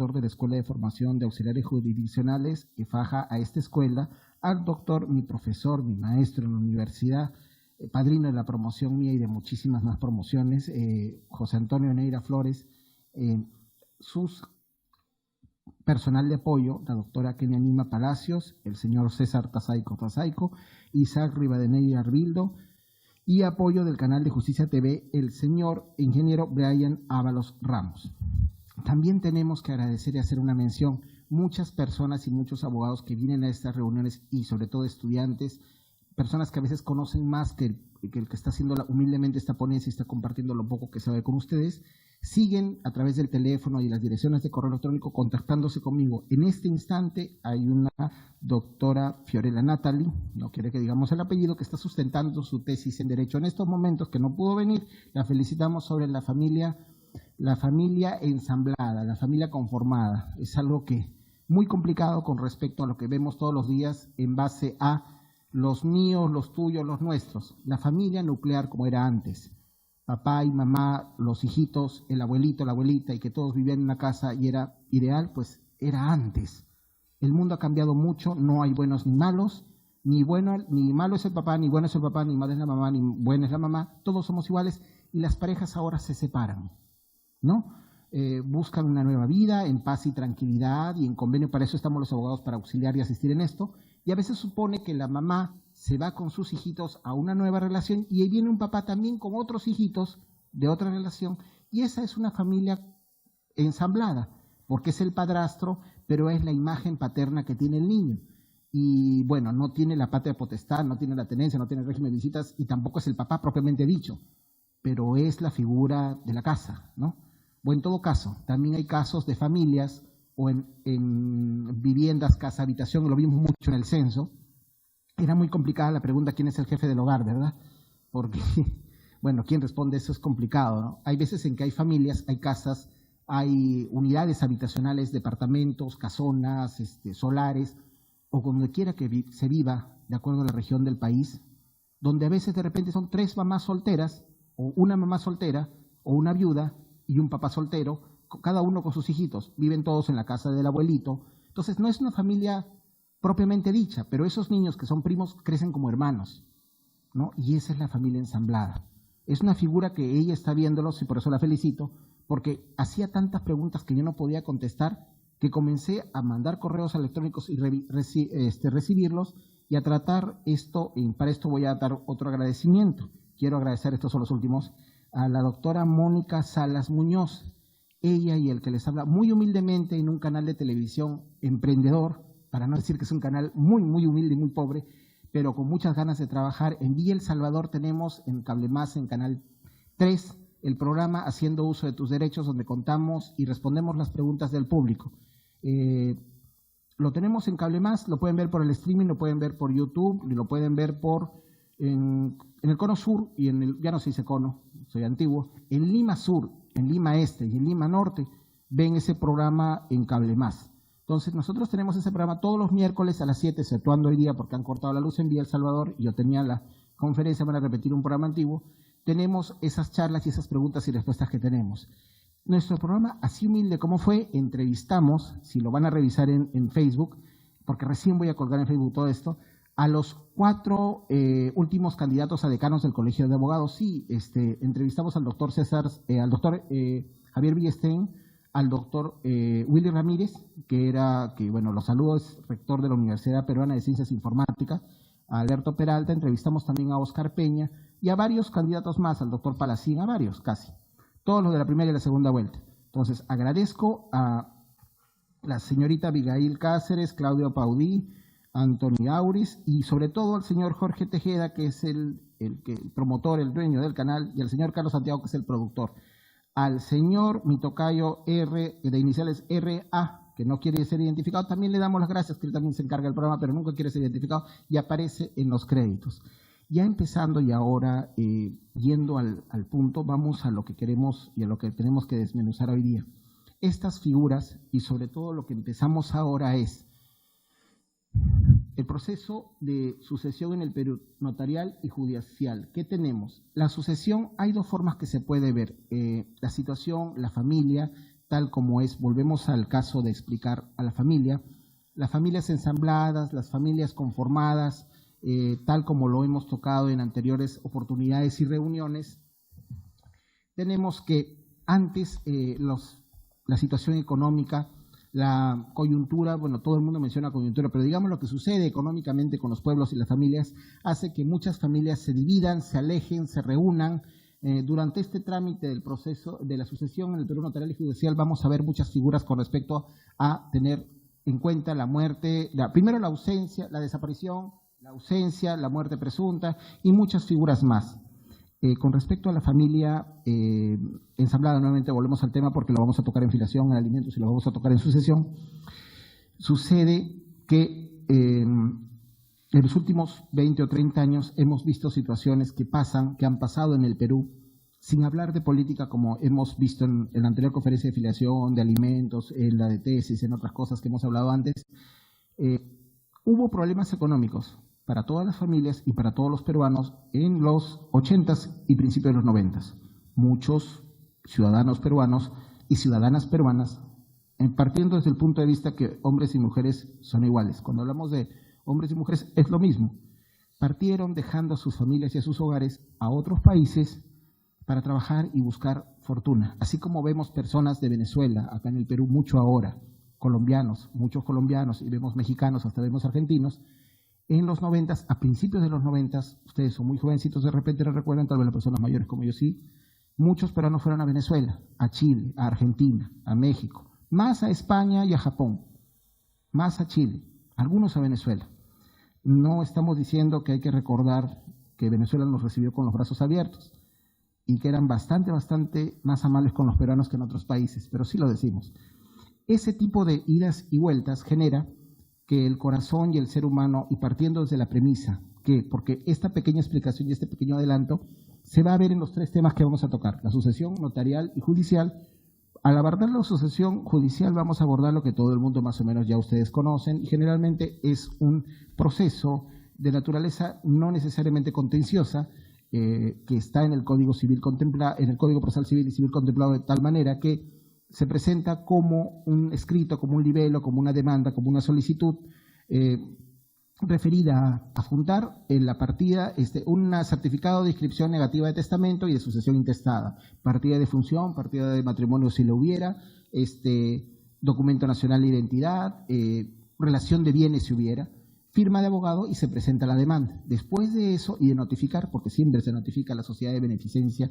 director de la Escuela de Formación de Auxiliares Jurisdiccionales, que faja a esta escuela, al doctor, mi profesor, mi maestro en la universidad, padrino de la promoción mía y de muchísimas más promociones, José Antonio Neira Flores, sus personal de apoyo, la doctora Kenia Nima Palacios, el señor César Tazaico, Isaac Rivadeneira Arbildo, y apoyo del canal de Justicia TV, el señor ingeniero Brian Ábalos Ramos. También tenemos que agradecer y hacer una mención, muchas personas y muchos abogados que vienen a estas reuniones y sobre todo estudiantes, personas que a veces conocen más que el que está haciendo humildemente esta ponencia y está compartiendo lo poco que sabe con ustedes, siguen a través del teléfono y las direcciones de correo electrónico contactándose conmigo. En este instante hay una doctora Fiorella Natalie, no quiere que digamos el apellido, que está sustentando su tesis en Derecho en estos momentos, que no pudo venir. La felicitamos sobre la familia ensamblada, la familia conformada. Es algo que muy complicado con respecto a lo que vemos todos los días en base a los míos, los tuyos, los nuestros. La familia nuclear como era antes. Papá y mamá, los hijitos, el abuelito, la abuelita, y que todos vivían en una casa y era ideal, pues era antes. El mundo ha cambiado mucho, no hay buenos ni malos, ni malo es el papá, ni bueno es el papá, ni mala es la mamá, ni buena es la mamá, todos somos iguales y las parejas ahora se separan, ¿no? Buscan una nueva vida en paz y tranquilidad y en convenio, para eso estamos los abogados, para auxiliar y asistir en esto, y a veces supone que la mamá se va con sus hijitos a una nueva relación y ahí viene un papá también con otros hijitos de otra relación y esa es una familia ensamblada, porque es el padrastro, pero es la imagen paterna que tiene el niño. Y bueno, no tiene la patria potestad, no tiene la tenencia, no tiene el régimen de visitas y tampoco es el papá propiamente dicho, pero es la figura de la casa, ¿no? O en todo caso, también hay casos de familias o en viviendas, casa, habitación, lo vimos mucho en el censo. Era muy complicada la pregunta, ¿quién es el jefe del hogar, verdad? Porque, bueno, ¿quién responde? Eso es complicado, ¿no? Hay veces en que hay familias, hay casas, hay unidades habitacionales, departamentos, casonas, solares, o donde quiera que se viva, de acuerdo a la región del país, donde a veces de repente son 3 mamás solteras, o una mamá soltera, o una viuda y un papá soltero, cada uno con sus hijitos, viven todos en la casa del abuelito. Entonces no es una familia propiamente dicha, pero esos niños que son primos crecen como hermanos, ¿no? Y esa es la familia ensamblada. Es una figura que ella está viéndolos y por eso la felicito, porque hacía tantas preguntas que yo no podía contestar que comencé a mandar correos electrónicos y recibirlos y a tratar esto, y para esto voy a dar otro agradecimiento. Quiero agradecer, estos son los últimos, a la doctora Mónica Salas Muñoz, ella y el que les habla muy humildemente en un canal de televisión emprendedor, para no decir que es un canal muy, muy humilde y muy pobre, pero con muchas ganas de trabajar. En Villa El Salvador tenemos en Cable Más, en Canal 3, el programa Haciendo Uso de Tus Derechos, donde contamos y respondemos las preguntas del público. Lo tenemos en Cable Más, lo pueden ver por el streaming, lo pueden ver por YouTube, y lo pueden ver en el Cono Sur y ya no se dice Cono, soy antiguo, en Lima Sur, en Lima Este y en Lima Norte, ven ese programa en Cable Más. Entonces nosotros tenemos ese programa todos los miércoles a las 7, exceptuando hoy día porque han cortado la luz en Villa El Salvador y yo tenía la conferencia, van a repetir un programa antiguo. Tenemos esas charlas y esas preguntas y respuestas que tenemos. Nuestro programa, así humilde como fue, entrevistamos, si lo van a revisar en Facebook, porque recién voy a colgar en Facebook todo esto, a los 4 últimos candidatos a decanos del Colegio de Abogados. Sí, entrevistamos al doctor Javier Villestein, al doctor Willy Ramírez, que lo saludo, es rector de la Universidad Peruana de Ciencias Informáticas, a Alberto Peralta, entrevistamos también a Oscar Peña y a varios candidatos más, al doctor Palacín, a varios casi, todos los de la primera y la segunda vuelta. Entonces, agradezco a la señorita Abigail Cáceres, Claudio Paudí, Anthony Auris y sobre todo al señor Jorge Tejeda, que es el promotor, el dueño del canal, y al señor Carlos Santiago, que es el productor. Al señor Mitocayo R, de iniciales RA, que no quiere ser identificado, también le damos las gracias, que él también se encarga del programa, pero nunca quiere ser identificado y aparece en los créditos. Ya empezando y ahora yendo al punto, vamos a lo que queremos y a lo que tenemos que desmenuzar hoy día. Estas figuras y sobre todo lo que empezamos ahora es el proceso de sucesión en el Perú, notarial y judicial. ¿Qué tenemos? La sucesión, hay 2 formas que se puede ver. La situación, la familia, tal como es. Volvemos al caso de explicar a la familia. Las familias ensambladas, las familias conformadas, tal como lo hemos tocado en anteriores oportunidades y reuniones, tenemos que antes la situación económica, la coyuntura, bueno, todo el mundo menciona coyuntura, pero digamos lo que sucede económicamente con los pueblos y las familias hace que muchas familias se dividan, se alejen, se reúnan. Durante este trámite del proceso de la sucesión en el Perú notarial y judicial vamos a ver muchas figuras con respecto a tener en cuenta la muerte, primero la ausencia, la desaparición, la ausencia, la muerte presunta y muchas figuras más. Con respecto a la familia ensamblada, nuevamente volvemos al tema porque lo vamos a tocar en filiación, en alimentos y lo vamos a tocar en sucesión. Sucede que en los últimos 20 o 30 años hemos visto situaciones que han pasado en el Perú, sin hablar de política como hemos visto en la anterior conferencia de filiación, de alimentos, en la de tesis, en otras cosas que hemos hablado antes. Hubo problemas económicos para todas las familias y para todos los peruanos en los 80s y principios de los 90s. Muchos ciudadanos peruanos y ciudadanas peruanas, partiendo desde el punto de vista que hombres y mujeres son iguales. Cuando hablamos de hombres y mujeres es lo mismo. Partieron dejando a sus familias y a sus hogares a otros países para trabajar y buscar fortuna. Así como vemos personas de Venezuela, acá en el Perú mucho ahora, colombianos, muchos colombianos, y vemos mexicanos, hasta vemos argentinos. En los 90s, a principios de los 90s, ustedes son muy jovencitos, de repente no recuerdan, tal vez las personas mayores como yo sí, muchos peruanos fueron a Venezuela, a Chile, a Argentina, a México, más a España y a Japón, más a Chile, algunos a Venezuela. No estamos diciendo que hay que recordar que Venezuela nos recibió con los brazos abiertos y que eran bastante más amables con los peruanos que en otros países, pero sí lo decimos. Ese tipo de idas y vueltas genera que el corazón y el ser humano, y partiendo desde la premisa, porque esta pequeña explicación y este pequeño adelanto se va a ver en los tres temas que vamos a tocar, la sucesión notarial y judicial. Al abordar la sucesión judicial vamos a abordar lo que todo el mundo más o menos ya ustedes conocen, y generalmente es un proceso de naturaleza no necesariamente contenciosa, que está en el Código Civil en el Código Procesal Civil y Civil contemplado de tal manera que se presenta como un escrito, como un libelo, como una demanda, como una solicitud referida a fundar en la partida un certificado de inscripción negativa de testamento y de sucesión intestada, partida de función, partida de matrimonio si lo hubiera, documento nacional de identidad, relación de bienes si hubiera, firma de abogado y se presenta la demanda. Después de eso y de notificar, porque siempre se notifica a la sociedad de beneficencia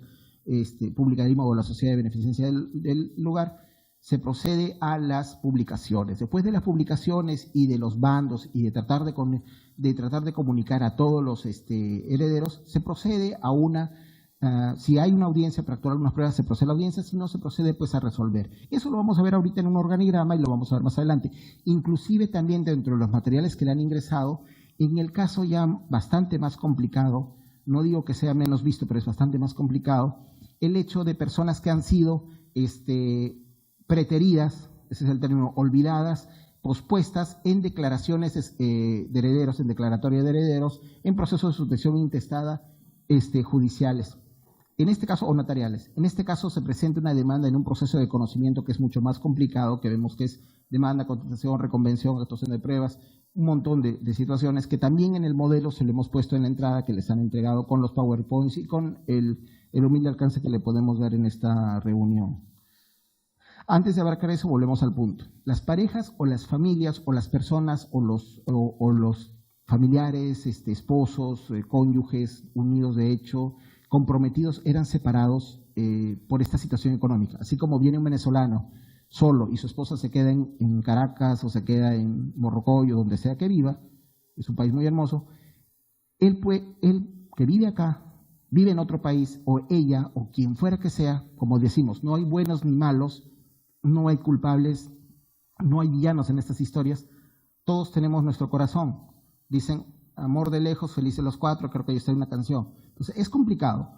pública o la sociedad de beneficencia del lugar, se procede a las publicaciones. Después de las publicaciones y de los bandos y de tratar de comunicar a todos los herederos, se procede a si hay una audiencia para actuar algunas pruebas, se procede a la audiencia, si no se procede pues a resolver. Eso lo vamos a ver ahorita en un organigrama y lo vamos a ver más adelante. Inclusive también dentro de los materiales que le han ingresado, en el caso ya bastante más complicado, no digo que sea menos visto, pero es bastante más complicado, el hecho de personas que han sido preteridas, ese es el término, olvidadas, pospuestas en declaraciones de herederos, en declaratoria de herederos, en procesos de sucesión intestada judiciales, en este caso, o notariales. En este caso se presenta una demanda en un proceso de conocimiento que es mucho más complicado, que vemos que es demanda, contestación, reconvención, actuación de pruebas, un montón de situaciones que también en el modelo se lo hemos puesto en la entrada, que les han entregado con los PowerPoints y con el humilde alcance que le podemos dar en esta reunión. Antes de abarcar eso, volvemos al punto. Las parejas o las familias o las personas o los familiares, esposos, cónyuges, unidos de hecho, comprometidos, eran separados por esta situación económica. Así como viene un venezolano solo y su esposa se queda en Caracas o se queda en Morrocoy o donde sea que viva, es un país muy hermoso, él que vive acá, vive en otro país, o ella, o quien fuera que sea, como decimos, no hay buenos ni malos, no hay culpables, no hay villanos en estas historias, todos tenemos nuestro corazón. Dicen, amor de lejos, felices los cuatro, creo que ahí está una canción. Entonces, es complicado.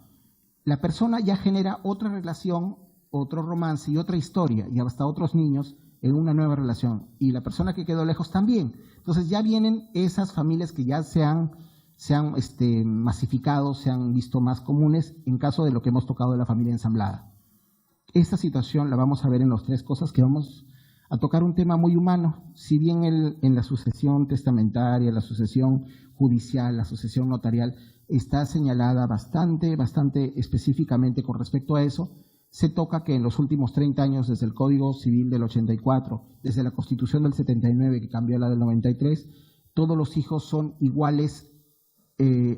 La persona ya genera otra relación, otro romance y otra historia, y hasta otros niños en una nueva relación. Y la persona que quedó lejos también. Entonces, ya vienen esas familias que ya se han masificado, se han visto más comunes en caso de lo que hemos tocado de la familia ensamblada. Esta situación la vamos a ver en las tres cosas que vamos a tocar un tema muy humano. Si bien en la sucesión testamentaria, la sucesión judicial, la sucesión notarial está señalada bastante específicamente con respecto a eso, se toca que en los últimos 30 años, desde el Código Civil del 84, desde la Constitución del 79, que cambió a la del 93, todos los hijos son iguales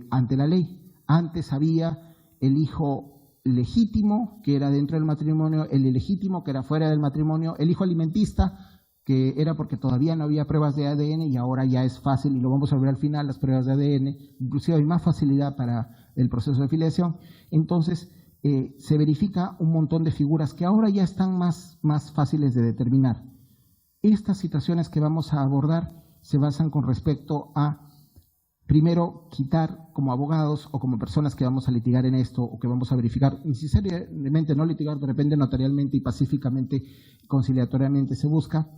ante la ley. Antes había el hijo legítimo, que era dentro del matrimonio, el ilegítimo, que era fuera del matrimonio, el hijo alimentista, que era porque todavía no había pruebas de ADN y ahora ya es fácil, y lo vamos a ver al final, las pruebas de ADN, inclusive hay más facilidad para el proceso de filiación. Entonces, se verifica un montón de figuras que ahora ya están más fáciles de determinar. Estas situaciones que vamos a abordar se basan con respecto a, primero, quitar como abogados o como personas que vamos a litigar en esto o que vamos a verificar, necesariamente no litigar, de repente notarialmente y pacíficamente, conciliatoriamente se busca,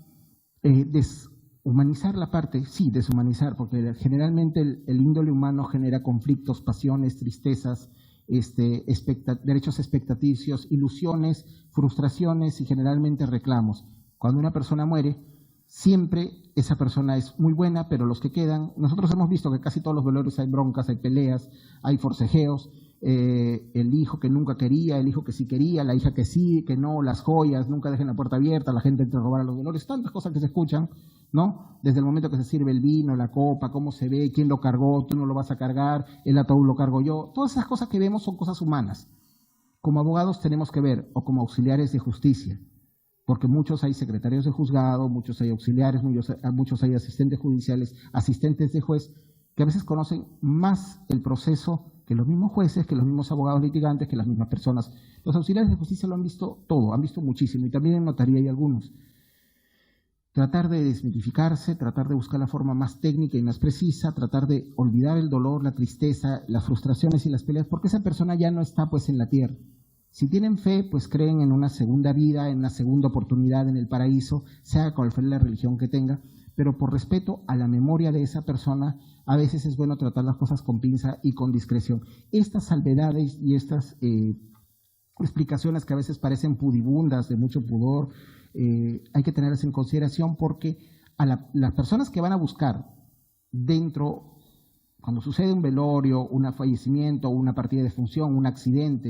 deshumanizar la parte, sí, deshumanizar, porque generalmente el índole humano genera conflictos, pasiones, tristezas, derechos expectaticios, ilusiones, frustraciones y generalmente reclamos. Cuando una persona muere, siempre esa persona es muy buena, pero los que quedan, nosotros hemos visto que casi todos los velorios hay broncas, hay peleas, hay forcejeos, el hijo que nunca quería, el hijo que sí quería, la hija que sí, que no, las joyas, nunca dejen la puerta abierta, la gente entra a robar a los velorios, tantas cosas que se escuchan, ¿no? Desde el momento que se sirve el vino, la copa, cómo se ve, quién lo cargó, tú no lo vas a cargar, el ataúd lo cargo yo, todas esas cosas que vemos son cosas humanas. Como abogados tenemos que ver, o como auxiliares de justicia, porque muchos hay secretarios de juzgado, muchos hay auxiliares, muchos hay asistentes judiciales, asistentes de juez, que a veces conocen más el proceso que los mismos jueces, que los mismos abogados litigantes, que las mismas personas. Los auxiliares de justicia lo han visto todo, han visto muchísimo, y también en notaría hay algunos. Tratar de desmitificarse, tratar de buscar la forma más técnica y más precisa, tratar de olvidar el dolor, la tristeza, las frustraciones y las peleas, porque esa persona ya no está pues en la tierra. Si tienen fe, pues creen en una segunda vida, en una segunda oportunidad en el paraíso, sea cual fuera la religión que tenga, pero por respeto a la memoria de esa persona, a veces es bueno tratar las cosas con pinza y con discreción. Estas salvedades y estas explicaciones que a veces parecen pudibundas, de mucho pudor, hay que tenerlas en consideración porque a las personas que van a buscar dentro, cuando sucede un velorio, un fallecimiento, una partida de función, un accidente,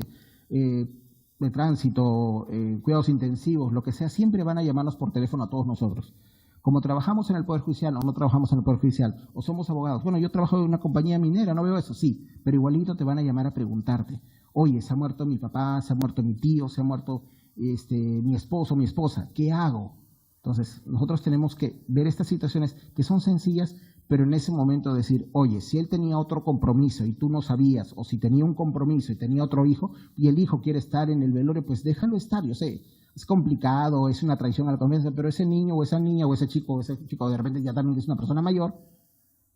de tránsito, cuidados intensivos, lo que sea, siempre van a llamarnos por teléfono a todos nosotros. Como trabajamos en el Poder Judicial o no trabajamos en el Poder Judicial, o somos abogados, bueno, yo trabajo en una compañía minera, no veo eso, sí, pero igualito te van a llamar a preguntarte, oye, se ha muerto mi papá, se ha muerto mi tío, se ha muerto mi esposo, mi esposa, ¿qué hago? Entonces, nosotros tenemos que ver estas situaciones que son sencillas, pero en ese momento decir, oye, si él tenía otro compromiso y tú no sabías, o si tenía un compromiso y tenía otro hijo, y el hijo quiere estar en el velorio, pues déjalo estar, yo sé, es complicado, es una traición a la confianza, pero ese niño o esa niña o ese chico de repente ya también es una persona mayor,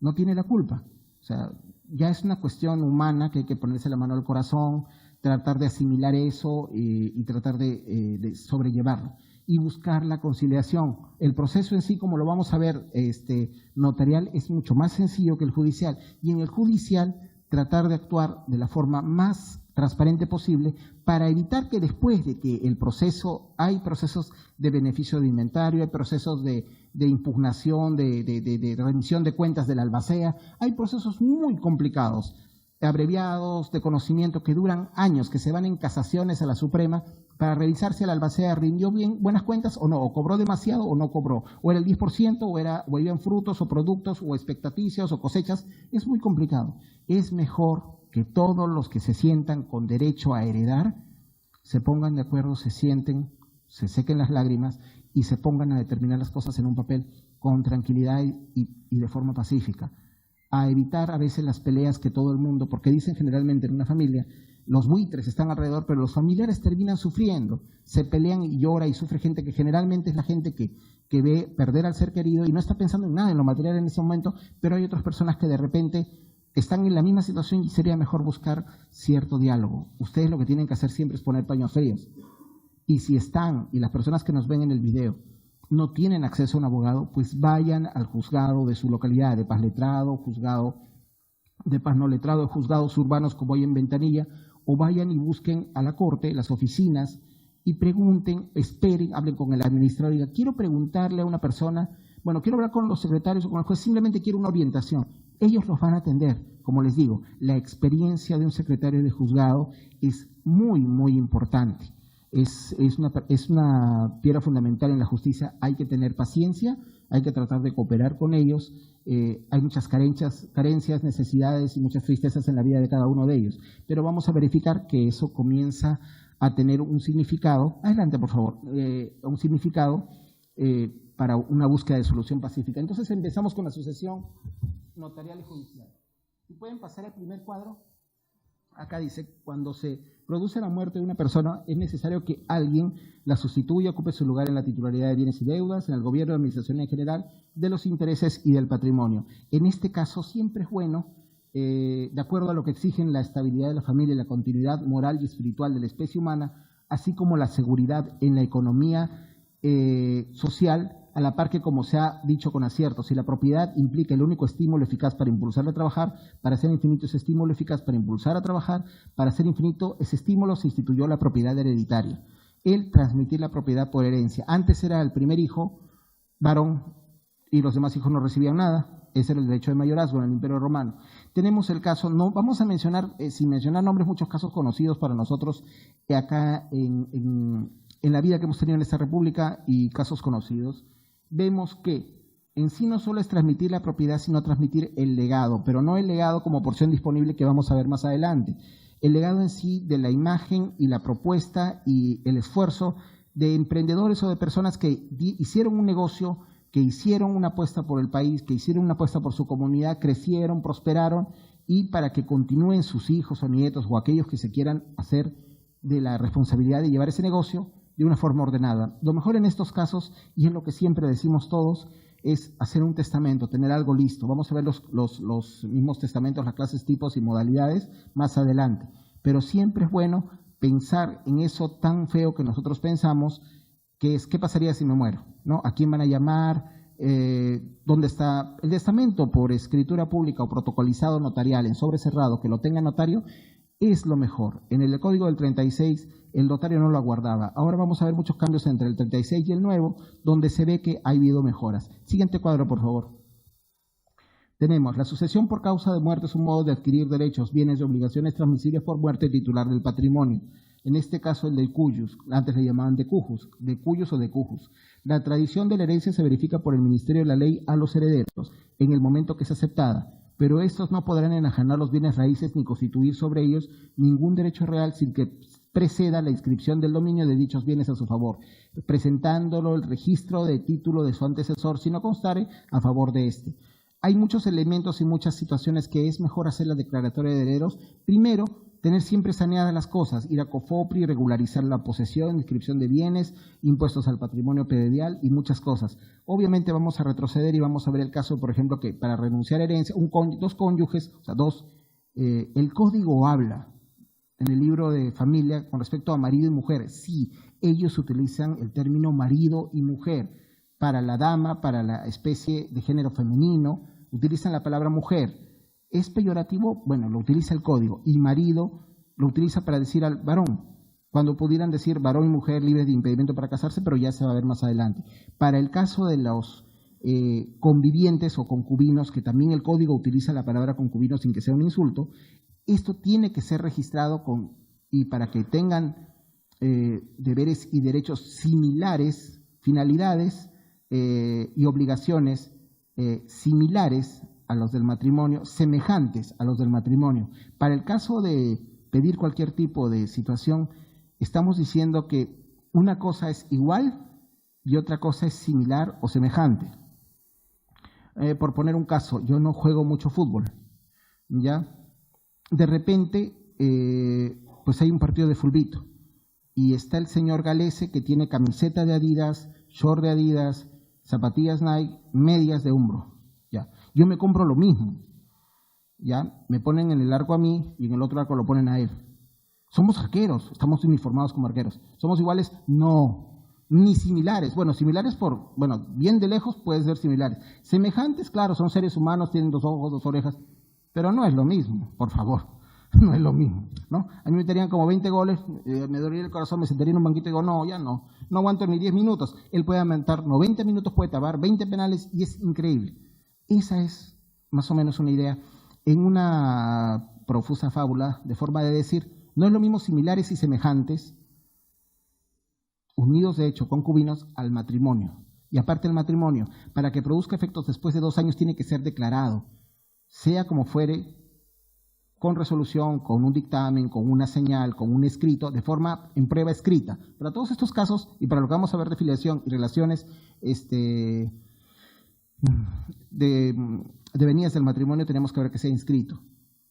no tiene la culpa. O sea, ya es una cuestión humana que hay que ponerse la mano al corazón, tratar de asimilar eso y tratar de sobrellevarlo y buscar la conciliación. El proceso en sí, como lo vamos a ver, notarial, es mucho más sencillo que el judicial. Y en el judicial, tratar de actuar de la forma más transparente posible para evitar que después de que el proceso, hay procesos de beneficio de inventario, hay procesos de impugnación, de rendición de cuentas de la albacea, hay procesos muy complicados, abreviados, de conocimiento que duran años, que se van en casaciones a la Suprema para revisar si la albacea rindió bien buenas cuentas o no, o cobró demasiado o no cobró, o era el 10%, o habían frutos o productos o expectaticios o cosechas. Es muy complicado. Es mejor que todos los que se sientan con derecho a heredar se pongan de acuerdo, se sienten, se sequen las lágrimas y se pongan a determinar las cosas en un papel con tranquilidad y de forma pacífica. A evitar a veces las peleas que todo el mundo, porque dicen generalmente en una familia, los buitres están alrededor, pero los familiares terminan sufriendo, se pelean y llora y sufre gente que generalmente es la gente que ve perder al ser querido y no está pensando en nada, en lo material en ese momento, pero hay otras personas que de repente están en la misma situación y sería mejor buscar cierto diálogo. Ustedes lo que tienen que hacer siempre es poner paños fríos. Y si están, y las personas que nos ven en el video, no tienen acceso a un abogado, pues vayan al juzgado de su localidad, de paz letrado, juzgado de paz no letrado, juzgados urbanos como hay en Ventanilla, o vayan y busquen a la corte, las oficinas, y pregunten, esperen, hablen con el administrador y digan, quiero preguntarle a una persona, bueno, quiero hablar con los secretarios o con el juez, simplemente quiero una orientación. Ellos los van a atender. Como les digo, la experiencia de un secretario de juzgado es muy, muy importante. Es una piedra fundamental en la justicia. Hay que tener paciencia, hay que tratar de cooperar con ellos. Hay muchas carencias, necesidades y muchas tristezas en la vida de cada uno de ellos. Pero vamos a verificar que eso comienza a tener un significado. Adelante, por favor. Un significado para una búsqueda de solución pacífica. Entonces empezamos con la sucesión notarial y judicial. ¿Y pueden pasar al primer cuadro? Acá dice, cuando se produce la muerte de una persona, es necesario que alguien la sustituya, ocupe su lugar en la titularidad de bienes y deudas, en el gobierno, de administración en general, de los intereses y del patrimonio. En este caso siempre es bueno, de acuerdo a lo que exigen la estabilidad de la familia y la continuidad moral y espiritual de la especie humana, así como la seguridad en la economía social, a la par que, como se ha dicho con acierto, si la propiedad implica el único estímulo eficaz para impulsarle a trabajar, para ser infinito ese estímulo eficaz para impulsar a trabajar, para ser infinito ese estímulo se instituyó la propiedad hereditaria. El transmitir la propiedad por herencia. Antes era el primer hijo, varón, y los demás hijos no recibían nada. Ese era el derecho de mayorazgo en el Imperio Romano. Tenemos el caso, no vamos a mencionar, sin mencionar nombres, muchos casos conocidos para nosotros acá en la vida que hemos tenido en esta república y casos conocidos. Vemos que en sí no solo es transmitir la propiedad, sino transmitir el legado, pero no el legado como porción disponible que vamos a ver más adelante. El legado en sí de la imagen y la propuesta y el esfuerzo de emprendedores o de personas que hicieron un negocio, que hicieron una apuesta por el país, que hicieron una apuesta por su comunidad, crecieron, prosperaron, y para que continúen sus hijos o nietos o aquellos que se quieran hacer de la responsabilidad de llevar ese negocio de una forma ordenada. Lo mejor en estos casos, y es lo que siempre decimos todos, es hacer un testamento, tener algo listo. Vamos a ver los mismos testamentos, las clases, tipos y modalidades más adelante. Pero siempre es bueno pensar en eso tan feo que nosotros pensamos, que es ¿qué pasaría si me muero? ¿No? ¿A quién van a llamar? ¿Dónde está el testamento por escritura pública o protocolizado notarial en sobre cerrado, que lo tenga notario? Es lo mejor. En el Código del 36 el notario no lo aguardaba. Ahora vamos a ver muchos cambios entre el 36 y el nuevo, donde se ve que ha habido mejoras. Siguiente cuadro, por favor. Tenemos la sucesión por causa de muerte es un modo de adquirir derechos, bienes y obligaciones transmisibles por muerte titular del patrimonio. En este caso el del cuyus, antes le llamaban de cujus o de cujus. La tradición de la herencia se verifica por el Ministerio de la Ley a los herederos en el momento que es aceptada, pero estos no podrán enajenar los bienes raíces ni constituir sobre ellos ningún derecho real sin que preceda la inscripción del dominio de dichos bienes a su favor, presentándolo el registro de título de su antecesor si no constare a favor de éste. Hay muchos elementos y muchas situaciones que es mejor hacer la declaratoria de herederos. Primero, tener siempre saneadas las cosas, ir a COFOPRI, regularizar la posesión, inscripción de bienes, impuestos al patrimonio predial y muchas cosas. Obviamente vamos a retroceder y vamos a ver el caso, por ejemplo, que para renunciar a herencia, dos cónyuges, o sea, el código habla en el libro de familia con respecto a marido y mujer. Sí, ellos utilizan el término marido y mujer. Para la dama, para la especie de género femenino, utilizan la palabra mujer. ¿Es peyorativo? Bueno, lo utiliza el código. Y marido lo utiliza para decir al varón, cuando pudieran decir varón y mujer libres de impedimento para casarse, pero ya se va a ver más adelante. Para el caso de los convivientes o concubinos, que también el código utiliza la palabra concubino sin que sea un insulto, esto tiene que ser registrado y para que tengan deberes y derechos similares, finalidades y obligaciones similares a los del matrimonio, semejantes a los del matrimonio. Para el caso de pedir cualquier tipo de situación, estamos diciendo que una cosa es igual y otra cosa es similar o semejante. Por poner un caso, yo no juego mucho fútbol, ¿ya? De repente, pues hay un partido de fulbito y está el señor Galese que tiene camiseta de Adidas, short de Adidas, zapatillas Nike, medias de Umbro. ¿Ya? Yo me compro lo mismo, ¿ya? Me ponen en el arco a mí y en el otro arco lo ponen a él. Somos arqueros, estamos uniformados como arqueros. ¿Somos iguales? No, ni similares. Bueno, similares bien de lejos pueden ser similares. Semejantes, claro, son seres humanos, tienen 2 ojos, 2 orejas, pero no es lo mismo, por favor. no es lo mismo, ¿no? A mí me tenían como 20 goles, me dolía el corazón, me sentaría en un banquito y digo, no, ya no aguanto ni 10 minutos. Él puede aumentar 90 minutos, puede tapar 20 penales y es increíble. Esa es más o menos una idea. En una profusa fábula, de forma de decir, no es lo mismo similares y semejantes, unidos de hecho, concubinos, al matrimonio. Y aparte el matrimonio, para que produzca efectos después de 2 años, tiene que ser declarado, sea como fuere, con resolución, con un dictamen, con una señal, con un escrito, de forma en prueba escrita. Para todos estos casos, y para lo que vamos a ver de filiación y relaciones de venidas del matrimonio, tenemos que ver que sea inscrito.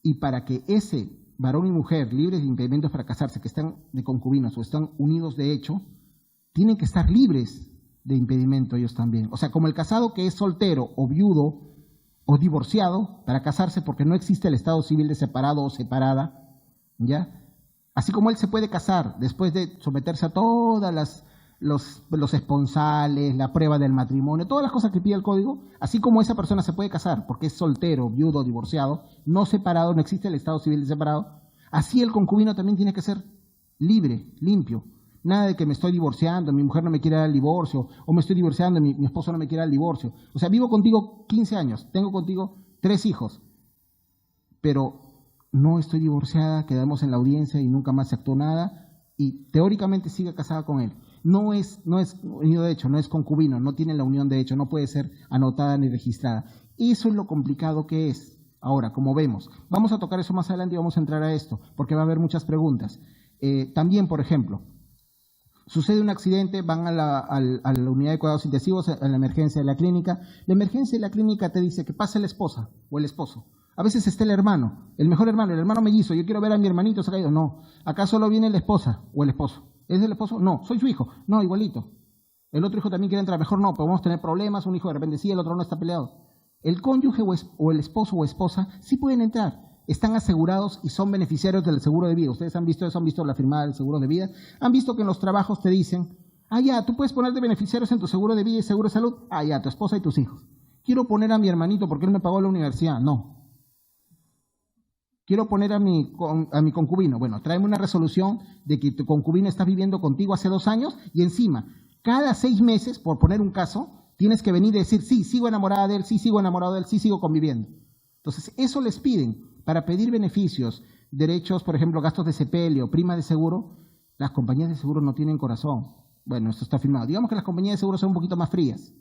Y para que ese varón y mujer libres de impedimentos para casarse, que están de concubinos o están unidos de hecho, tienen que estar libres de impedimento ellos también. O sea, como el casado que es soltero o viudo o divorciado para casarse porque no existe el estado civil de separado o separada, ¿ya? Así como él se puede casar después de someterse a todas los esponsales, la prueba del matrimonio, todas las cosas que pide el código, así como esa persona se puede casar porque es soltero, viudo, divorciado, no separado, no existe el estado civil de separado, así el concubino también tiene que ser libre, limpio. Nada de que me estoy divorciando, mi mujer no me quiere dar el divorcio, o me estoy divorciando, mi esposo no me quiere dar el divorcio. O sea, vivo contigo 15 años, tengo contigo 3 hijos, pero no estoy divorciada, quedamos en la audiencia y nunca más se actuó nada, y teóricamente sigue casada con él. No es unido de hecho, no es concubino, no tiene la unión de hecho, no puede ser anotada ni registrada. Eso es lo complicado que es. Ahora, como vemos, vamos a tocar eso más adelante y vamos a entrar a esto, porque va a haber muchas preguntas. También, por ejemplo, sucede un accidente, van a la unidad de cuidados intensivos, a la emergencia de la clínica. La emergencia de la clínica te dice que pase la esposa o el esposo. A veces está el hermano, el mejor hermano, el hermano mellizo. Yo quiero ver a mi hermanito, se ha caído. No, acá solo viene la esposa o el esposo. ¿Es el esposo? No, soy su hijo. No, igualito. El otro hijo también quiere entrar, mejor no, podemos tener problemas, un hijo de repente sí, el otro no está peleado. El cónyuge o el esposo o esposa sí pueden entrar. Están asegurados y son beneficiarios del seguro de vida. Ustedes han visto eso, han visto la firmada del seguro de vida, han visto que en los trabajos te dicen, ya, tú puedes poner de beneficiarios en tu seguro de vida y seguro de salud, ya, tu esposa y tus hijos. Quiero poner a mi hermanito porque él me pagó la universidad, no. Quiero poner a mi concubino, bueno, tráeme una resolución de que tu concubino está viviendo contigo hace 2 años y encima, cada 6 meses, por poner un caso, tienes que venir y decir, sí, sigo enamorada de él, sí, sigo enamorado de él, sí, sigo conviviendo. Entonces, eso les piden. Para pedir beneficios, derechos, por ejemplo, gastos de sepelio, prima de seguro, las compañías de seguro no tienen corazón. Bueno, esto está firmado. Digamos que las compañías de seguro son un poquito más frías.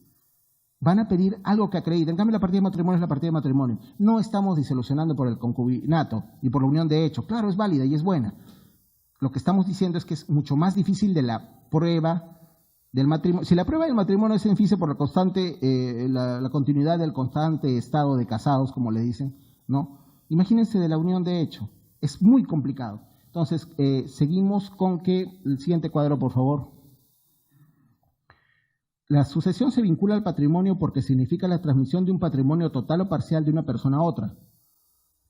Van a pedir algo que acredite. En cambio, la partida de matrimonio es la partida de matrimonio. No estamos disolucionando por el concubinato y por la unión de hecho. Claro, es válida y es buena. Lo que estamos diciendo es que es mucho más difícil de la prueba del matrimonio. Si la prueba del matrimonio es difícil por la constante, la continuidad del constante estado de casados, como le dicen, ¿no? Imagínense de la unión de hecho, es muy complicado. Entonces, seguimos con que, el siguiente cuadro, por favor. La sucesión se vincula al patrimonio porque significa la transmisión de un patrimonio total o parcial de una persona a otra.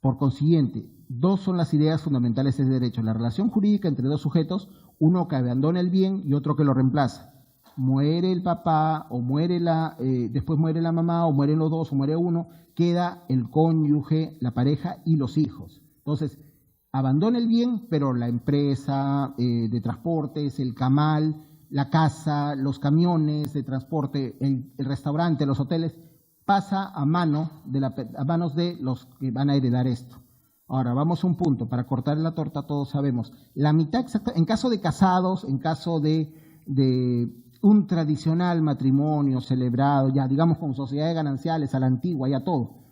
Por consiguiente, 2 son las ideas fundamentales de este derecho. La relación jurídica entre 2 sujetos, uno que abandona el bien y otro que lo reemplaza. Muere el papá o muere después muere la mamá o mueren los 2 o muere uno, queda el cónyuge, la pareja y los hijos. Entonces, abandona el bien, pero la empresa de transportes, el camal, la casa, los camiones de transporte, el restaurante, los hoteles, pasa a manos de los que van a heredar esto. Ahora, vamos a un punto, para cortar la torta todos sabemos, la mitad exacta, en caso de casados, en caso de un tradicional matrimonio celebrado, ya digamos con sociedades gananciales, a la antigua, ya todo,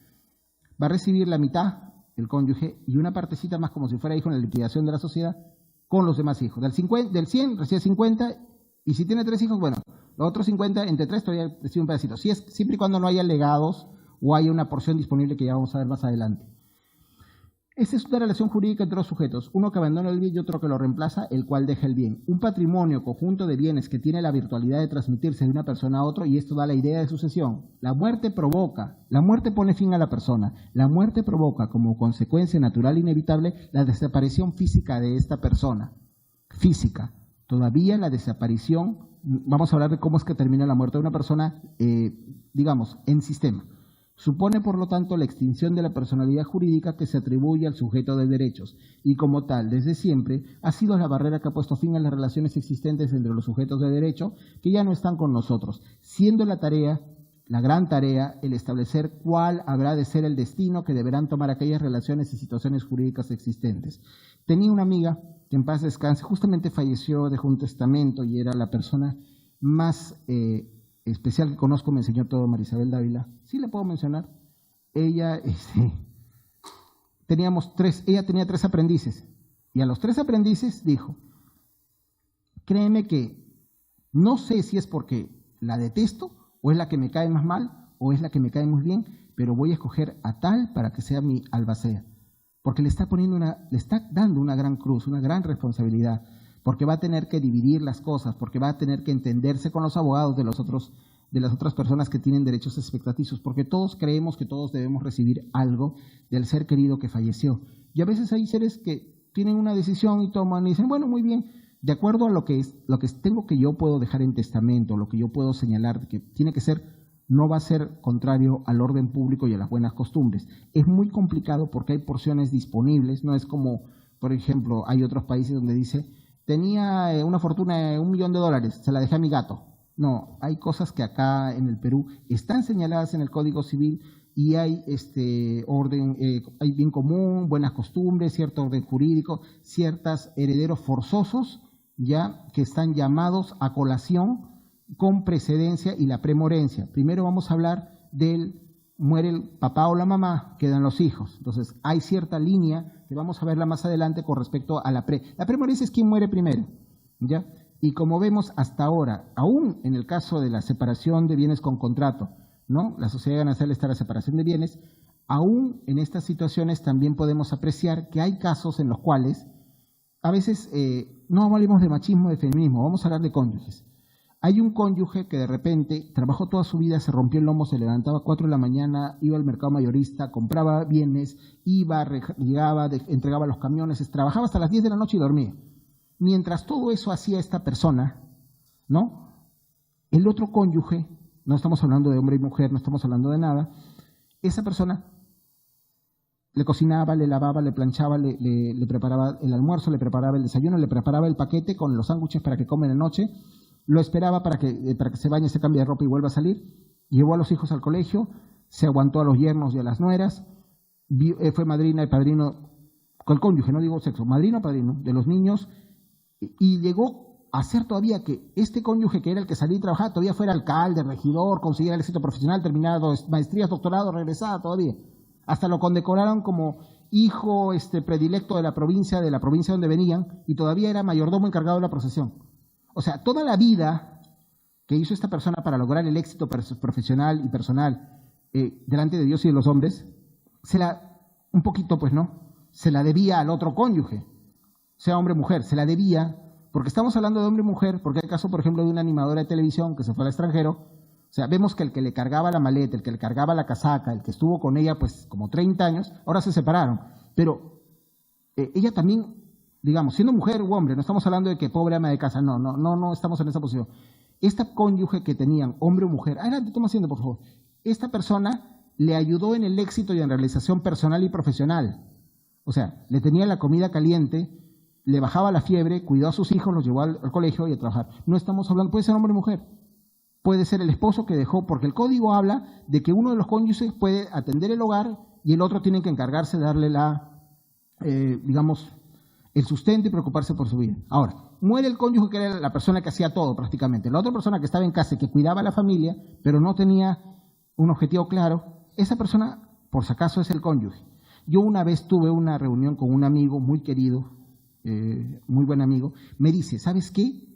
va a recibir la mitad el cónyuge y una partecita más como si fuera hijo en la liquidación de la sociedad con los demás hijos. Del 100 recibe 50 y si tiene 3 hijos, bueno, los otros 50 entre 3 todavía recibe un pedacito. Siempre y cuando no haya legados o haya una porción disponible que ya vamos a ver más adelante. Esa es una relación jurídica entre 2 sujetos, uno que abandona el bien y otro que lo reemplaza, el cual deja el bien. Un patrimonio, conjunto de bienes que tiene la virtualidad de transmitirse de una persona a otra, y esto da la idea de sucesión. La muerte pone fin a la persona. La muerte provoca como consecuencia natural e inevitable la desaparición física de esta persona. Física. Todavía la desaparición, vamos a hablar de cómo es que termina la muerte de una persona, digamos, en sistema. Supone, por lo tanto, la extinción de la personalidad jurídica que se atribuye al sujeto de derechos y, como tal, desde siempre, ha sido la barrera que ha puesto fin a las relaciones existentes entre los sujetos de derecho que ya no están con nosotros, siendo la gran tarea, el establecer cuál habrá de ser el destino que deberán tomar aquellas relaciones y situaciones jurídicas existentes. Tenía una amiga que en paz descanse, justamente falleció, dejó un testamento y era la persona más especial que conozco, me enseñó todo Marisabel Dávila. Sí le puedo mencionar. Ella tenía 3 aprendices y a los 3 aprendices dijo, créeme que no sé si es porque la detesto o es la que me cae más mal o es la que me cae muy bien, pero voy a escoger a tal para que sea mi albacea, porque le está dando una gran cruz, una gran responsabilidad, porque va a tener que dividir las cosas, porque va a tener que entenderse con los abogados de las otras personas que tienen derechos expectativos, porque todos creemos que todos debemos recibir algo del ser querido que falleció. Y a veces hay seres que tienen una decisión y toman y dicen, bueno, muy bien, de acuerdo a lo que tengo que yo puedo dejar en testamento, lo que yo puedo señalar, que tiene que ser, no va a ser contrario al orden público y a las buenas costumbres. Es muy complicado porque hay porciones disponibles, no es como, por ejemplo, hay otros países donde dice, tenía una fortuna de $1 millón, se la dejé a mi gato. No, hay cosas que acá en el Perú están señaladas en el Código Civil y hay orden, hay bien común, buenas costumbres, cierto orden jurídico, ciertos herederos forzosos, ya que están llamados a colación con precedencia y la premorencia. Primero vamos a hablar muere el papá o la mamá, quedan los hijos. Entonces, hay cierta línea que vamos a verla más adelante con respecto a la premorencia es quien muere primero, ¿ya? Y como vemos hasta ahora, aún en el caso de la separación de bienes con contrato, ¿no? La sociedad ganancial está la separación de bienes, aún en estas situaciones también podemos apreciar que hay casos en los cuales, a veces, no hablemos de machismo, de feminismo, vamos a hablar de cónyuges. Hay un cónyuge que de repente trabajó toda su vida, se rompió el lomo, se levantaba a 4 de la mañana, iba al mercado mayorista, compraba bienes, llegaba, entregaba los camiones, trabajaba hasta las 10 de la noche y dormía. Mientras todo eso hacía esta persona, ¿no? El otro cónyuge, no estamos hablando de hombre y mujer, no estamos hablando de nada, esa persona le cocinaba, le lavaba, le planchaba, le preparaba el almuerzo, le preparaba el desayuno, le preparaba el paquete con los sándwiches para que come en la noche, lo esperaba para que se bañe, se cambie de ropa y vuelva a salir, llevó a los hijos al colegio, se aguantó a los yernos y a las nueras, fue madrina y padrino, con el cónyuge, no digo sexo, madrina o padrino de los niños, y llegó a ser todavía que este cónyuge que era el que salía y trabajaba, todavía fuera alcalde, regidor, consiguiera el éxito profesional, terminado maestrías, doctorado, regresada todavía. Hasta lo condecoraron como hijo predilecto de la provincia donde venían, y todavía era mayordomo encargado de la procesión. O sea, toda la vida que hizo esta persona para lograr el éxito profesional y personal delante de Dios y de los hombres, un poquito pues, ¿no? Se la debía al otro cónyuge, sea hombre o mujer, se la debía, porque estamos hablando de hombre y mujer, porque hay caso, por ejemplo, de una animadora de televisión que se fue al extranjero. O sea, vemos que el que le cargaba la maleta, el que le cargaba la casaca, el que estuvo con ella pues como 30 años, ahora se separaron. Pero ella también, digamos, siendo mujer u hombre, no estamos hablando de que pobre ama de casa, no estamos en esa posición. Esta cónyuge que tenían, hombre o mujer, adelante, toma asiento, por favor. Esta persona le ayudó en el éxito y en realización personal y profesional. O sea, le tenía la comida caliente, le bajaba la fiebre, cuidó a sus hijos, los llevó al colegio y a trabajar. No estamos hablando, puede ser hombre o mujer. Puede ser el esposo que dejó, porque el código habla de que uno de los cónyuges puede atender el hogar y el otro tiene que encargarse de darle el sustento y preocuparse por su vida. Ahora, muere el cónyuge que era la persona que hacía todo prácticamente. La otra persona que estaba en casa y que cuidaba a la familia, pero no tenía un objetivo claro, esa persona, por si acaso, es el cónyuge. Yo una vez tuve una reunión con un amigo muy querido, muy buen amigo, me dice, ¿sabes qué?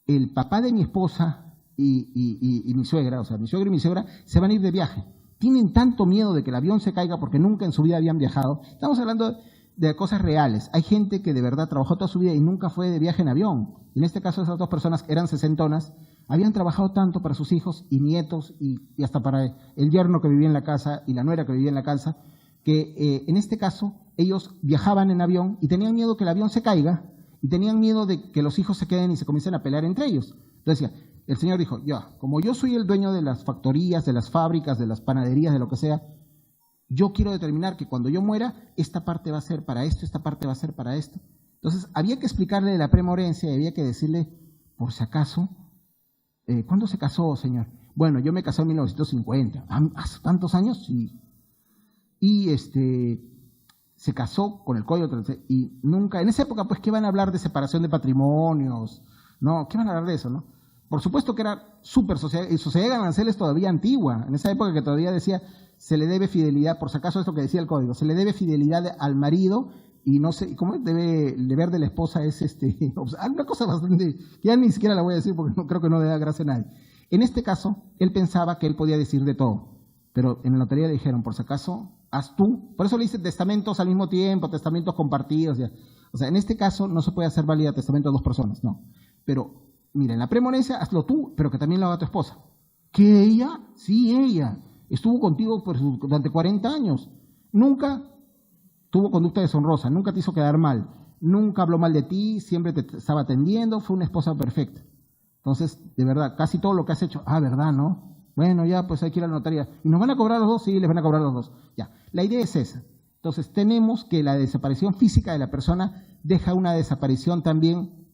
El papá de mi esposa y mi suegra, o sea, mi suegro y mi suegra, se van a ir de viaje. Tienen tanto miedo de que el avión se caiga porque nunca en su vida habían viajado. Estamos hablando de cosas reales. Hay gente que de verdad trabajó toda su vida y nunca fue de viaje en avión. En este caso, esas dos personas que eran sesentonas, habían trabajado tanto para sus hijos y nietos y hasta para el yerno que vivía en la casa y la nuera que vivía en la casa, que en este caso ellos viajaban en avión y tenían miedo que el avión se caiga y tenían miedo de que los hijos se queden y se comiencen a pelear entre ellos. Entonces decía, el señor dijo, ya, como yo soy el dueño de las factorías, de las fábricas, de las panaderías, de lo que sea, yo quiero determinar que cuando yo muera, esta parte va a ser para esto, esta parte va a ser para esto. Entonces, había que explicarle de la premorencia y había que decirle, por si acaso, ¿cuándo se casó, señor? Bueno, yo me casé en 1950. ¿Hace tantos años? Sí. Y se casó con el código y nunca, en esa época, pues, ¿qué van a hablar de separación de patrimonios? ¿No? ¿Qué van a hablar de eso, no? Por supuesto que era súper sociedad, y sociedad de gananciales todavía antigua, en esa época que todavía decía, se le debe fidelidad, por si acaso esto que decía el código, se le debe fidelidad al marido y no sé, ¿cómo debe el deber de la esposa? Es una cosa bastante, que ya ni siquiera la voy a decir porque no creo que no le da gracia a nadie. En este caso, él pensaba que él podía decir de todo, pero en la notaría le dijeron, por si acaso, haz tú, por eso le dice testamentos al mismo tiempo, testamentos compartidos, ya. O sea, en este caso no se puede hacer válida testamento de dos personas, no, pero mira, en la premorencia hazlo tú, pero que también lo haga tu esposa. ¿Que ella? Sí, ella. Estuvo contigo durante 40 años. Nunca tuvo conducta deshonrosa, nunca te hizo quedar mal, nunca habló mal de ti, siempre te estaba atendiendo, fue una esposa perfecta. Entonces, de verdad, casi todo lo que has hecho, ¿verdad, no? Bueno, ya, pues hay que ir a la notaría. ¿Y nos van a cobrar los dos? Sí, les van a cobrar los dos. Ya, la idea es esa. Entonces, tenemos que la desaparición física de la persona deja una desaparición también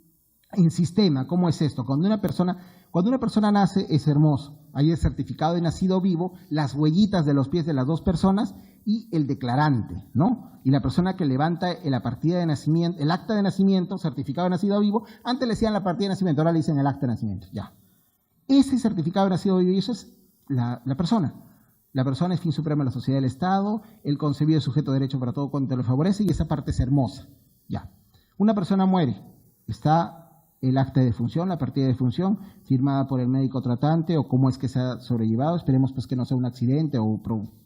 en sistema. ¿Cómo es esto? Cuando una persona nace es hermoso. Hay el certificado de nacido vivo, las huellitas de los pies de las dos personas y el declarante, ¿no? Y la persona que levanta la partida de nacimiento, el acta de nacimiento, certificado de nacido vivo, antes le decían la partida de nacimiento, ahora le dicen el acta de nacimiento, ya. Ese certificado de nacido vivo, y eso es la persona. La persona es fin supremo de la sociedad del Estado, el concebido es sujeto de derecho para todo cuanto le favorece, y esa parte es hermosa, ya. Una persona muere, está el acta de defunción, la partida de defunción, firmada por el médico tratante o cómo es que se ha sobrellevado, esperemos pues que no sea un accidente o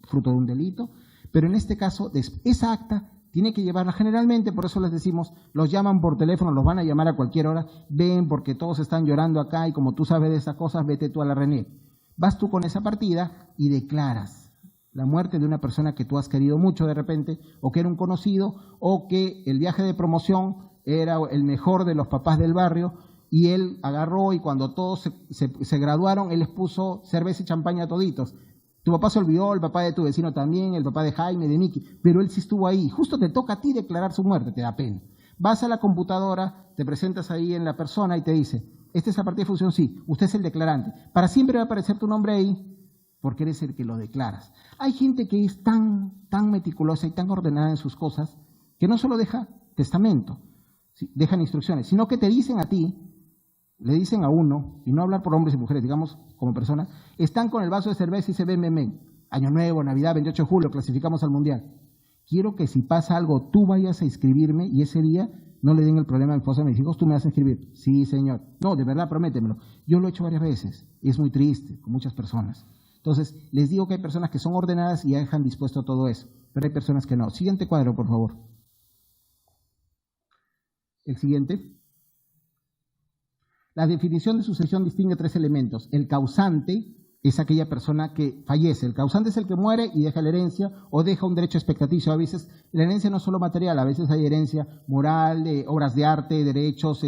fruto de un delito, pero en este caso esa acta tiene que llevarla generalmente, por eso les decimos, los llaman por teléfono, los van a llamar a cualquier hora, ven porque todos están llorando acá y como tú sabes de esas cosas, vete tú a la RENIEC. Vas tú con esa partida y declaras la muerte de una persona que tú has querido mucho de repente, o que era un conocido, o que el viaje de promoción era el mejor de los papás del barrio, y él agarró y cuando todos se graduaron, él les puso cerveza y champaña a toditos. Tu papá se olvidó, el papá de tu vecino también, el papá de Jaime, de Miki, pero él sí estuvo ahí. Justo te toca a ti declarar su muerte, te da pena. Vas a la computadora, te presentas ahí en la persona y te dice, ¿esta es la partida de función? Sí, usted es el declarante. Para siempre va a aparecer tu nombre ahí, porque eres el que lo declaras. Hay gente que es tan meticulosa y tan ordenada en sus cosas, que no solo deja testamento, dejan instrucciones, sino que te dicen a ti, le dicen a uno, y no hablar por hombres y mujeres, digamos como personas, están con el vaso de cerveza y se ven, Año Nuevo, Navidad, 28 de julio, clasificamos al Mundial. Quiero que si pasa algo, tú vayas a inscribirme y ese día no le den el problema a mi esposa y a mis hijos, tú me vas a inscribir. Sí, señor. No, de verdad, prométemelo. Yo lo he hecho varias veces y es muy triste con muchas personas. Entonces, les digo que hay personas que son ordenadas y ya dejan dispuesto todo eso, pero hay personas que no. Siguiente cuadro, por favor. El siguiente. La definición de sucesión distingue tres elementos. El causante es aquella persona que fallece. El causante es el que muere y deja la herencia o deja un derecho expectaticio. A veces la herencia no es solo material, a veces hay herencia moral, obras de arte, derechos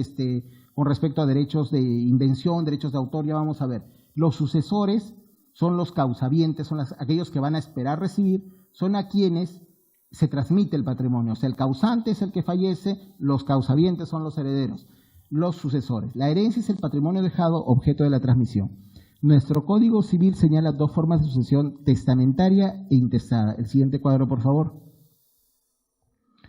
con respecto a derechos de invención, derechos de autor, ya vamos a ver. Los sucesores son los causavientes, son aquellos que van a esperar recibir, son a quienes se transmite el patrimonio. O sea, el causante es el que fallece, los causavientes son los herederos, los sucesores. La herencia es el patrimonio dejado, objeto de la transmisión. Nuestro Código Civil señala dos formas de sucesión: testamentaria e intestada. El siguiente cuadro, por favor.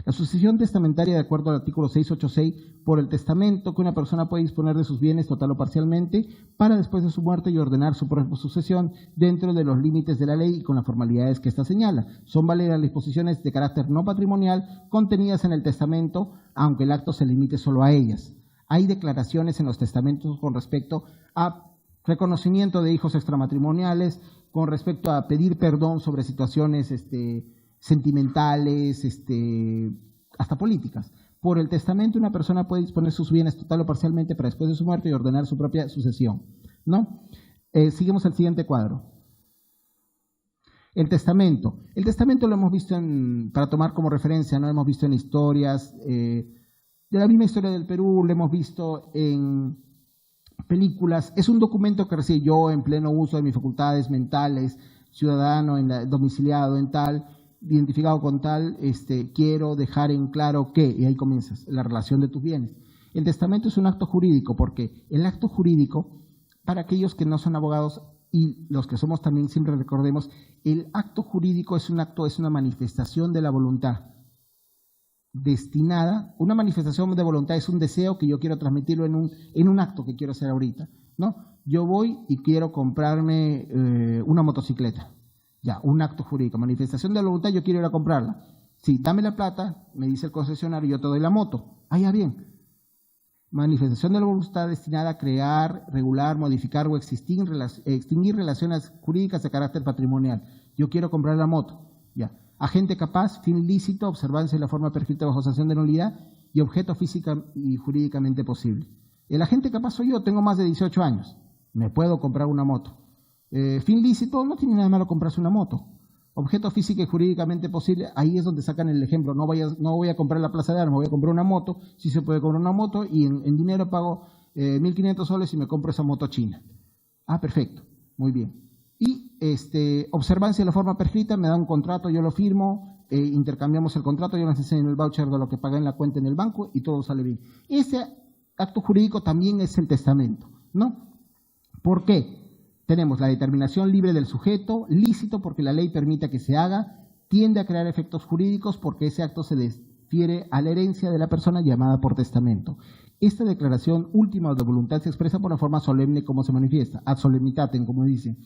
La sucesión testamentaria, de acuerdo al artículo 686, por el testamento que una persona puede disponer de sus bienes total o parcialmente para después de su muerte y ordenar su propia sucesión dentro de los límites de la ley y con las formalidades que ésta señala. Son válidas las disposiciones de carácter no patrimonial contenidas en el testamento, aunque el acto se limite solo a ellas. Hay declaraciones en los testamentos con respecto a reconocimiento de hijos extramatrimoniales, con respecto a pedir perdón sobre situaciones sentimentales, hasta políticas. Por el testamento una persona puede disponer sus bienes total o parcialmente para después de su muerte y ordenar su propia sucesión, ¿no? Seguimos al siguiente cuadro. El testamento. El testamento lo hemos visto para tomar como referencia, ¿no? Hemos visto en historias de la misma historia del Perú, lo hemos visto en películas. Es un documento que recibe yo en pleno uso de mis facultades mentales, ciudadano, domiciliado en tal, identificado con tal, quiero dejar en claro que, y ahí comienzas, la relación de tus bienes. El testamento es un acto jurídico, porque el acto jurídico, para aquellos que no son abogados y los que somos también, siempre recordemos, el acto jurídico es un acto, es una manifestación de la voluntad destinada. Una manifestación de voluntad es un deseo que yo quiero transmitirlo en un acto que quiero hacer ahorita, ¿no? Yo voy y quiero comprarme una motocicleta. Ya, un acto jurídico, manifestación de la voluntad, yo quiero ir a comprarla. Sí, dame la plata, me dice el concesionario, yo te doy la moto. Ah, ya bien. Manifestación de la voluntad destinada a crear, regular, modificar o extinguir relaciones jurídicas de carácter patrimonial. Yo quiero comprar la moto. Ya. Agente capaz, fin lícito, observancia de la forma prescrita bajo sanción de nulidad y objeto física y jurídicamente posible. El agente capaz soy yo, tengo más de 18 años. Me puedo comprar una moto. Fin lícito, no tiene nada de malo comprarse una moto. Objeto físico y jurídicamente posible, ahí es donde sacan el ejemplo. No voy a comprar la Plaza de Armas, voy a comprar una moto. Sí se puede comprar una moto y en dinero pago 1.500 soles y me compro esa moto china. Ah, perfecto, muy bien. Y observancia de la forma prescrita, me da un contrato, yo lo firmo, intercambiamos el contrato, yo les enseño el voucher de lo que pagué en la cuenta en el banco y todo sale bien. Ese acto jurídico también es el testamento, ¿no? ¿Por qué? Tenemos la determinación libre del sujeto, lícito porque la ley permite que se haga, tiende a crear efectos jurídicos porque ese acto se refiere a la herencia de la persona llamada por testamento. Esta declaración última de voluntad se expresa por una forma solemne como se manifiesta, ad solemnitatem, como dice,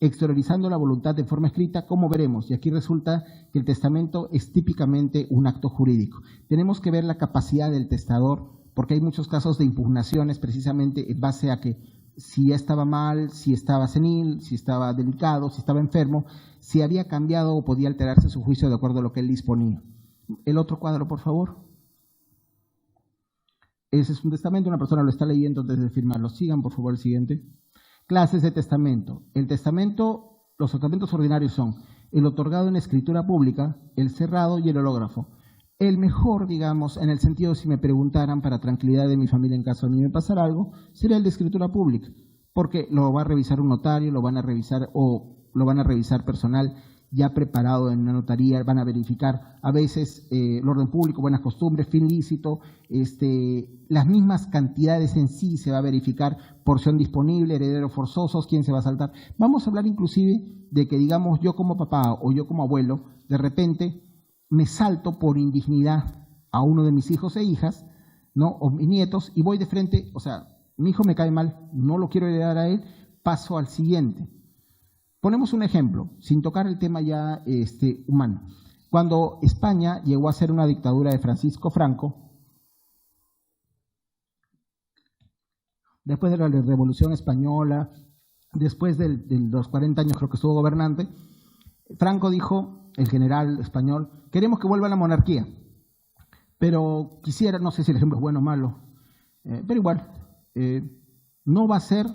exteriorizando la voluntad de forma escrita, como veremos. Y aquí resulta que el testamento es típicamente un acto jurídico. Tenemos que ver la capacidad del testador, porque hay muchos casos de impugnaciones precisamente en base a que si ya estaba mal, si estaba senil, si estaba delicado, si estaba enfermo, si había cambiado o podía alterarse su juicio de acuerdo a lo que él disponía. El otro cuadro, por favor. Ese es un testamento, una persona lo está leyendo antes de firmarlo. Sigan, por favor, el siguiente. Clases de testamento. El testamento, los testamentos ordinarios son el otorgado en escritura pública, el cerrado y el hológrafo. El mejor, digamos, en el sentido si me preguntaran para tranquilidad de mi familia en caso de mí me pasara algo, sería el de escritura pública, porque lo va a revisar un notario, lo van a revisar personal ya preparado en una notaría, van a verificar a veces el orden público, buenas costumbres, fin lícito, las mismas cantidades en sí se va a verificar, porción disponible, herederos forzosos, quién se va a saltar. Vamos a hablar inclusive de que, digamos, yo como papá o yo como abuelo, de repente me salto por indignidad a uno de mis hijos e hijas, ¿no? O mis nietos, y voy de frente, o sea, mi hijo me cae mal, no lo quiero heredar a él, paso al siguiente. Ponemos un ejemplo, sin tocar el tema ya humano. Cuando España llegó a ser una dictadura de Francisco Franco, después de la Revolución Española, después de los 40 años creo que estuvo gobernante, Franco dijo, el general español, queremos que vuelva la monarquía, pero quisiera, no sé si el ejemplo es bueno o malo, pero igual, no va a ser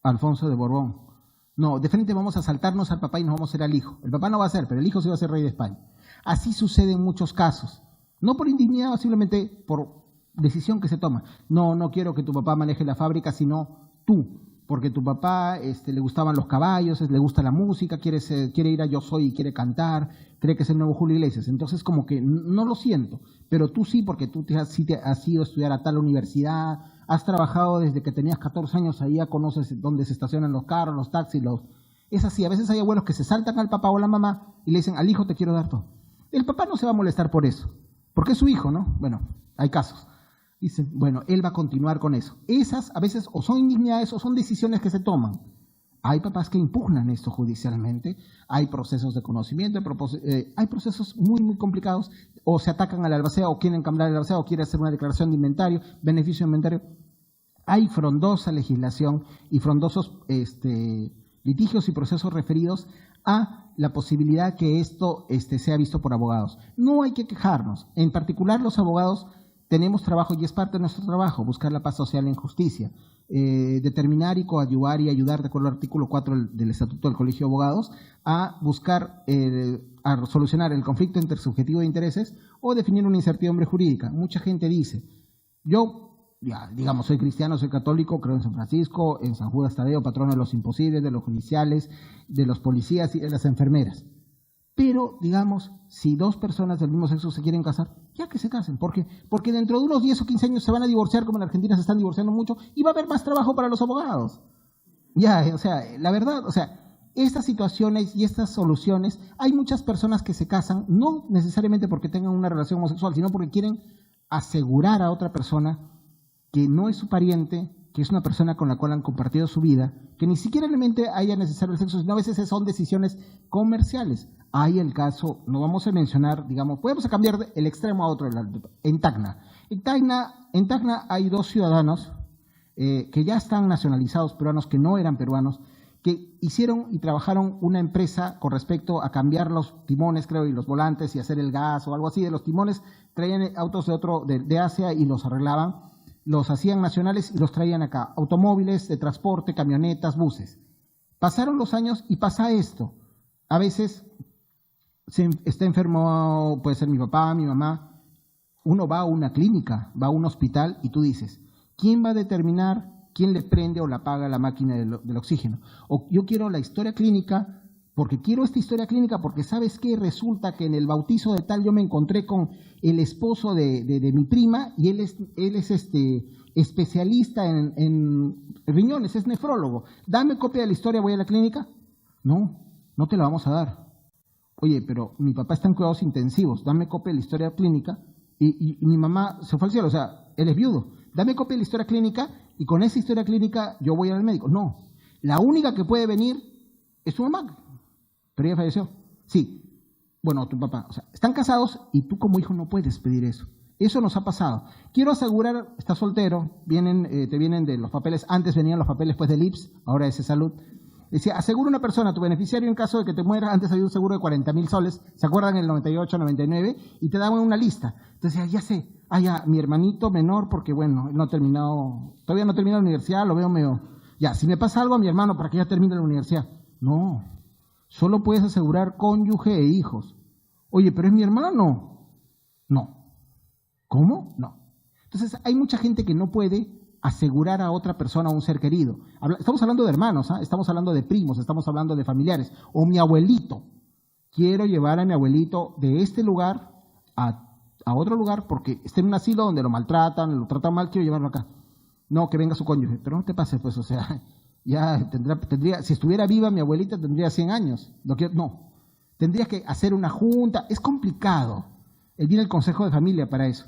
Alfonso de Borbón. No, de frente vamos a saltarnos al papá y nos vamos a hacer al hijo. El papá no va a ser, pero el hijo sí va a ser rey de España. Así sucede en muchos casos. No por indignidad, simplemente por decisión que se toma. No quiero que tu papá maneje la fábrica, sino tú. Porque tu papá le gustaban los caballos, le gusta la música, quiere ir a Yo Soy y quiere cantar, cree que es el nuevo Julio Iglesias. Entonces como que no lo siento, pero tú sí, porque tú sí te has ido a estudiar a tal universidad, has trabajado desde que tenías 14 años, ahí ya conoces dónde se estacionan los carros, los taxis, Es así, a veces hay abuelos que se saltan al papá o a la mamá y le dicen, al hijo te quiero dar todo. El papá no se va a molestar por eso, porque es su hijo, ¿no? Bueno, hay casos. Dicen, bueno, él va a continuar con eso. Esas a veces o son indignidades o son decisiones que se toman. Hay papás que impugnan esto judicialmente, hay procesos de conocimiento, hay procesos muy, muy complicados, o se atacan al albacea, o quieren cambiar el albacea, o quieren hacer una declaración de inventario, beneficio de inventario. Hay frondosa legislación y frondosos litigios y procesos referidos a la posibilidad que esto sea visto por abogados. No hay que quejarnos. En particular, los abogados tenemos trabajo y es parte de nuestro trabajo, buscar la paz social en justicia, determinar y coadyuvar y ayudar, de acuerdo al artículo 4 del Estatuto del Colegio de Abogados, a buscar, a solucionar el conflicto intersubjetivo de intereses o definir una incertidumbre jurídica. Mucha gente dice, yo ya, digamos, soy cristiano, soy católico, creo en San Francisco, en San Judas Tadeo, patrono de los imposibles, de los judiciales, de los policías y de las enfermeras. Pero, digamos, si dos personas del mismo sexo se quieren casar, ya que se casen. ¿Por qué? Porque dentro de unos 10 o 15 años se van a divorciar, como en Argentina se están divorciando mucho, y va a haber más trabajo para los abogados. Ya, o sea, la verdad, o sea, estas situaciones y estas soluciones, hay muchas personas que se casan, no necesariamente porque tengan una relación homosexual, sino porque quieren asegurar a otra persona que no es su pariente, que es una persona con la cual han compartido su vida, que ni siquiera realmente haya necesario el sexo, sino a veces son decisiones comerciales. Hay el caso, no vamos a mencionar, digamos, podemos cambiar el extremo a otro, en Tacna. En Tacna hay 2 ciudadanos que ya están nacionalizados peruanos, que no eran peruanos, que hicieron y trabajaron una empresa con respecto a cambiar los timones, creo, y los volantes y hacer el gas o algo así. De los timones traían autos de Asia y los arreglaban, los hacían nacionales y los traían acá. Automóviles de transporte, camionetas, buses. Pasaron los años y pasa esto. A veces está enfermo, puede ser mi papá, mi mamá. Uno va a una clínica, va a un hospital y tú dices, ¿quién va a determinar quién le prende o la apaga la máquina del oxígeno? O yo quiero la historia clínica, porque quiero esta historia clínica, porque ¿sabes qué? Resulta que en el bautizo de tal yo me encontré con el esposo de mi prima y él es especialista en riñones, es nefrólogo. Dame copia de la historia, voy a la clínica. No te la vamos a dar. Oye, pero mi papá está en cuidados intensivos, dame copia de la historia clínica y mi mamá se fue al cielo, o sea, él es viudo. Dame copia de la historia clínica y con esa historia clínica yo voy al médico. No, la única que puede venir es tu mamá, pero ella falleció. Sí, bueno, tu papá, o sea, están casados y tú como hijo no puedes pedir eso. Eso nos ha pasado. Quiero asegurar, estás soltero, te vienen de los papeles, antes venían los papeles pues del IPS, ahora es de salud. Decía, asegura una persona, tu beneficiario en caso de que te mueras, antes había un seguro de 40.000 soles, ¿se acuerdan? En el 98, 99, y te daban una lista. Entonces, ya sé, ya, mi hermanito menor, porque bueno, él no ha terminado, todavía no ha terminado la universidad, lo veo medio, ya, si me pasa algo a mi hermano para que ya termine la universidad. No, solo puedes asegurar cónyuge e hijos. Oye, pero es mi hermano. No. ¿Cómo? No. Entonces, hay mucha gente que no puede asegurar a otra persona, a un ser querido. Estamos hablando de hermanos, estamos hablando de primos, estamos hablando de familiares. O mi abuelito. Quiero llevar a mi abuelito de este lugar a otro lugar porque está en un asilo donde lo maltratan, lo tratan mal, quiero llevarlo acá. No, que venga su cónyuge. Pero no te pases, pues, o sea, ya tendría, si estuviera viva mi abuelita tendría 100 años. No, tendrías que hacer una junta. Es complicado. Viene el consejo de familia para eso.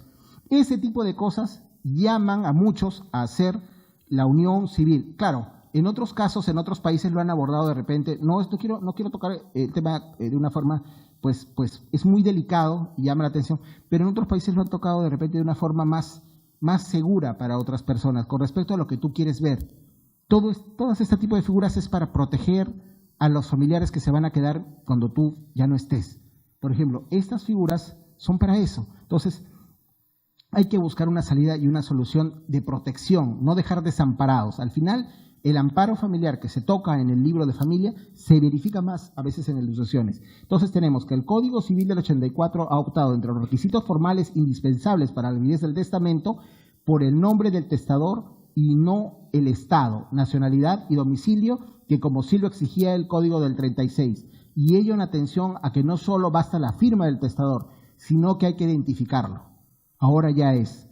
Ese tipo de cosas llaman a muchos a hacer la unión civil. Claro, en otros casos, en otros países lo han abordado de repente. No quiero tocar el tema de una forma, pues es muy delicado y llama la atención, pero en otros países lo han tocado de repente de una forma más segura para otras personas, con respecto a lo que tú quieres ver. Todas este tipo de figuras es para proteger a los familiares que se van a quedar cuando tú ya no estés. Por ejemplo, estas figuras son para eso. Entonces, hay que buscar una salida y una solución de protección, no dejar desamparados. Al final, el amparo familiar que se toca en el libro de familia se verifica más a veces en ilustraciones. Entonces tenemos que el Código Civil del 84 ha optado entre los requisitos formales indispensables para la validez del testamento por el nombre del testador y no el estado, nacionalidad y domicilio que como sí lo exigía el Código del 36. Y ello en atención a que no solo basta la firma del testador, sino que hay que identificarlo. Ahora ya es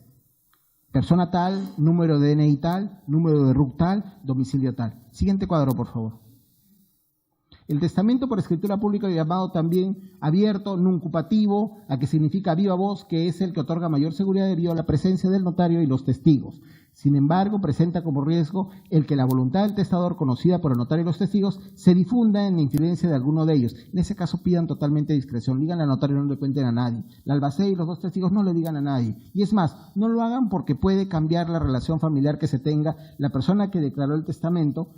persona tal, número de DNI tal, número de RUC tal, domicilio tal. Siguiente cuadro, por favor. El testamento por escritura pública, llamado también abierto, nuncupativo, a que significa viva voz, que es el que otorga mayor seguridad debido a la presencia del notario y los testigos. Sin embargo, presenta como riesgo el que la voluntad del testador, conocida por el notario y los testigos, se difunda en la influencia de alguno de ellos. En ese caso pidan totalmente discreción, díganle al notario, no le cuenten a nadie. La albacea y los 2 testigos no le digan a nadie. Y es más, no lo hagan porque puede cambiar la relación familiar que se tenga la persona que declaró el testamento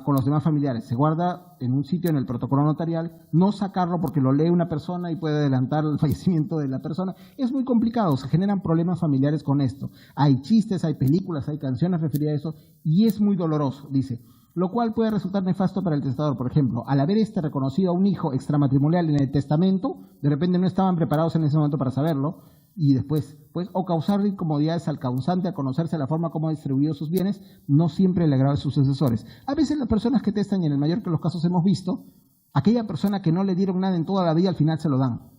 con los demás familiares. Se guarda en un sitio en el protocolo notarial, no sacarlo porque lo lee una persona y puede adelantar el fallecimiento de la persona. Es muy complicado, se generan problemas familiares con esto. Hay chistes, hay películas, hay canciones referidas a eso y es muy doloroso, dice. Lo cual puede resultar nefasto para el testador. Por ejemplo, al haber reconocido a un hijo extramatrimonial en el testamento, de repente no estaban preparados en ese momento para saberlo, y después, pues, o causar incomodidades al causante al conocerse la forma como ha distribuido sus bienes, no siempre le agrada a sus sucesores. A veces las personas que testan, y en el mayor de los casos hemos visto, aquella persona que no le dieron nada en toda la vida, al final se lo dan.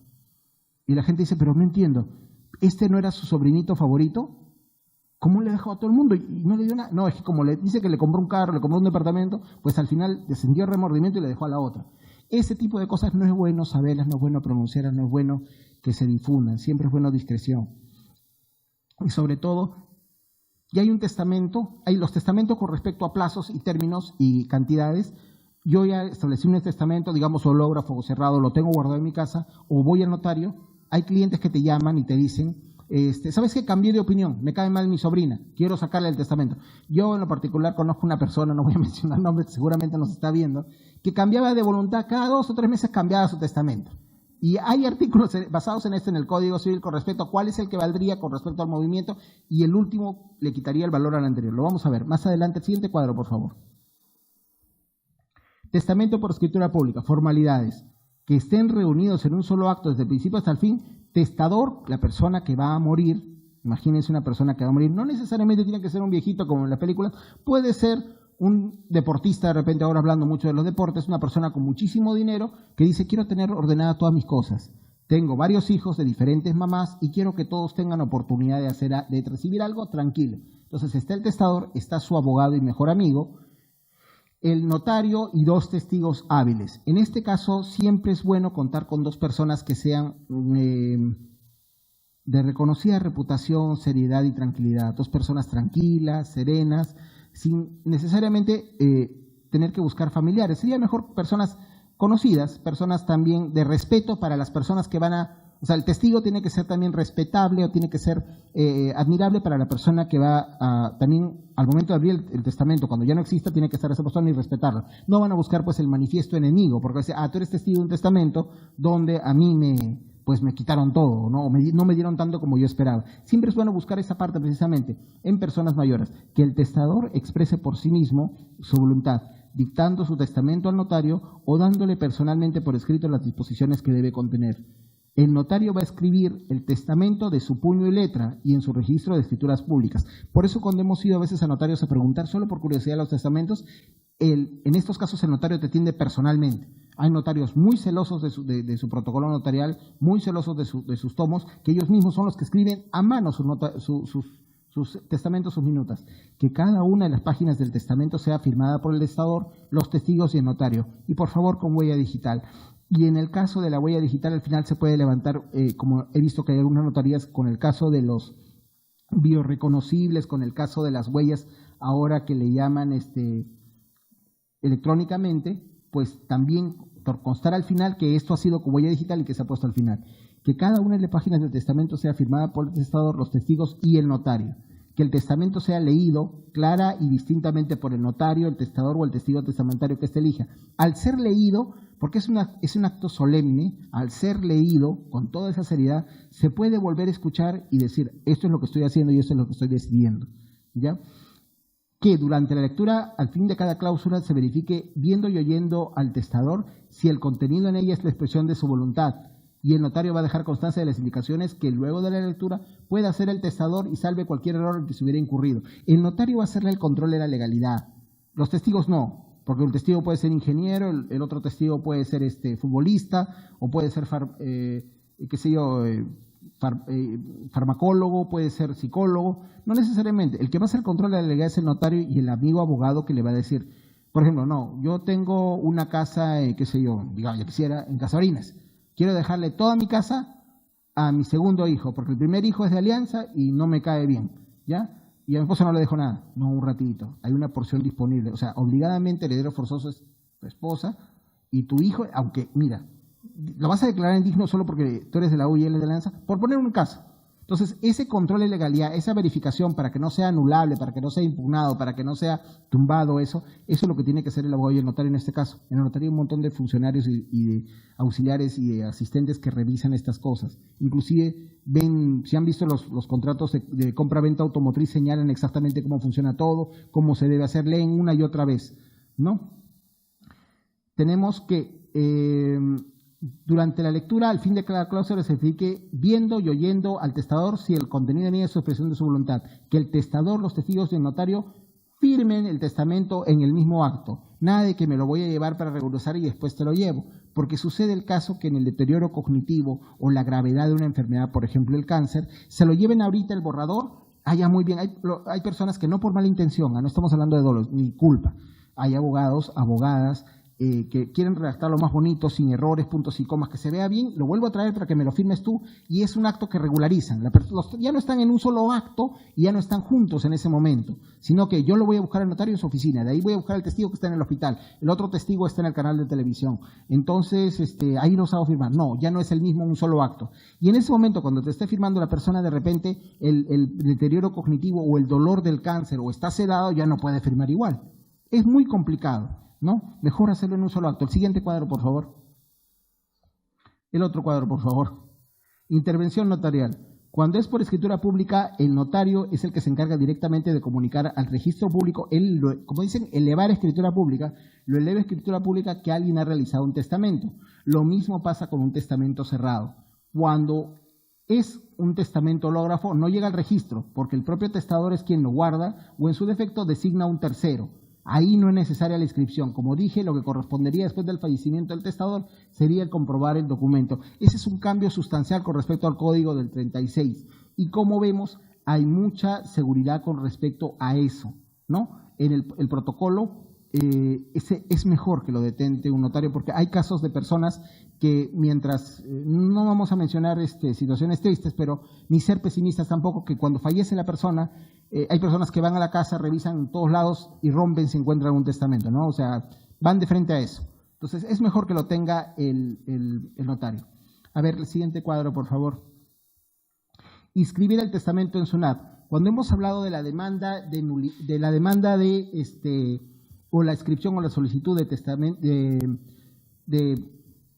Y la gente dice, pero no entiendo, ¿este no era su sobrinito favorito? ¿Cómo le dejó a todo el mundo y no le dio nada? No, es que como le dice que le compró un carro, le compró un departamento, pues al final le sintió remordimiento y le dejó a la otra. Ese tipo de cosas no es bueno saberlas, no es bueno pronunciarlas, no es bueno que se difundan, siempre es bueno discreción. Y sobre todo, ya hay un testamento, hay los testamentos con respecto a plazos y términos y cantidades. Yo ya establecí un testamento, digamos, hológrafo o cerrado, lo tengo guardado en mi casa, o voy al notario. Hay clientes que te llaman y te dicen, ¿sabes qué? Cambié de opinión, me cae mal mi sobrina, quiero sacarle el testamento. Yo en lo particular conozco una persona, no voy a mencionar nombres, seguramente nos está viendo, que cambiaba de voluntad, cada 2 o 3 meses cambiaba su testamento. Y hay artículos basados en en el Código Civil con respecto a cuál es el que valdría con respecto al movimiento, y el último le quitaría el valor al anterior. Lo vamos a ver más adelante. El siguiente cuadro, por favor. Testamento por escritura pública, formalidades. Que estén reunidos en un solo acto desde el principio hasta el fin. Testador, la persona que va a morir. Imagínense una persona que va a morir. No necesariamente tiene que ser un viejito como en la película. Puede ser un deportista, de repente ahora hablando mucho de los deportes, una persona con muchísimo dinero que dice, quiero tener ordenadas todas mis cosas. Tengo varios hijos de diferentes mamás y quiero que todos tengan oportunidad de recibir algo tranquilo. Entonces está el testador, está su abogado y mejor amigo, el notario y 2 testigos hábiles. En este caso siempre es bueno contar con 2 personas que sean de reconocida reputación, seriedad y tranquilidad. 2 personas tranquilas, serenas, sin necesariamente tener que buscar familiares. Sería mejor personas conocidas, personas también de respeto para las personas que van a... O sea, el testigo tiene que ser también respetable o tiene que ser admirable para la persona que va a... También al momento de abrir el testamento, cuando ya no exista, tiene que estar esa persona y respetarla. No van a buscar pues el manifiesto enemigo, porque dice, tú eres testigo de un testamento donde a mí me quitaron todo, ¿no? No me dieron tanto como yo esperaba. Siempre es bueno buscar esa parte precisamente en personas mayores, que el testador exprese por sí mismo su voluntad, dictando su testamento al notario o dándole personalmente por escrito las disposiciones que debe contener. El notario va a escribir el testamento de su puño y letra y en su registro de escrituras públicas. Por eso cuando hemos ido a veces a notarios a preguntar solo por curiosidad los testamentos, en estos casos el notario te atiende personalmente. Hay notarios muy celosos de su protocolo notarial, muy celosos de sus tomos, que ellos mismos son los que escriben a mano sus testamentos, sus minutas. Que cada una de las páginas del testamento sea firmada por el testador, los testigos y el notario. Y por favor con huella digital. Y en el caso de la huella digital, al final se puede levantar, como he visto que hay algunas notarías, con el caso de los bioreconocibles, con el caso de las huellas, ahora que le llaman electrónicamente, pues también constar al final que esto ha sido con huella digital y que se ha puesto al final. Que cada una de las páginas del testamento sea firmada por el testador, los testigos y el notario. Que el testamento sea leído clara y distintamente por el notario, el testador o el testigo testamentario que éste elija. Al ser leído, porque es un acto solemne, al ser leído con toda esa seriedad, se puede volver a escuchar y decir, esto es lo que estoy haciendo y esto es lo que estoy decidiendo, ¿ya? Que durante la lectura, al fin de cada cláusula, se verifique viendo y oyendo al testador si el contenido en ella es la expresión de su voluntad, y el notario va a dejar constancia de las indicaciones que luego de la lectura pueda hacer el testador y salve cualquier error en que se hubiera incurrido. El notario va a hacerle el control de la legalidad, los testigos no. Porque un testigo puede ser ingeniero, el otro testigo puede ser futbolista, o puede ser farmacólogo, puede ser psicólogo. No necesariamente. El que va a hacer control de la legalidad es el notario y el amigo abogado que le va a decir, por ejemplo, no, yo tengo una casa, digamos, yo quisiera, en Casabarinas. Quiero dejarle toda mi casa a mi segundo hijo, porque el primer hijo es de Alianza y no me cae bien, ¿ya? Y a mi esposa no le dejo nada, no, un ratito, hay una porción disponible, o sea, obligadamente el heredero forzoso es tu esposa y tu hijo, aunque, mira, lo vas a declarar indigno solo porque tú eres de la U y él es de la Alianza, por poner un caso. Entonces, ese control de legalidad, esa verificación para que no sea anulable, para que no sea impugnado, para que no sea tumbado, eso es lo que tiene que hacer el abogado y el notario en este caso. En el notario hay un montón de funcionarios y de auxiliares y de asistentes que revisan estas cosas. Inclusive, si han visto los contratos de compra-venta automotriz, señalan exactamente cómo funciona todo, cómo se debe hacer, leen una y otra vez, ¿no? Tenemos que Durante la lectura, al fin de cada cláusula, se certifique viendo y oyendo al testador si el contenido niega su expresión de su voluntad, que el testador, los testigos y el notario firmen el testamento en el mismo acto. Nada de que me lo voy a llevar para regularizar y después te lo llevo, porque sucede el caso que en el deterioro cognitivo o la gravedad de una enfermedad, por ejemplo el cáncer, se lo lleven ahorita el borrador. Ya muy bien, hay personas que no por mala intención, no estamos hablando de dolo ni culpa, hay abogados, abogadas, que quieren redactarlo más bonito, sin errores, puntos y comas, que se vea bien, lo vuelvo a traer para que me lo firmes tú, y es un acto que regularizan. Ya no están en un solo acto y ya no están juntos en ese momento, sino que yo lo voy a buscar al notario en su oficina, de ahí voy a buscar al testigo que está en el hospital, el otro testigo está en el canal de televisión, entonces ahí los hago firmar. No, ya no es el mismo un solo acto. Y en ese momento, cuando te esté firmando la persona, de repente el deterioro cognitivo o el dolor del cáncer o está sedado, ya no puede firmar igual. Es muy complicado, ¿no? Mejor hacerlo en un solo acto. El siguiente cuadro, por favor. El otro cuadro, por favor. Intervención notarial. Cuando es por escritura pública, el notario es el que se encarga directamente de comunicar al registro público, como dicen, elevar escritura pública, lo eleva escritura pública que alguien ha realizado un testamento. Lo mismo pasa con un testamento cerrado. Cuando es un testamento hológrafo, no llega al registro, porque el propio testador es quien lo guarda o en su defecto designa a un tercero. Ahí no es necesaria la inscripción. Como dije, lo que correspondería después del fallecimiento del testador sería el comprobar el documento. Ese es un cambio sustancial con respecto al código del 36. Y como vemos, hay mucha seguridad con respecto a eso, ¿no? En el protocolo ese es mejor que lo detente un notario, porque hay casos de personas que mientras, no vamos a mencionar situaciones tristes, pero ni ser pesimistas tampoco, que cuando fallece la persona, hay personas que van a la casa, revisan en todos lados y rompen si encuentran un testamento, ¿no? O sea, van de frente a eso. Entonces, es mejor que lo tenga el notario. A ver, el siguiente cuadro, por favor. Inscribir el testamento en SUNAT. Cuando hemos hablado de la demanda o la inscripción o la solicitud de testamento, de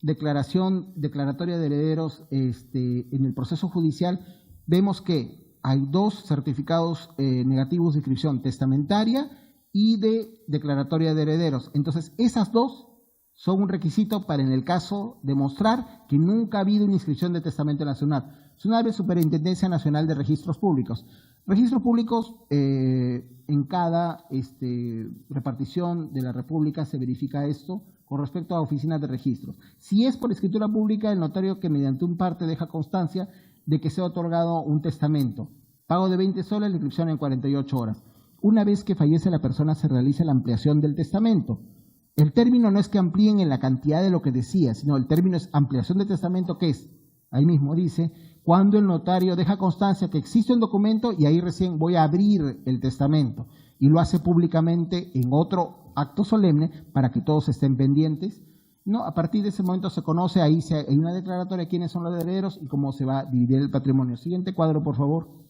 declaratoria de herederos en el proceso judicial, vemos que hay dos certificados negativos de inscripción testamentaria y de declaratoria de herederos. Entonces, esas dos son un requisito para, en el caso, demostrar que nunca ha habido una inscripción de testamento en la SUNAT. SUNAT es Superintendencia Nacional de Registros Públicos. Registros públicos, en cada repartición de la República se verifica esto con respecto a oficinas de registros. Si es por escritura pública, el notario que mediante un parte deja constancia de que se ha otorgado un testamento. Pago de 20 soles, la inscripción en 48 horas. Una vez que fallece la persona, se realiza la ampliación del testamento. El término no es que amplíen en la cantidad de lo que decía, sino el término es ampliación de testamento, que es, ahí mismo dice, cuando el notario deja constancia que existe un documento y ahí recién voy a abrir el testamento y lo hace públicamente en otro acto solemne para que todos estén pendientes. No, a partir de ese momento se conoce, hay una declaratoria de quiénes son los herederos y cómo se va a dividir el patrimonio. Siguiente cuadro, por favor.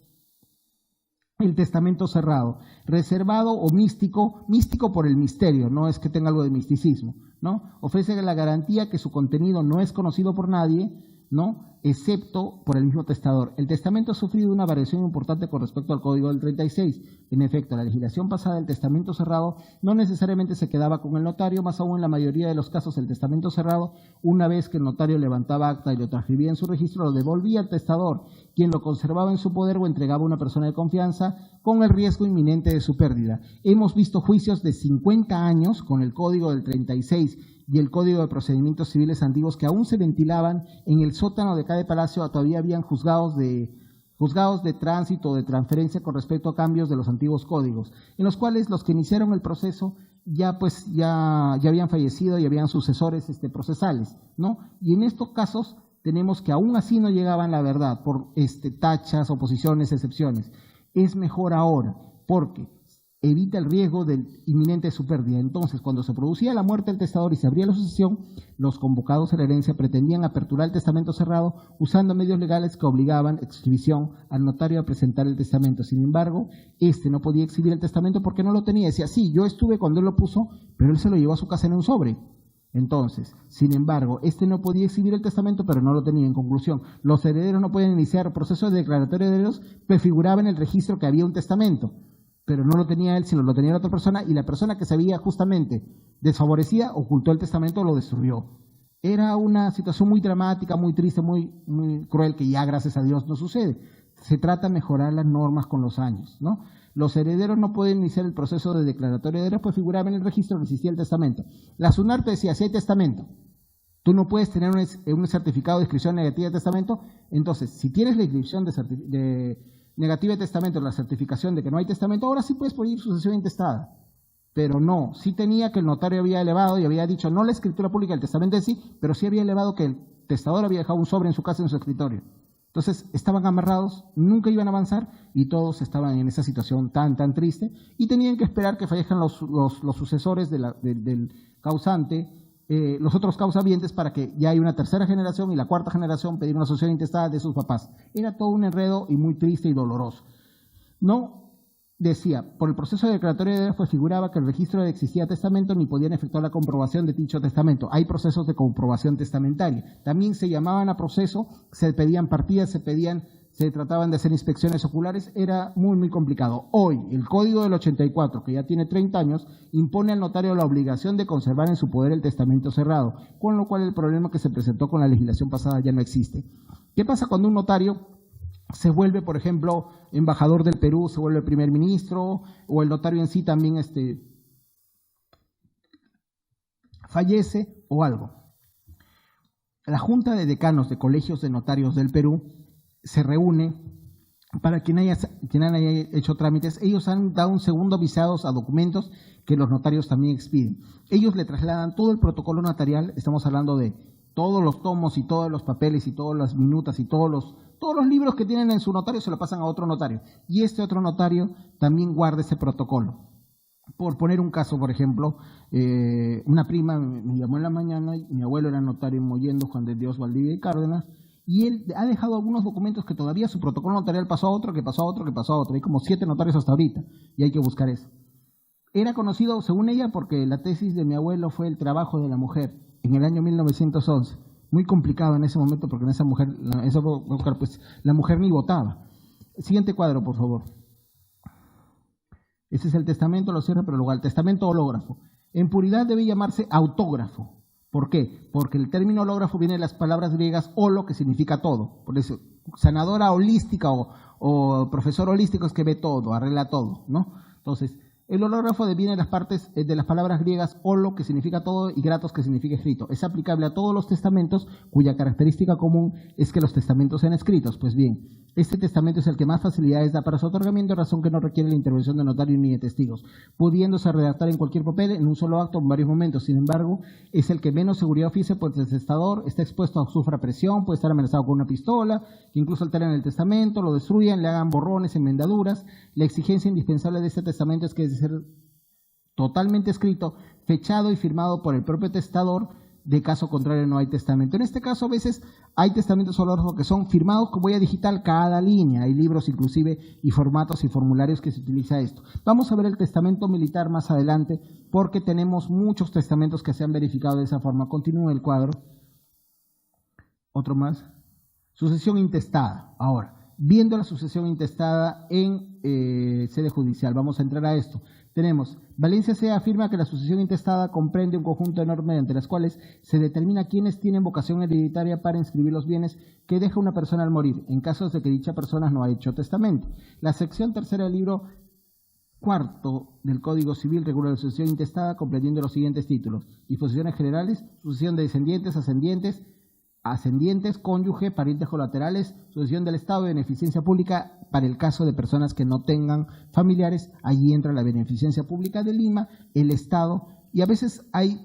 El testamento cerrado, reservado o místico, místico por el misterio, no es que tenga algo de misticismo, ¿no? Ofrece la garantía que su contenido no es conocido por nadie, ¿no? Excepto por el mismo testador. El testamento ha sufrido una variación importante con respecto al Código del 36. En efecto, la legislación pasada, el testamento cerrado no necesariamente se quedaba con el notario, más aún en la mayoría de los casos el testamento cerrado, una vez que el notario levantaba acta y lo transcribía en su registro, lo devolvía al testador, quien lo conservaba en su poder o entregaba a una persona de confianza con el riesgo inminente de su pérdida. Hemos visto juicios de 50 años con el Código del 36 y el Código de Procedimientos Civiles antiguos que aún se ventilaban en el sótano de cada palacio. Todavía habían juzgados de tránsito o de transferencia con respecto a cambios de los antiguos códigos, en los cuales los que iniciaron el proceso ya habían fallecido y habían sucesores procesales, ¿no? Y en estos casos tenemos que aún así no llegaban la verdad por tachas, oposiciones, excepciones. Es mejor ahora porque evita el riesgo inminente de su pérdida. Entonces, cuando se producía la muerte del testador y se abría la sucesión, los convocados a la herencia pretendían aperturar el testamento cerrado usando medios legales que obligaban exhibición al notario a presentar el testamento. Sin embargo, no podía exhibir el testamento porque no lo tenía. Decía, sí, yo estuve cuando él lo puso, pero él se lo llevó a su casa en un sobre. Entonces, sin embargo, no podía exhibir el testamento, pero no lo tenía. En conclusión, los herederos no pueden iniciar proceso de declaratoria de herederos, prefiguraba en el registro que había un testamento, pero no lo tenía él, sino lo tenía la otra persona, y la persona que se veía justamente desfavorecida ocultó el testamento o lo destruyó. Era una situación muy dramática, muy triste, muy cruel, que ya gracias a Dios no sucede. Se trata de mejorar las normas con los años, ¿no? Los herederos no pueden iniciar el proceso de declaratoria de herederos, pues figuraba en el registro que existía el testamento. La SUNAR te decía, si hay testamento, tú no puedes tener un certificado de inscripción negativa de testamento. Entonces, si tienes la inscripción de negativa de testamento, la certificación de que no hay testamento, ahora sí puedes pedir sucesión intestada. Pero no, sí tenía que el notario había elevado y había dicho, no la escritura pública del testamento en sí, pero sí había elevado que el testador había dejado un sobre en su casa, en su escritorio. Entonces estaban amarrados, nunca iban a avanzar y todos estaban en esa situación tan triste y tenían que esperar que fallezcan los sucesores del causante, los otros causavientes, para que ya hay una tercera generación y la cuarta generación pedir una sucesión intestada de sus papás. Era todo un enredo y muy triste y doloroso. No decía, por el proceso de declaratoria de herederos, pues figuraba que el registro de existía testamento ni podían efectuar la comprobación de dicho testamento. Hay procesos de comprobación testamentaria. También se llamaban a proceso, se pedían partidas, se trataban de hacer inspecciones oculares, era muy complicado. Hoy, el Código del 84, que ya tiene 30 años, impone al notario la obligación de conservar en su poder el testamento cerrado, con lo cual el problema que se presentó con la legislación pasada ya no existe. ¿Qué pasa cuando un notario se vuelve, por ejemplo, embajador del Perú, se vuelve primer ministro, o el notario en sí también fallece o algo? La Junta de Decanos de Colegios de Notarios del Perú se reúne para quien haya hecho trámites. Ellos han dado un segundo visados a documentos que los notarios también expiden. Ellos le trasladan todo el protocolo notarial, estamos hablando de todos los tomos y todos los papeles y todas las minutas y todos los libros que tienen en su notario, se lo pasan a otro notario. Y este otro notario también guarda ese protocolo. Por poner un caso, por ejemplo, una prima me llamó en la mañana, y mi abuelo era notario en Mollendo, Juan de Dios Valdivia y Cárdenas, y él ha dejado algunos documentos que todavía su protocolo notarial pasó a otro, que pasó a otro, que pasó a otro. Hay como 7 notarios hasta ahorita, y hay que buscar eso. Era conocido, según ella, porque la tesis de mi abuelo fue el trabajo de la mujer en el año 1911. Muy complicado en ese momento, porque en esa época, pues, la mujer ni votaba. Siguiente cuadro, por favor. Ese es el testamento, lo cierra, pero luego el testamento hológrafo. En puridad debe llamarse autógrafo. ¿Por qué? Porque el término hológrafo viene de las palabras griegas holo, que significa todo. Por eso, sanadora holística o profesor holístico es que ve todo, arregla todo, ¿no? Entonces, el hológrafo viene de las partes de las palabras griegas holo, que significa todo, y gratos, que significa escrito. Es aplicable a todos los testamentos, cuya característica común es que los testamentos sean escritos. Pues bien, este testamento es el que más facilidades da para su otorgamiento, razón que no requiere la intervención de notario ni de testigos, pudiéndose redactar en cualquier papel en un solo acto en varios momentos. Sin embargo, es el que menos seguridad ofrece, pues el testador está expuesto a sufra presión, puede estar amenazado con una pistola, que incluso alteren el testamento, lo destruyan, le hagan borrones, enmendaduras. La exigencia indispensable de este testamento es que debe ser totalmente escrito, fechado y firmado por el propio testador. De caso contrario no hay testamento. En este caso a veces hay testamentos hológrafos que son firmados con huella digital cada línea. Hay libros inclusive y formatos y formularios que se utiliza esto. Vamos a ver el testamento militar más adelante, porque tenemos muchos testamentos que se han verificado de esa forma. Continúa el cuadro. Otro más. Sucesión intestada. Ahora, viendo la sucesión intestada en sede judicial, vamos a entrar a esto. Tenemos, Valencia C. afirma que la sucesión intestada comprende un conjunto de normas entre las cuales se determina quiénes tienen vocación hereditaria para inscribir los bienes que deja una persona al morir, en casos de que dicha persona no ha hecho testamento. La sección tercera del libro cuarto del Código Civil regula la sucesión intestada comprendiendo los siguientes títulos: disposiciones generales, sucesión de descendientes, ascendientes, cónyuge, parientes colaterales, sucesión del Estado de beneficencia pública para el caso de personas que no tengan familiares. Allí entra la beneficencia pública de Lima, el Estado, y a veces hay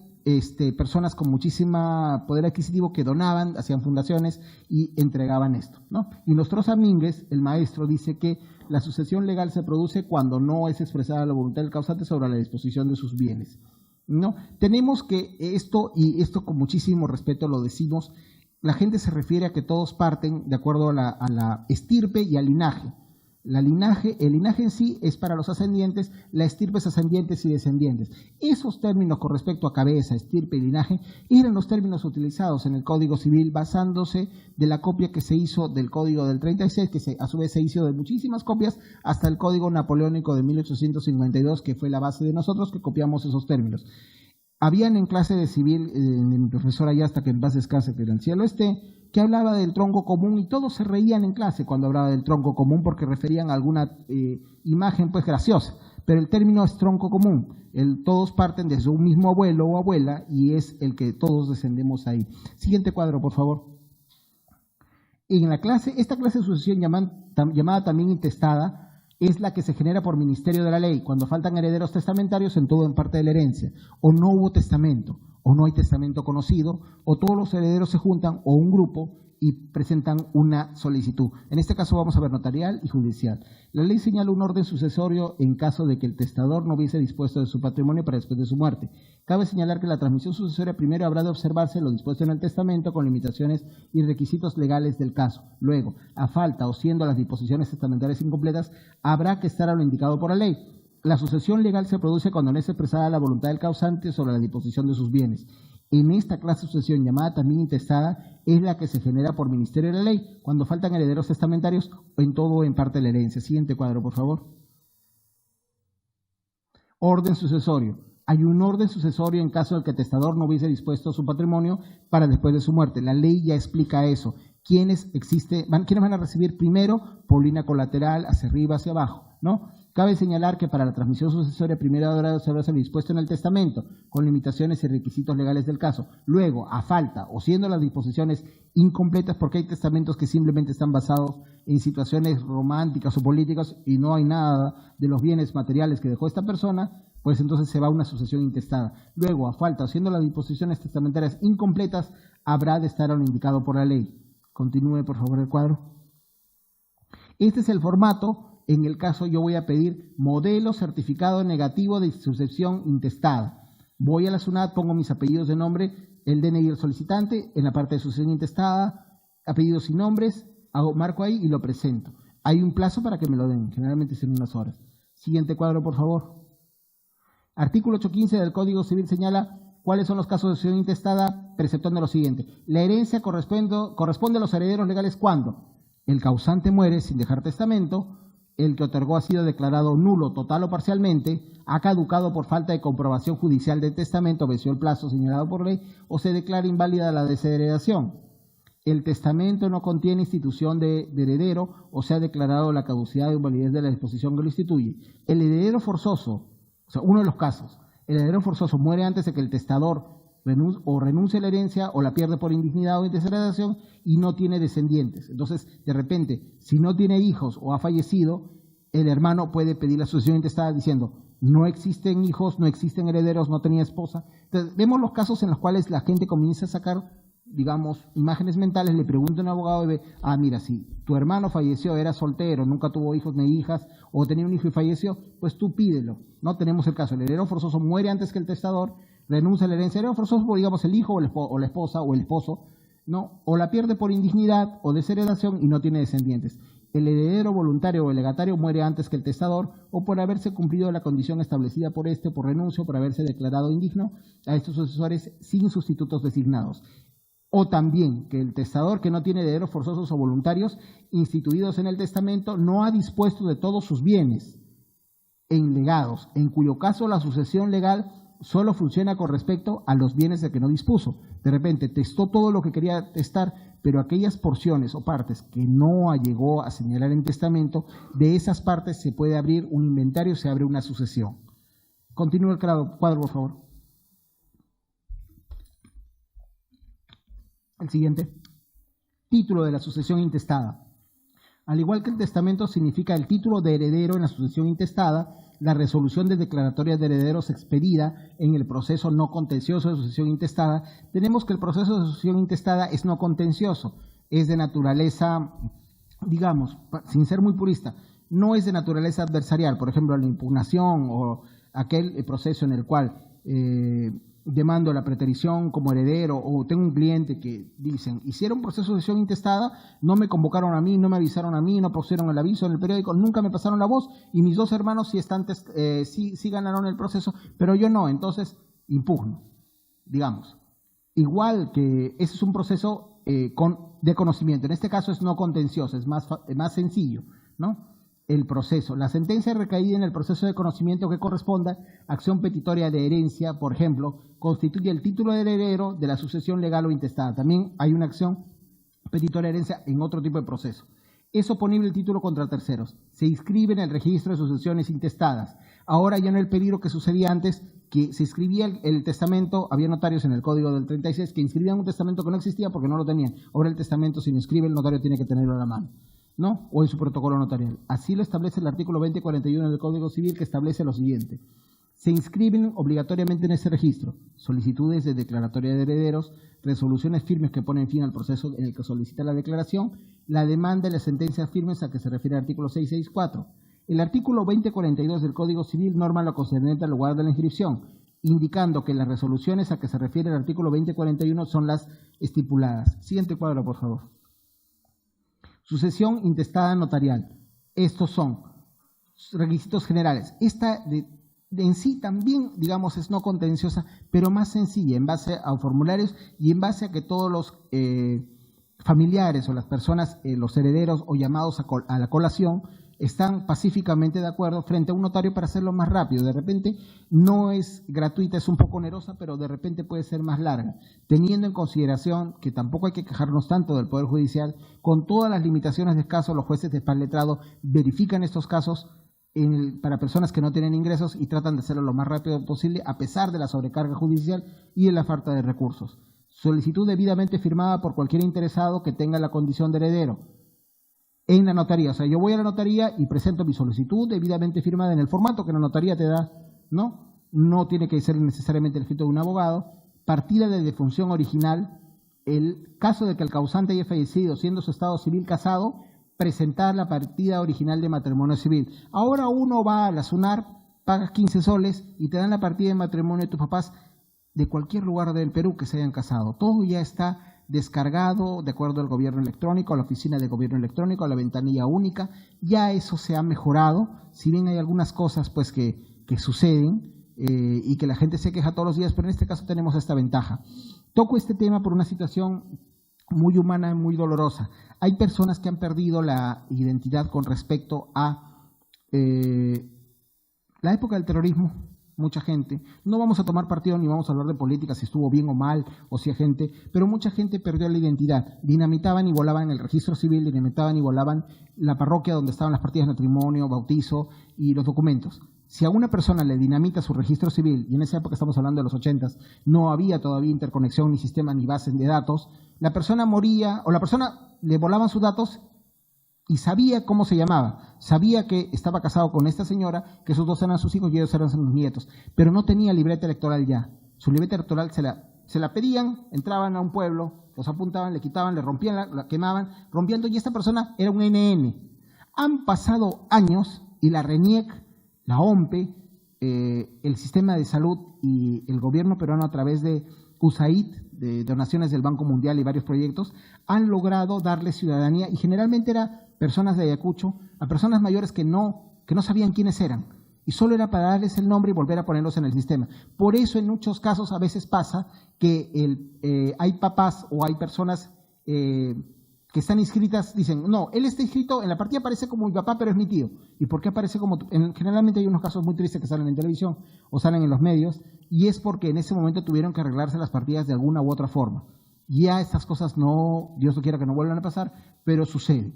personas con muchísimo poder adquisitivo que donaban, hacían fundaciones y entregaban esto, ¿no? Y Nostroza Mínguez, el maestro, dice que la sucesión legal se produce cuando no es expresada la voluntad del causante sobre la disposición de sus bienes, ¿no? Tenemos que esto, y esto con muchísimo respeto lo decimos, la gente se refiere a que todos parten de acuerdo a la estirpe y al linaje. El linaje en sí es para los ascendientes, la estirpe es ascendientes y descendientes. Esos términos con respecto a cabeza, estirpe y linaje eran los términos utilizados en el Código Civil, basándose de la copia que se hizo del Código del 36, que a su vez se hizo de muchísimas copias, hasta el Código Napoleónico de 1852, que fue la base de nosotros que copiamos esos términos. Habían en clase de civil, mi profesor allá, hasta que en paz descanse, que en el cielo esté, que hablaba del tronco común y todos se reían en clase cuando hablaba del tronco común porque referían a alguna imagen pues graciosa, pero el término es tronco común. Todos parten desde un mismo abuelo o abuela y es el que todos descendemos ahí. Siguiente cuadro, por favor. En la clase, esta clase de sucesión llamada también intestada, es la que se genera por ministerio de la ley, cuando faltan herederos testamentarios en todo o en parte de la herencia, o no hubo testamento, o no hay testamento conocido, o todos los herederos se juntan, o un grupo, y presentan una solicitud. En este caso vamos a ver notarial y judicial. La ley señala un orden sucesorio en caso de que el testador no hubiese dispuesto de su patrimonio para después de su muerte. Cabe señalar que la transmisión sucesoria primero habrá de observarse lo dispuesto en el testamento con limitaciones y requisitos legales del caso. Luego, a falta o siendo las disposiciones testamentarias incompletas, habrá que estar a lo indicado por la ley. La sucesión legal se produce cuando no es expresada la voluntad del causante sobre la disposición de sus bienes. En esta clase de sucesión, llamada también intestada, es la que se genera por ministerio de la ley, cuando faltan herederos testamentarios o en todo o en parte de la herencia. Siguiente cuadro, por favor. Orden sucesorio. Hay un orden sucesorio en caso de que el testador no hubiese dispuesto su patrimonio para después de su muerte. La ley ya explica eso. ¿Quiénes van a recibir primero por línea colateral, hacia arriba, hacia abajo? ¿No? Cabe señalar que para la transmisión sucesoria primero habrá de observarse lo dispuesto en el testamento, con limitaciones y requisitos legales del caso. Luego, a falta o siendo las disposiciones incompletas, porque hay testamentos que simplemente están basados en situaciones románticas o políticas y no hay nada de los bienes materiales que dejó esta persona, pues entonces se va a una sucesión intestada. Luego, a falta o siendo las disposiciones testamentarias incompletas, habrá de estar a lo indicado por la ley. Continúe, por favor, el cuadro. Este es el formato. En el caso yo voy a pedir modelo certificado negativo de sucesión intestada. Voy a la SUNAT, pongo mis apellidos de nombre, el DNI del solicitante, en la parte de sucesión intestada, apellidos y nombres, marco ahí y lo presento. Hay un plazo para que me lo den, generalmente es en unas horas. Siguiente cuadro, por favor. Artículo 815 del Código Civil señala cuáles son los casos de sucesión intestada, preceptando lo siguiente. La herencia corresponde a los herederos legales cuando el causante muere sin dejar testamento, el que otorgó ha sido declarado nulo total o parcialmente, ha caducado por falta de comprobación judicial del testamento, venció el plazo señalado por ley, o se declara inválida la desheredación. El testamento no contiene institución de heredero o se ha declarado la caducidad o invalidez de la disposición que lo instituye. El heredero forzoso, o sea, uno de los casos, el heredero forzoso muere antes de que el testador renuncia a la herencia o la pierde por indignidad o desheredación y no tiene descendientes. Entonces, de repente, si no tiene hijos o ha fallecido, el hermano puede pedir la sucesión intestada diciendo, no existen hijos, no existen herederos, no tenía esposa. Entonces, vemos los casos en los cuales la gente comienza a sacar, digamos, imágenes mentales, le pregunta a un abogado y ve, mira, si tu hermano falleció, era soltero, nunca tuvo hijos ni hijas, o tenía un hijo y falleció, pues tú pídelo. No tenemos el caso, el heredero forzoso muere antes que el testador, renuncia a la herencia, heredero forzoso, digamos, el hijo o la esposa o el esposo, ¿no? O la pierde por indignidad o desheredación y no tiene descendientes. El heredero voluntario o el legatario muere antes que el testador o por haberse cumplido la condición establecida por por renuncio, por haberse declarado indigno a estos sucesores sin sustitutos designados. O también que el testador que no tiene herederos forzosos o voluntarios instituidos en el testamento no ha dispuesto de todos sus bienes en legados, en cuyo caso la sucesión legal solo funciona con respecto a los bienes de que no dispuso. De repente testó todo lo que quería testar, pero aquellas porciones o partes que no llegó a señalar en testamento, de esas partes se puede abrir un inventario, se abre una sucesión. Continúa el cuadro, por favor. El siguiente. Título de la sucesión intestada. Al igual que el testamento significa el título de heredero en la sucesión intestada, la resolución de declaratoria de herederos expedida en el proceso no contencioso de sucesión intestada, tenemos que el proceso de sucesión intestada es no contencioso, es de naturaleza, digamos, sin ser muy purista, no es de naturaleza adversarial, por ejemplo, la impugnación o aquel proceso en el cual demando la preterición como heredero, o tengo un cliente que dicen, hicieron proceso de sucesión intestada, no me convocaron a mí, no me avisaron a mí, no pusieron el aviso en el periódico, nunca me pasaron la voz, y mis dos hermanos sí ganaron el proceso, pero yo no, entonces impugno, digamos. Igual que ese es un proceso de conocimiento, en este caso es no contencioso, es más sencillo, ¿no? el proceso. La sentencia recaída en el proceso de conocimiento que corresponda a acción petitoria de herencia, por ejemplo, constituye el título de heredero de la sucesión legal o intestada. También hay una acción petitoria de herencia en otro tipo de proceso. Es oponible el título contra terceros. Se inscribe en el registro de sucesiones intestadas. Ahora ya no el peligro que sucedía antes, que se inscribía el testamento, había notarios en el Código del 36 que inscribían un testamento que no existía porque no lo tenían. Ahora el testamento, si lo inscribe, el notario tiene que tenerlo a la mano, ¿no? O en su protocolo notarial. Así lo establece el artículo 2041 del Código Civil, que establece lo siguiente. Se inscriben obligatoriamente en ese registro solicitudes de declaratoria de herederos, resoluciones firmes que ponen fin al proceso en el que solicita la declaración, la demanda y las sentencias firmes a que se refiere el artículo 664. El artículo 2042 del Código Civil norma lo concerniente al lugar de la inscripción, indicando que las resoluciones a que se refiere el artículo 2041 son las estipuladas. Siguiente cuadro, por favor. Sucesión intestada notarial. Estos son requisitos generales. Esta en sí también, digamos, es no contenciosa, pero más sencilla, en base a formularios y en base a que todos los familiares o las personas, los herederos o llamados a la colación, están pacíficamente de acuerdo frente a un notario para hacerlo más rápido. De repente no es gratuita, es un poco onerosa, pero de repente puede ser más larga, teniendo en consideración que tampoco hay que quejarnos tanto del Poder Judicial. Con todas las limitaciones de caso, los jueces de paz letrado verifican estos casos para personas que no tienen ingresos y tratan de hacerlo lo más rápido posible, a pesar de la sobrecarga judicial y de la falta de recursos. Solicitud debidamente firmada por cualquier interesado que tenga la condición de heredero en la notaría. O sea, yo voy a la notaría y presento mi solicitud debidamente firmada en el formato que la notaría te da, ¿no? No tiene que ser necesariamente el escrito de un abogado. Partida de defunción original. El caso de que el causante haya fallecido siendo su estado civil casado, presentar la partida original de matrimonio civil. Ahora uno va a la SUNAR, pagas 15 soles y te dan la partida de matrimonio de tus papás de cualquier lugar del Perú que se hayan casado. Todo ya está descargado de acuerdo al gobierno electrónico, a la oficina de gobierno electrónico, a la ventanilla única. Ya eso se ha mejorado, si bien hay algunas cosas pues que suceden y que la gente se queja todos los días, pero en este caso tenemos esta ventaja. Toco este tema por una situación muy humana y muy dolorosa. Hay personas que han perdido la identidad con respecto a la época del terrorismo. Mucha gente, no vamos a tomar partido ni vamos a hablar de política, si estuvo bien o mal, o si hay gente, pero mucha gente perdió la identidad, dinamitaban y volaban el registro civil, dinamitaban y volaban la parroquia donde estaban las partidas de matrimonio, bautizo y los documentos. Si a una persona le dinamita su registro civil, y en esa época estamos hablando de los 80s, no había todavía interconexión, ni sistema, ni bases de datos, la persona moría, o la persona le volaban sus datos y sabía cómo se llamaba, sabía que estaba casado con esta señora, que esos dos eran sus hijos y ellos eran sus nietos, pero no tenía libreta electoral ya. Su libreta electoral se la pedían, entraban a un pueblo, los apuntaban, le quitaban, le rompían, la quemaban, rompiendo, y esta persona era un NN. Han pasado años y la RENIEC, la OMPE, el sistema de salud y el gobierno peruano a través de USAID, de donaciones del Banco Mundial y varios proyectos, han logrado darle ciudadanía, y generalmente era personas de Ayacucho, a personas mayores que no sabían quiénes eran, y solo era para darles el nombre y volver a ponerlos en el sistema. Por eso en muchos casos a veces pasa que hay papás o hay personas que están inscritas, dicen, no, él está inscrito, en la partida aparece como mi papá, pero es mi tío. ¿Y por qué aparece como generalmente hay unos casos muy tristes que salen en televisión o salen en los medios, y es porque en ese momento tuvieron que arreglarse las partidas de alguna u otra forma. Ya estas cosas no, Dios no quiera que no vuelvan a pasar, pero sucede.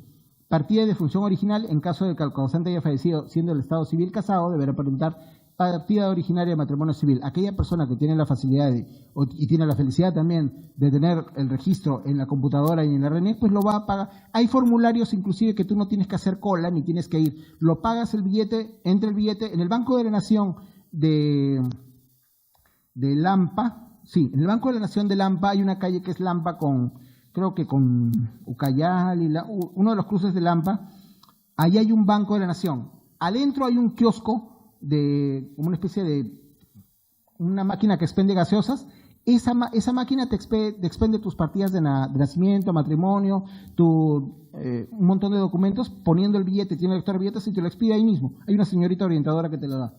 Partida de función original, en caso de que el causante haya fallecido siendo el estado civil casado, deberá presentar partida originaria de matrimonio civil. Aquella persona que tiene la facilidad y tiene la felicidad también de tener el registro en la computadora y en la RENIEC, pues lo va a pagar. Hay formularios inclusive que tú no tienes que hacer cola ni tienes que ir. Lo pagas el billete, entra el billete en el Banco de la Nación de Lampa. Sí, en el Banco de la Nación de Lampa hay una calle que es Lampa creo que con Ucayal y uno de los cruces de Lampa. Ahí hay un Banco de la Nación. Adentro hay un kiosco como una especie de una máquina que expende gaseosas. Esa máquina te expende tus partidas de nacimiento, matrimonio, un montón de documentos, poniendo el billete, tiene el lector de billetes y te lo expide ahí mismo. Hay una señorita orientadora que te lo da.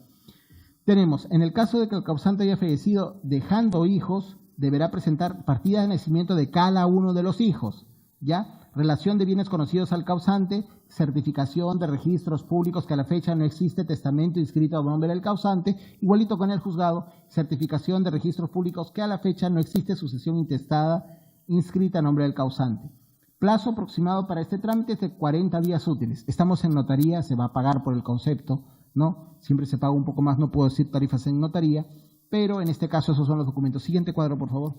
Tenemos, en el caso de que el causante haya fallecido dejando hijos, deberá presentar partida de nacimiento de cada uno de los hijos. ¿Ya? Relación de bienes conocidos al causante, certificación de registros públicos que a la fecha no existe testamento inscrito a nombre del causante, igualito con el juzgado, certificación de registros públicos que a la fecha no existe sucesión intestada inscrita a nombre del causante. Plazo aproximado para este trámite es de 40 días útiles. Estamos en notaría, se va a pagar por el concepto, ¿no? Siempre se paga un poco más, no puedo decir tarifas en notaría, pero en este caso esos son los documentos. Siguiente cuadro, por favor.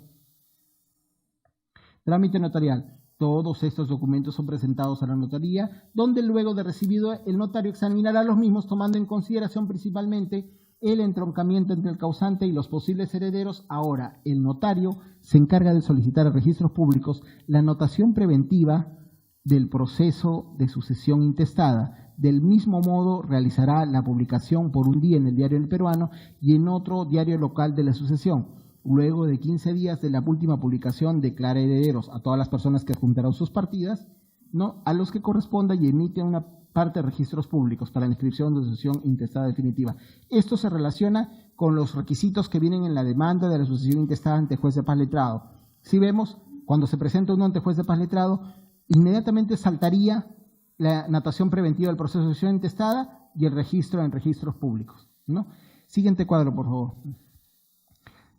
Trámite notarial. Todos estos documentos son presentados a la notaría, donde luego de recibido el notario examinará los mismos, tomando en consideración principalmente el entroncamiento entre el causante y los posibles herederos. Ahora, el notario se encarga de solicitar a registros públicos la anotación preventiva del proceso de sucesión intestada. Del mismo modo, realizará la publicación por un día en el diario El Peruano y en otro diario local de la sucesión. Luego de 15 días de la última publicación, declara herederos a todas las personas que adjuntaron sus partidas, ¿no?, a los que corresponda, y emite una parte de registros públicos para la inscripción de sucesión intestada definitiva. Esto se relaciona con los requisitos que vienen en la demanda de la sucesión intestada ante juez de paz letrado. Si vemos, cuando se presenta uno ante juez de paz letrado, inmediatamente saltaría la anotación preventiva del proceso de sucesión intestada y el registro en registros públicos, ¿no? Siguiente cuadro, por favor.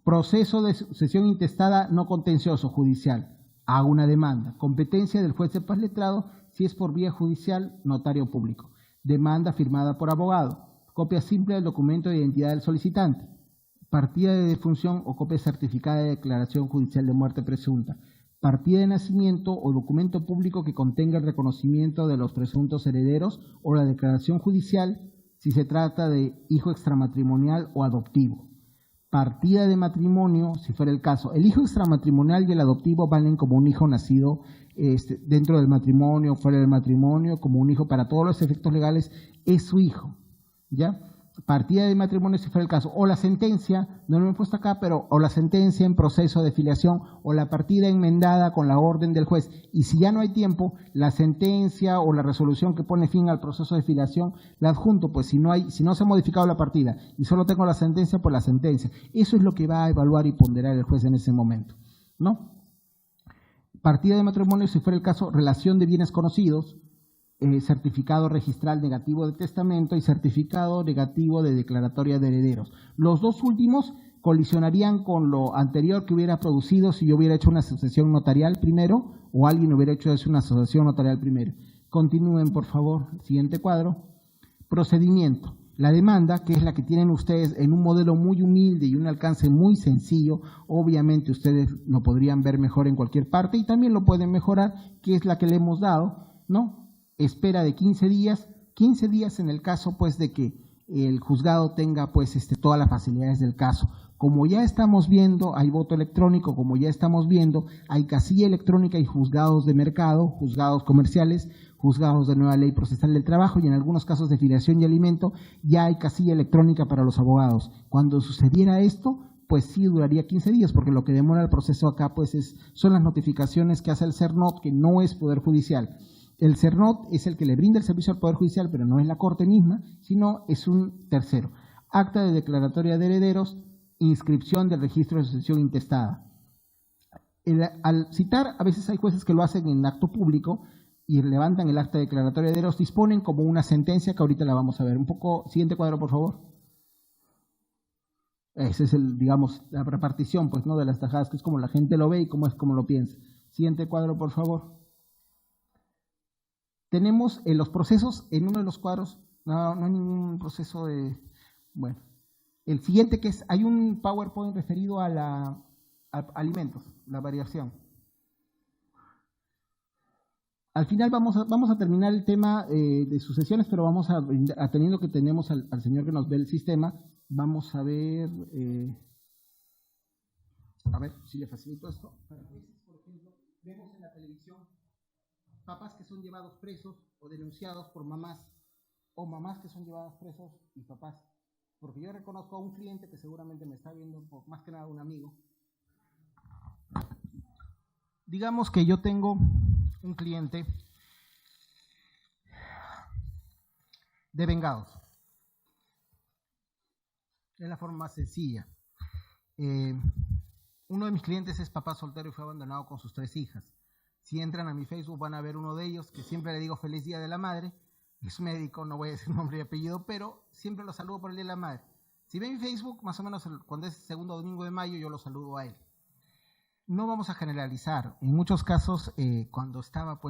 Proceso de sucesión intestada no contencioso judicial. Hago una demanda. Competencia del juez de paz letrado si es por vía judicial, notario público. Demanda firmada por abogado. Copia simple del documento de identidad del solicitante. Partida de defunción o copia certificada de declaración judicial de muerte presunta. Partida de nacimiento o documento público que contenga el reconocimiento de los presuntos herederos o la declaración judicial si se trata de hijo extramatrimonial o adoptivo. Partida de matrimonio, si fuera el caso. El hijo extramatrimonial y el adoptivo valen como un hijo nacido dentro del matrimonio, fuera del matrimonio, como un hijo para todos los efectos legales, es su hijo, ¿ya? Partida de matrimonio, si fuera el caso, o la sentencia, no lo he puesto acá, pero o la sentencia en proceso de filiación, o la partida enmendada con la orden del juez. Y si ya no hay tiempo, la sentencia o la resolución que pone fin al proceso de filiación, la adjunto, pues si no se ha modificado la partida y solo tengo la sentencia, pues la sentencia. Eso es lo que va a evaluar y ponderar el juez en ese momento, ¿no? Partida de matrimonio, si fuera el caso, relación de bienes conocidos, certificado registral negativo de testamento y certificado negativo de declaratoria de herederos. Los dos últimos colisionarían con lo anterior que hubiera producido si yo hubiera hecho una asociación notarial primero o alguien hubiera hecho una asociación notarial primero. Continúen, por favor. Siguiente cuadro. Procedimiento. La demanda, que es la que tienen ustedes en un modelo muy humilde y un alcance muy sencillo, obviamente ustedes lo podrían ver mejor en cualquier parte y también lo pueden mejorar, que es la que le hemos dado, ¿no? Espera de 15 días en el caso pues de que el juzgado tenga pues todas las facilidades del caso. Como ya estamos viendo, hay voto electrónico, como ya estamos viendo, hay casilla electrónica y juzgados de mercado, juzgados comerciales, juzgados de nueva ley procesal del trabajo y en algunos casos de filiación y alimento, ya hay casilla electrónica para los abogados. Cuando sucediera esto, pues sí duraría 15 días, porque lo que demora el proceso acá pues son las notificaciones que hace el CERNOT, que no es Poder Judicial. El CERNOT es el que le brinda el servicio al Poder Judicial, pero no es la Corte misma, sino es un tercero. Acta de declaratoria de herederos, inscripción del registro de sucesión intestada. Al citar, a veces hay jueces que lo hacen en acto público y levantan el acta de declaratoria de herederos, disponen como una sentencia que ahorita la vamos a ver. Un poco, siguiente cuadro, por favor. Ese es digamos, la repartición, pues, ¿no?, de las tajadas, que es como la gente lo ve y cómo es como lo piensa. Siguiente cuadro, por favor. Tenemos los procesos en uno de los cuadros, no hay ningún proceso de, bueno, el siguiente que es, hay un PowerPoint referido a alimentos, la variación. Al final vamos a terminar el tema de sucesiones, pero vamos atendiendo que tenemos al señor que nos ve el sistema, vamos a ver si le facilito esto. Por ejemplo, vemos en la televisión papás que son llevados presos o denunciados por mamás, o mamás que son llevadas presos y papás. Porque yo reconozco a un cliente que seguramente me está viendo, por más que nada un amigo. Digamos que yo tengo un cliente de vengados. Es la forma más sencilla. Uno de mis clientes es papá soltero y fue abandonado con sus 3 hijas. Si entran a mi Facebook van a ver uno de ellos, que siempre le digo feliz Día de la Madre. Es médico, no voy a decir nombre y apellido, pero siempre lo saludo por el Día de la Madre. Si ven mi Facebook, más o menos cuando es el segundo domingo de mayo, yo lo saludo a él. No vamos a generalizar. En muchos casos, cuando estaba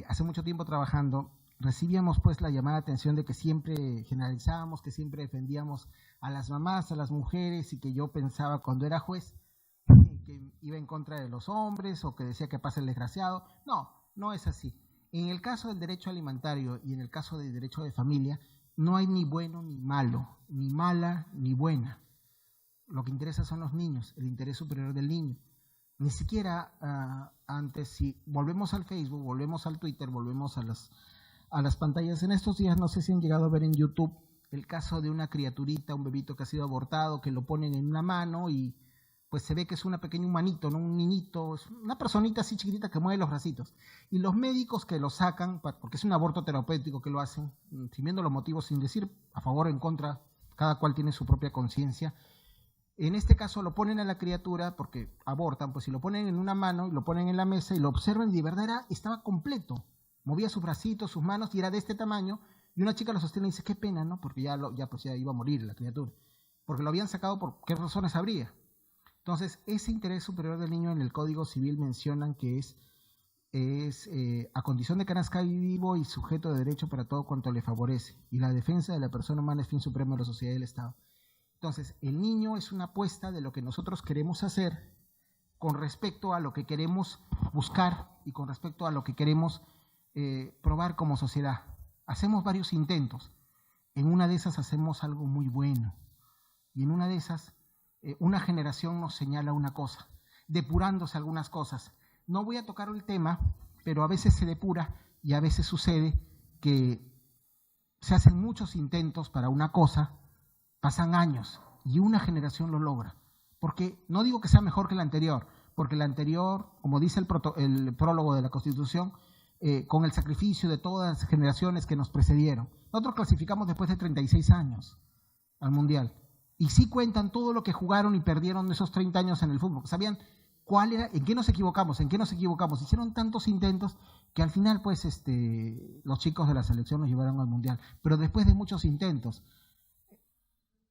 hace mucho tiempo trabajando, recibíamos pues la llamada de atención de que siempre generalizábamos, que siempre defendíamos a las mamás, a las mujeres, y que yo pensaba cuando era juez que iba en contra de los hombres o que decía que pasa el desgraciado. No, no es así. En el caso del derecho alimentario y en el caso del derecho de familia, no hay ni bueno ni malo, ni mala ni buena. Lo que interesa son los niños, el interés superior del niño. Ni siquiera antes, si volvemos al Facebook, volvemos al Twitter, volvemos a las pantallas, en estos días no sé si han llegado a ver en YouTube el caso de una criaturita, un bebito que ha sido abortado, que lo ponen en una mano y pues se ve que es una pequeña humanito, ¿no? Un niñito, es una personita así chiquitita que mueve los bracitos. Y los médicos que lo sacan, porque es un aborto terapéutico que lo hacen, sin viendo los motivos, sin decir a favor o en contra, cada cual tiene su propia conciencia. En este caso lo ponen a la criatura, porque abortan, pues si lo ponen en una mano y lo ponen en la mesa y lo observan, y de verdad estaba completo. Movía sus bracitos, sus manos, y era de este tamaño, y una chica lo sostiene y dice, qué pena, ¿no? Porque ya iba a morir la criatura. Porque lo habían sacado, ¿por qué razones habría? Entonces, ese interés superior del niño en el Código Civil mencionan que es a condición de que nazca vivo y sujeto de derecho para todo cuanto le favorece, y la defensa de la persona humana es fin supremo de la sociedad y del Estado. Entonces, el niño es una apuesta de lo que nosotros queremos hacer con respecto a lo que queremos buscar y con respecto a lo que queremos probar como sociedad. Hacemos varios intentos. En una de esas hacemos algo muy bueno. Y en una de esas, una generación nos señala una cosa, depurándose algunas cosas. No voy a tocar el tema, pero a veces se depura y a veces sucede que se hacen muchos intentos para una cosa, pasan años y una generación lo logra. Porque no digo que sea mejor que la anterior, porque la anterior, como dice el prólogo de la Constitución, con el sacrificio de todas las generaciones que nos precedieron. Nosotros clasificamos después de 36 años al Mundial. Y sí cuentan todo lo que jugaron y perdieron esos 30 años en el fútbol. Sabían cuál era, en qué nos equivocamos. Hicieron tantos intentos que al final, pues, los chicos de la selección nos llevaron al Mundial. Pero después de muchos intentos,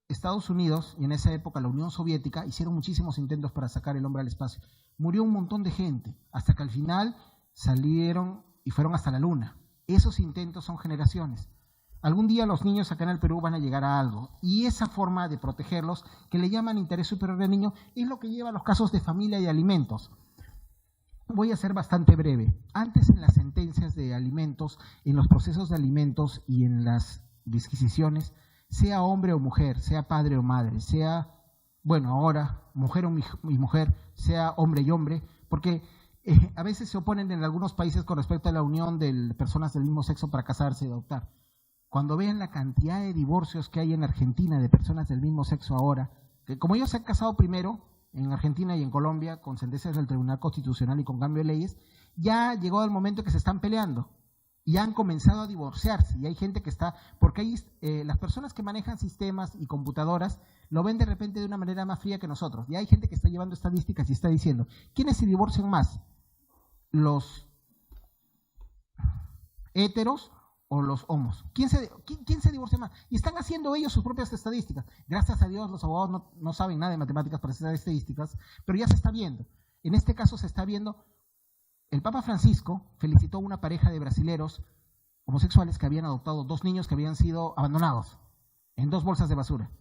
Estados Unidos, y en esa época la Unión Soviética, hicieron muchísimos intentos para sacar el hombre al espacio. Murió un montón de gente, hasta que al final salieron y fueron hasta la Luna. Esos intentos son generaciones. Algún día los niños acá en el Perú van a llegar a algo, y esa forma de protegerlos, que le llaman interés superior del niño, es lo que lleva a los casos de familia y de alimentos. Voy a ser bastante breve. Antes, en las sentencias de alimentos, en los procesos de alimentos y en las disquisiciones, sea hombre o mujer, sea padre o madre, sea, bueno, ahora mujer y mujer, sea hombre y hombre, porque a veces se oponen en algunos países con respecto a la unión de personas del mismo sexo para casarse y adoptar. Cuando vean la cantidad de divorcios que hay en Argentina de personas del mismo sexo ahora, que como ellos se han casado primero en Argentina y en Colombia con sentencias del Tribunal Constitucional y con cambio de leyes, ya llegó el momento que se están peleando y han comenzado a divorciarse, y hay gente que está, porque hay, las personas que manejan sistemas y computadoras lo ven de repente de una manera más fría que nosotros, y hay gente que está llevando estadísticas y está diciendo, ¿quiénes se divorcian más? ¿Los heteros o los homos? ¿Quién se divorcia más? Y están haciendo ellos sus propias estadísticas. Gracias a Dios los abogados no saben nada de matemáticas para hacer estadísticas, pero ya se está viendo. En este caso se está viendo. El Papa Francisco felicitó a una pareja de brasileros homosexuales que habían adoptado 2 niños que habían sido abandonados en 2 bolsas de basura.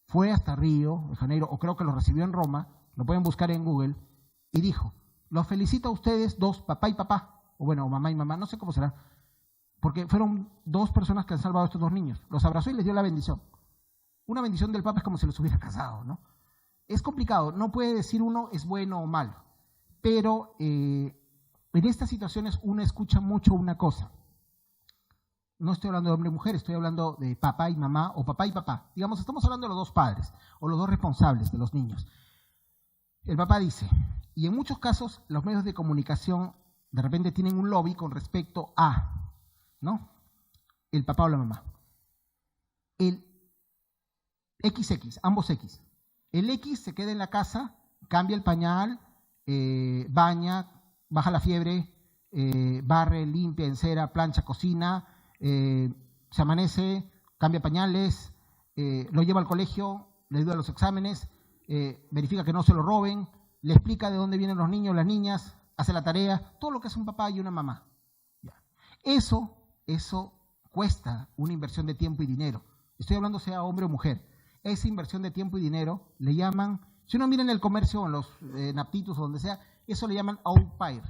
Fue hasta Río de Janeiro, o creo que lo recibió en Roma, lo pueden buscar en Google, y dijo, los felicito a ustedes 2, papá y papá, o bueno, mamá y mamá, no sé cómo será, porque fueron 2 personas que han salvado a estos 2 niños. Los abrazó y les dio la bendición. Una bendición del Papa es como si los hubiera casado, ¿no? Es complicado, no puede decir uno es bueno o malo, pero en estas situaciones uno escucha mucho una cosa. No estoy hablando de hombre y mujer, estoy hablando de papá y mamá o papá y papá. Digamos, estamos hablando de los 2 padres o los 2 responsables de los niños. El papá dice, y en muchos casos los medios de comunicación de repente tienen un lobby con respecto a, ¿no? El papá o la mamá. El XX, ambos X. El X se queda en la casa, cambia el pañal, baña, baja la fiebre, barre, limpia, encera, plancha, cocina, se amanece, cambia pañales, lo lleva al colegio, le ayuda a los exámenes, verifica que no se lo roben, le explica de dónde vienen los niños, las niñas, hace la tarea, todo lo que hace un papá y una mamá. Ya. Eso cuesta una inversión de tiempo y dinero. Estoy hablando sea hombre o mujer. Esa inversión de tiempo y dinero le llaman, si uno mira en el comercio, en los naptitos o donde sea, eso le llaman au pair.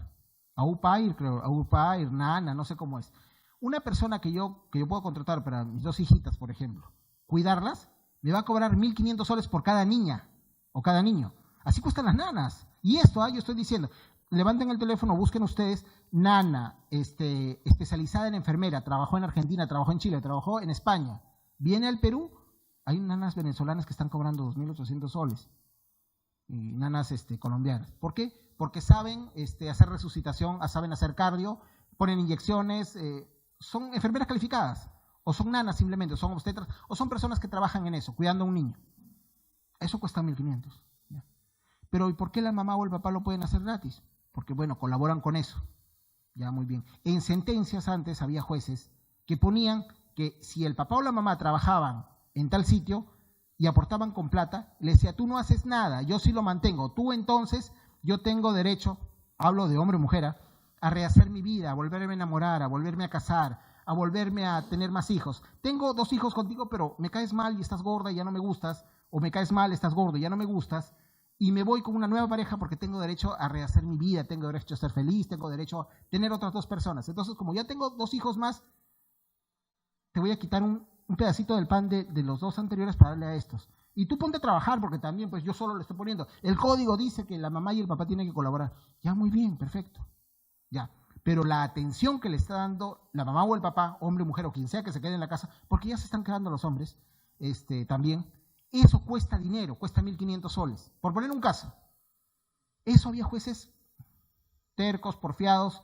Au pair, creo, au pair, nana, no sé cómo es. Una persona que yo puedo contratar para mis 2 hijitas, por ejemplo, cuidarlas, me va a cobrar 1.500 soles por cada niña o cada niño. Así cuestan las nanas. Y esto, yo estoy diciendo, levanten el teléfono, busquen ustedes, nana, especializada en enfermera, trabajó en Argentina, trabajó en Chile, trabajó en España, viene al Perú, hay nanas venezolanas que están cobrando 2.800 soles, y nanas colombianas. ¿Por qué? Porque saben hacer resucitación, saben hacer cardio, ponen inyecciones, son enfermeras calificadas, o son nanas simplemente, o son obstetras, o son personas que trabajan en eso, cuidando a un niño. Eso cuesta 1.500. ¿Ya? Pero ¿y por qué la mamá o el papá lo pueden hacer gratis? Porque, bueno, colaboran con eso. Ya, muy bien. En sentencias antes había jueces que ponían que si el papá o la mamá trabajaban en tal sitio y aportaban con plata, le decía, tú no haces nada, yo sí lo mantengo. Tú entonces, yo tengo derecho, hablo de hombre o mujer, a rehacer mi vida, a volverme a enamorar, a volverme a casar, a volverme a tener más hijos. Tengo 2 hijos contigo, pero me caes mal y estás gorda y ya no me gustas, o me caes mal, estás gordo y ya no me gustas, y me voy con una nueva pareja porque tengo derecho a rehacer mi vida, tengo derecho a ser feliz, tengo derecho a tener otras 2 personas. Entonces, como ya tengo 2 hijos más, te voy a quitar un pedacito del pan de los 2 anteriores para darle a estos. Y tú ponte a trabajar, porque también, pues yo solo le estoy poniendo. El código dice que la mamá y el papá tienen que colaborar. Ya, muy bien, perfecto. Ya. Pero la atención que le está dando la mamá o el papá, hombre o mujer o quien sea que se quede en la casa, porque ya se están quedando los hombres, también, eso cuesta dinero, cuesta 1.500 soles. Por poner un caso, eso había jueces tercos, porfiados,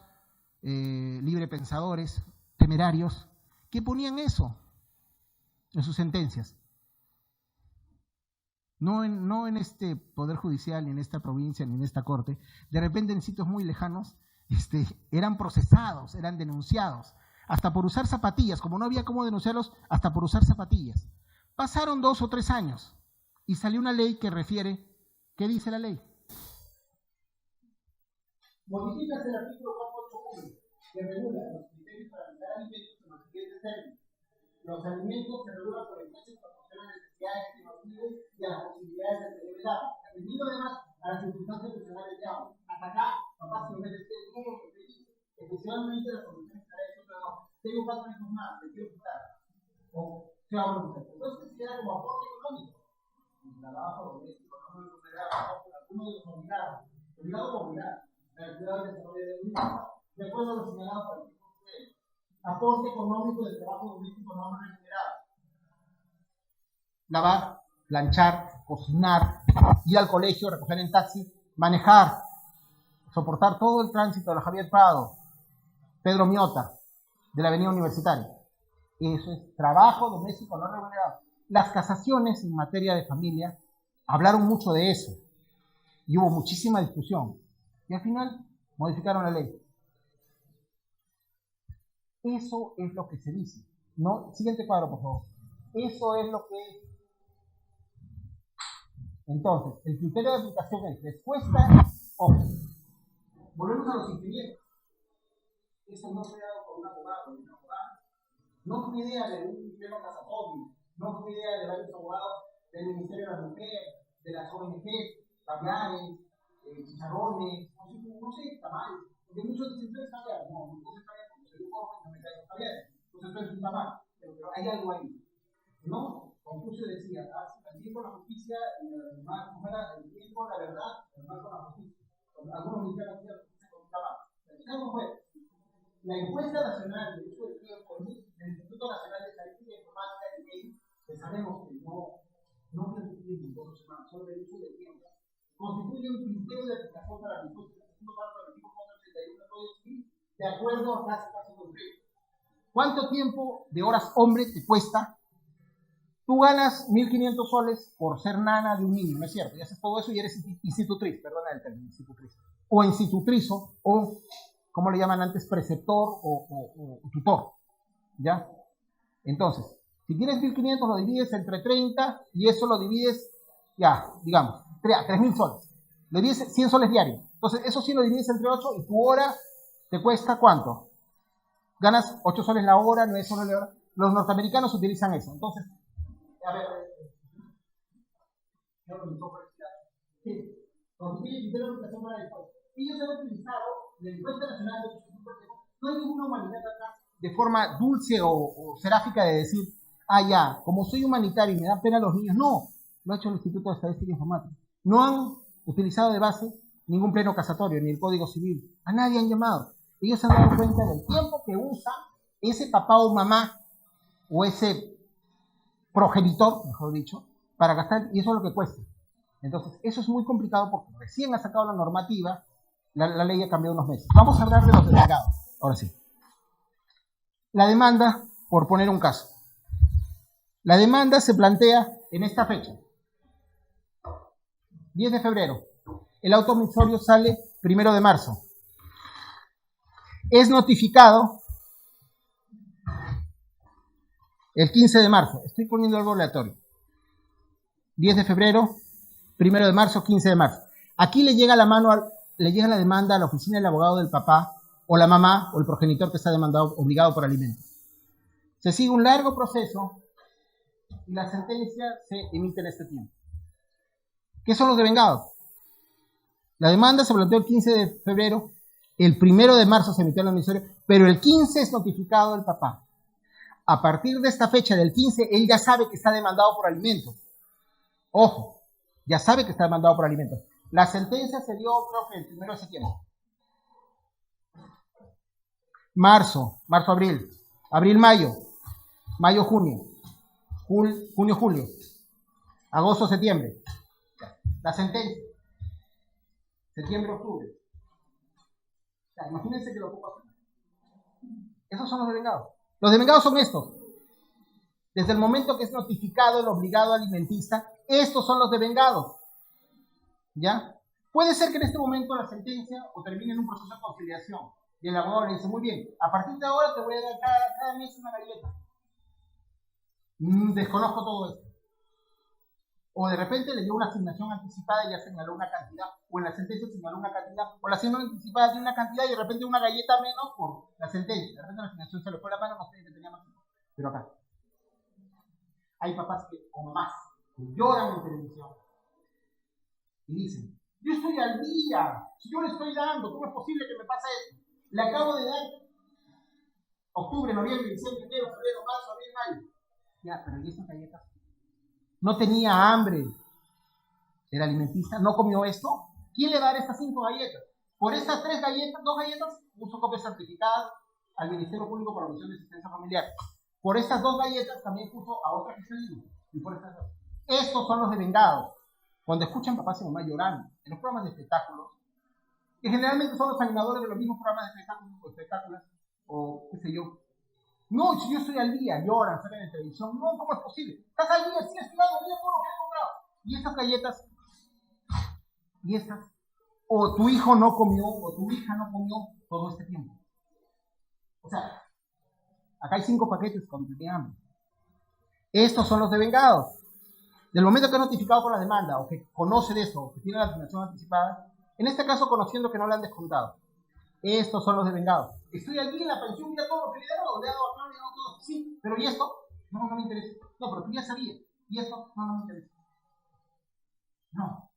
librepensadores, temerarios, que ponían eso en sus sentencias. No en este poder judicial, ni en esta provincia, ni en esta corte. De repente en sitios muy lejanos eran procesados, eran denunciados, hasta por usar zapatillas, como no había cómo denunciarlos, hasta por usar zapatillas. Pasaron 2 o 3 años y salió una ley que refiere, ¿qué dice la ley? Modifica el artículo 481 que regula los criterios para vender alimentos en los siguientes términos. Los alimentos se regulan por el precio que proporcionan necesidades que nos viven y a las posibilidades del periodo de agua, atendiendo además a las circunstancias personales de agua. Hasta acá, papá, si me dice bien, especialmente las condiciones para eso, pero no. Tengo 4 hijos más, te quiero quitar. O, claro, entonces queda como aporte económico. El trabajo doméstico no lo consideraba alguno de los obligados. Obligado o obligado. La actividad del desarrollo de un hijo. De acuerdo a lo señalado por el tipo de aporte económico del trabajo doméstico no remunerado. Lavar, planchar, cocinar, ir al colegio, recoger en taxi, manejar, soportar todo el tránsito de la Javier Prado, Pedro Miota, de la Avenida Universitaria. Eso es trabajo doméstico no remunerado. Las casaciones en materia de familia hablaron mucho de eso y hubo muchísima discusión. Y al final modificaron la ley. Eso es lo que se dice. ¿No? Siguiente cuadro, por favor. Eso es lo que... Entonces, el criterio de aplicación es respuesta, ojo. Volvemos a los ingenieros. Eso no fue dado por un abogado ni una abogada. No fue idea de un tema casatorio. No fue idea de varios abogados del Ministerio de la Mujer, de las ONG, familiares, chicharrones, no sé, tamales. Porque muchos dicen, ¿tú eres familiar? No, no soy familiar porque soy un joven y no me caigo familiar. Entonces tú eres un tamal. Pero hay algo ahí. No, Confucio decía, el tiempo la justicia, el tiempo la verdad, el mal con la justicia. Algunos mexicanos hacían justicia con un tamal. ¿Cómo fue? La encuesta nacional de uso del tiempo del Instituto Nacional de Estadística e Informática del INEI, que sabemos que no permitimos por semana, solo el uso del tiempo, constituye un criterio de aplicación para la encuesta del segundo párrafo del artículo 431 del Código Civil, de acuerdo a caso concreto. ¿Cuánto tiempo de horas hombre te cuesta Tú ganas 1.500 soles por ser nana de un niño, ¿no es cierto? Y haces todo eso y eres institutriz, perdona el término, institutriz. O institutrizo, o, ¿cómo le llaman antes? Preceptor o tutor, ¿ya? Entonces, si tienes 1.500, lo divides entre 30 y eso lo divides, ya, digamos, 3.000 soles. Lo divides 100 soles diarios. Entonces, eso sí lo divides entre 8 y tu hora te cuesta ¿cuánto? Ganas 8 soles la hora, 9 soles la hora. Los norteamericanos utilizan eso. Entonces, a ver, sí, ellos han utilizado la encuesta nacional de no hay ninguna humanidad acá de forma dulce o seráfica de decir, ah, ya, como soy humanitario y me da pena a los niños. No, lo ha hecho el Instituto de Estadística e Informática. No han utilizado de base ningún pleno casatorio, ni el Código Civil. A nadie han llamado. Ellos se han dado cuenta del tiempo que usa ese papá o mamá o ese progenitor, mejor dicho, para gastar, y eso es lo que cuesta. Entonces, eso es muy complicado porque recién ha sacado la normativa, la ley ha cambiado unos meses. Vamos a hablar de los denegados, ahora sí. La demanda, por poner un caso. La demanda se plantea en esta fecha, 10 de febrero. El auto omisorio sale 1 de marzo. Es notificado el 15 de marzo. Estoy poniendo algo aleatorio. 10 de febrero, 1 de marzo, 15 de marzo. Aquí le llega la demanda a la oficina del abogado del papá o la mamá o el progenitor que está demandado, obligado por alimentos. Se sigue un largo proceso y la sentencia se emite en este tiempo. ¿Qué son los devengados? La demanda se planteó el 15 de febrero, el 1 de marzo se emitió el omisorio, pero el 15 es notificado el papá. A partir de esta fecha del 15, él ya sabe que está demandado por alimentos. Ojo, ya sabe que está demandado por alimentos. La sentencia se dio, creo que el 1 de septiembre. Marzo, abril, mayo, junio, julio, agosto, septiembre. La sentencia, septiembre, octubre. O sea, imagínense que lo pongo así. Esos son los devengados. Los devengados son estos. Desde el momento que es notificado el obligado alimentista, estos son los devengados. ¿Ya? Puede ser que en este momento la sentencia o termine en un proceso de conciliación. Y el abogado le dice, muy bien, a partir de ahora te voy a dar cada mes una galleta. Desconozco todo esto. O de repente le dio una asignación anticipada y ya señaló una cantidad, o en la sentencia señaló una cantidad, o la asignación anticipada de una cantidad y de repente una galleta menos por la sentencia. De repente la asignación se le fue la mano, no sé, que tenía más. Pero acá hay papás o mamás que lloran en televisión y dicen, yo estoy al día, si yo le estoy dando, ¿cómo es posible que me pase esto? Le acabo de dar octubre, noviembre, diciembre, enero, febrero, marzo, abril, mayo. Ya, pero ¿y estas galletas? No tenía hambre el alimentista, no comió esto. ¿Quién le dará estas 5 galletas? Por estas 3 galletas, 2 galletas, puso copias certificadas al Ministerio Público para la Omisión de Asistencia Familiar. Por estas 2 galletas también puso a otra que se dijo. Y por estas 2. Estos son los devengados. Cuando escuchan papás y mamás llorando en los programas de espectáculos, que generalmente son los animadores de los mismos programas de espectáculos, o qué sé yo. No, si yo estoy al día, lloran, salen en televisión. No, ¿cómo es posible? Estás al día, sí, estoy al día, todo lo que he comprado. Y estas galletas, y estas, o tu hijo no comió, o tu hija no comió todo este tiempo. O sea, acá hay 5 paquetes cuando tenía hambre. Estos son los devengados. Del momento que es notificado por la demanda, o que conoce de eso, o que tiene la asignación anticipada, en este caso conociendo que no le han descontado. Estos son los devengados. Estoy aquí en la pensión, mira todo lo que le he dado acá, le he dado todo. Sí, pero ¿y esto? No, no me interesa. No, pero tú ya sabías. ¿Y esto? No, no me interesa. No.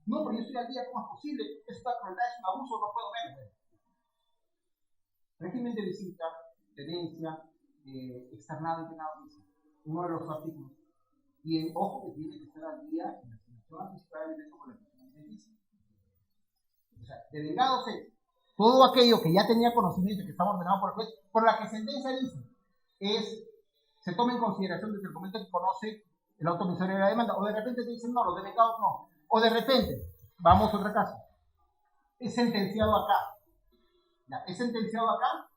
No, pero yo estoy al día, ¿cómo es posible? Esta crueldad es un abuso, no puedo ver. Régimen de visita, tenencia, externado y penado, uno de los artículos. Y el ojo que tiene que estar al día en la asignación anticipada de ingreso con la pensión alimenticia. O sea, devengados es todo aquello que ya tenía conocimiento, que estaba ordenado por el juez, por la que sentencia dice, se toma en consideración desde el momento que conoce el auto omisorio de la demanda, o de repente te dicen, no, los devengados no, o de repente, vamos a otro caso, es sentenciado acá, ya, es sentenciado acá,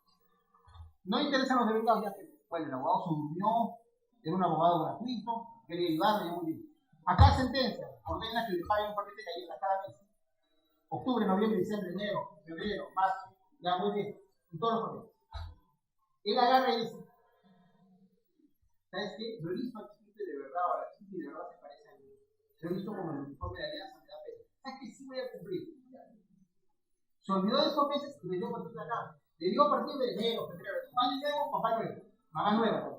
no interesan los devengados, ya que, bueno, el abogado se durmió, era un abogado gratuito, quería ayudarle, muy bien. Acá sentencia, ordena que le paguen un paquete de galletas cada mes. Octubre, noviembre, diciembre, enero, febrero, marzo, ya muy bien, y todos los paquetes. Él agarra y dice, ¿sabes qué? Lo he visto al chiquito de verdad, o a la chiquita de verdad se parece a mí. Lo he visto como en el uniforme de alianza, me da pena. ¿Sabes qué? Sí voy a cumplir. Se olvidó de estos meses y le dio a partir de acá. Le dio a partir de enero, febrero. Año nuevo, papá nuevo. Mamá nueva.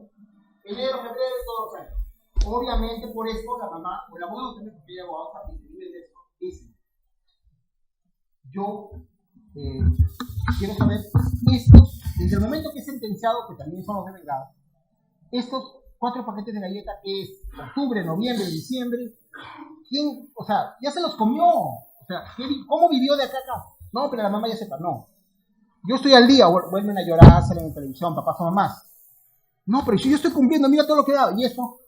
Enero, febrero, todos los años. Obviamente por esto la mamá, o el abogado también, porque ella abogado también vive de esto, dice, yo quiero saber, estos, desde el momento que es sentenciado, que también son los devengados, estos 4 paquetes de galletas que es octubre, noviembre, diciembre, ¿quién, o sea, ya se los comió? O sea, ¿cómo vivió de acá a acá? No, pero la mamá ya sepa, no. Yo estoy al día, vuelven a llorar, salen en televisión, papás son mamás. No, pero si yo estoy cumpliendo, mira todo lo que he dado. Y eso,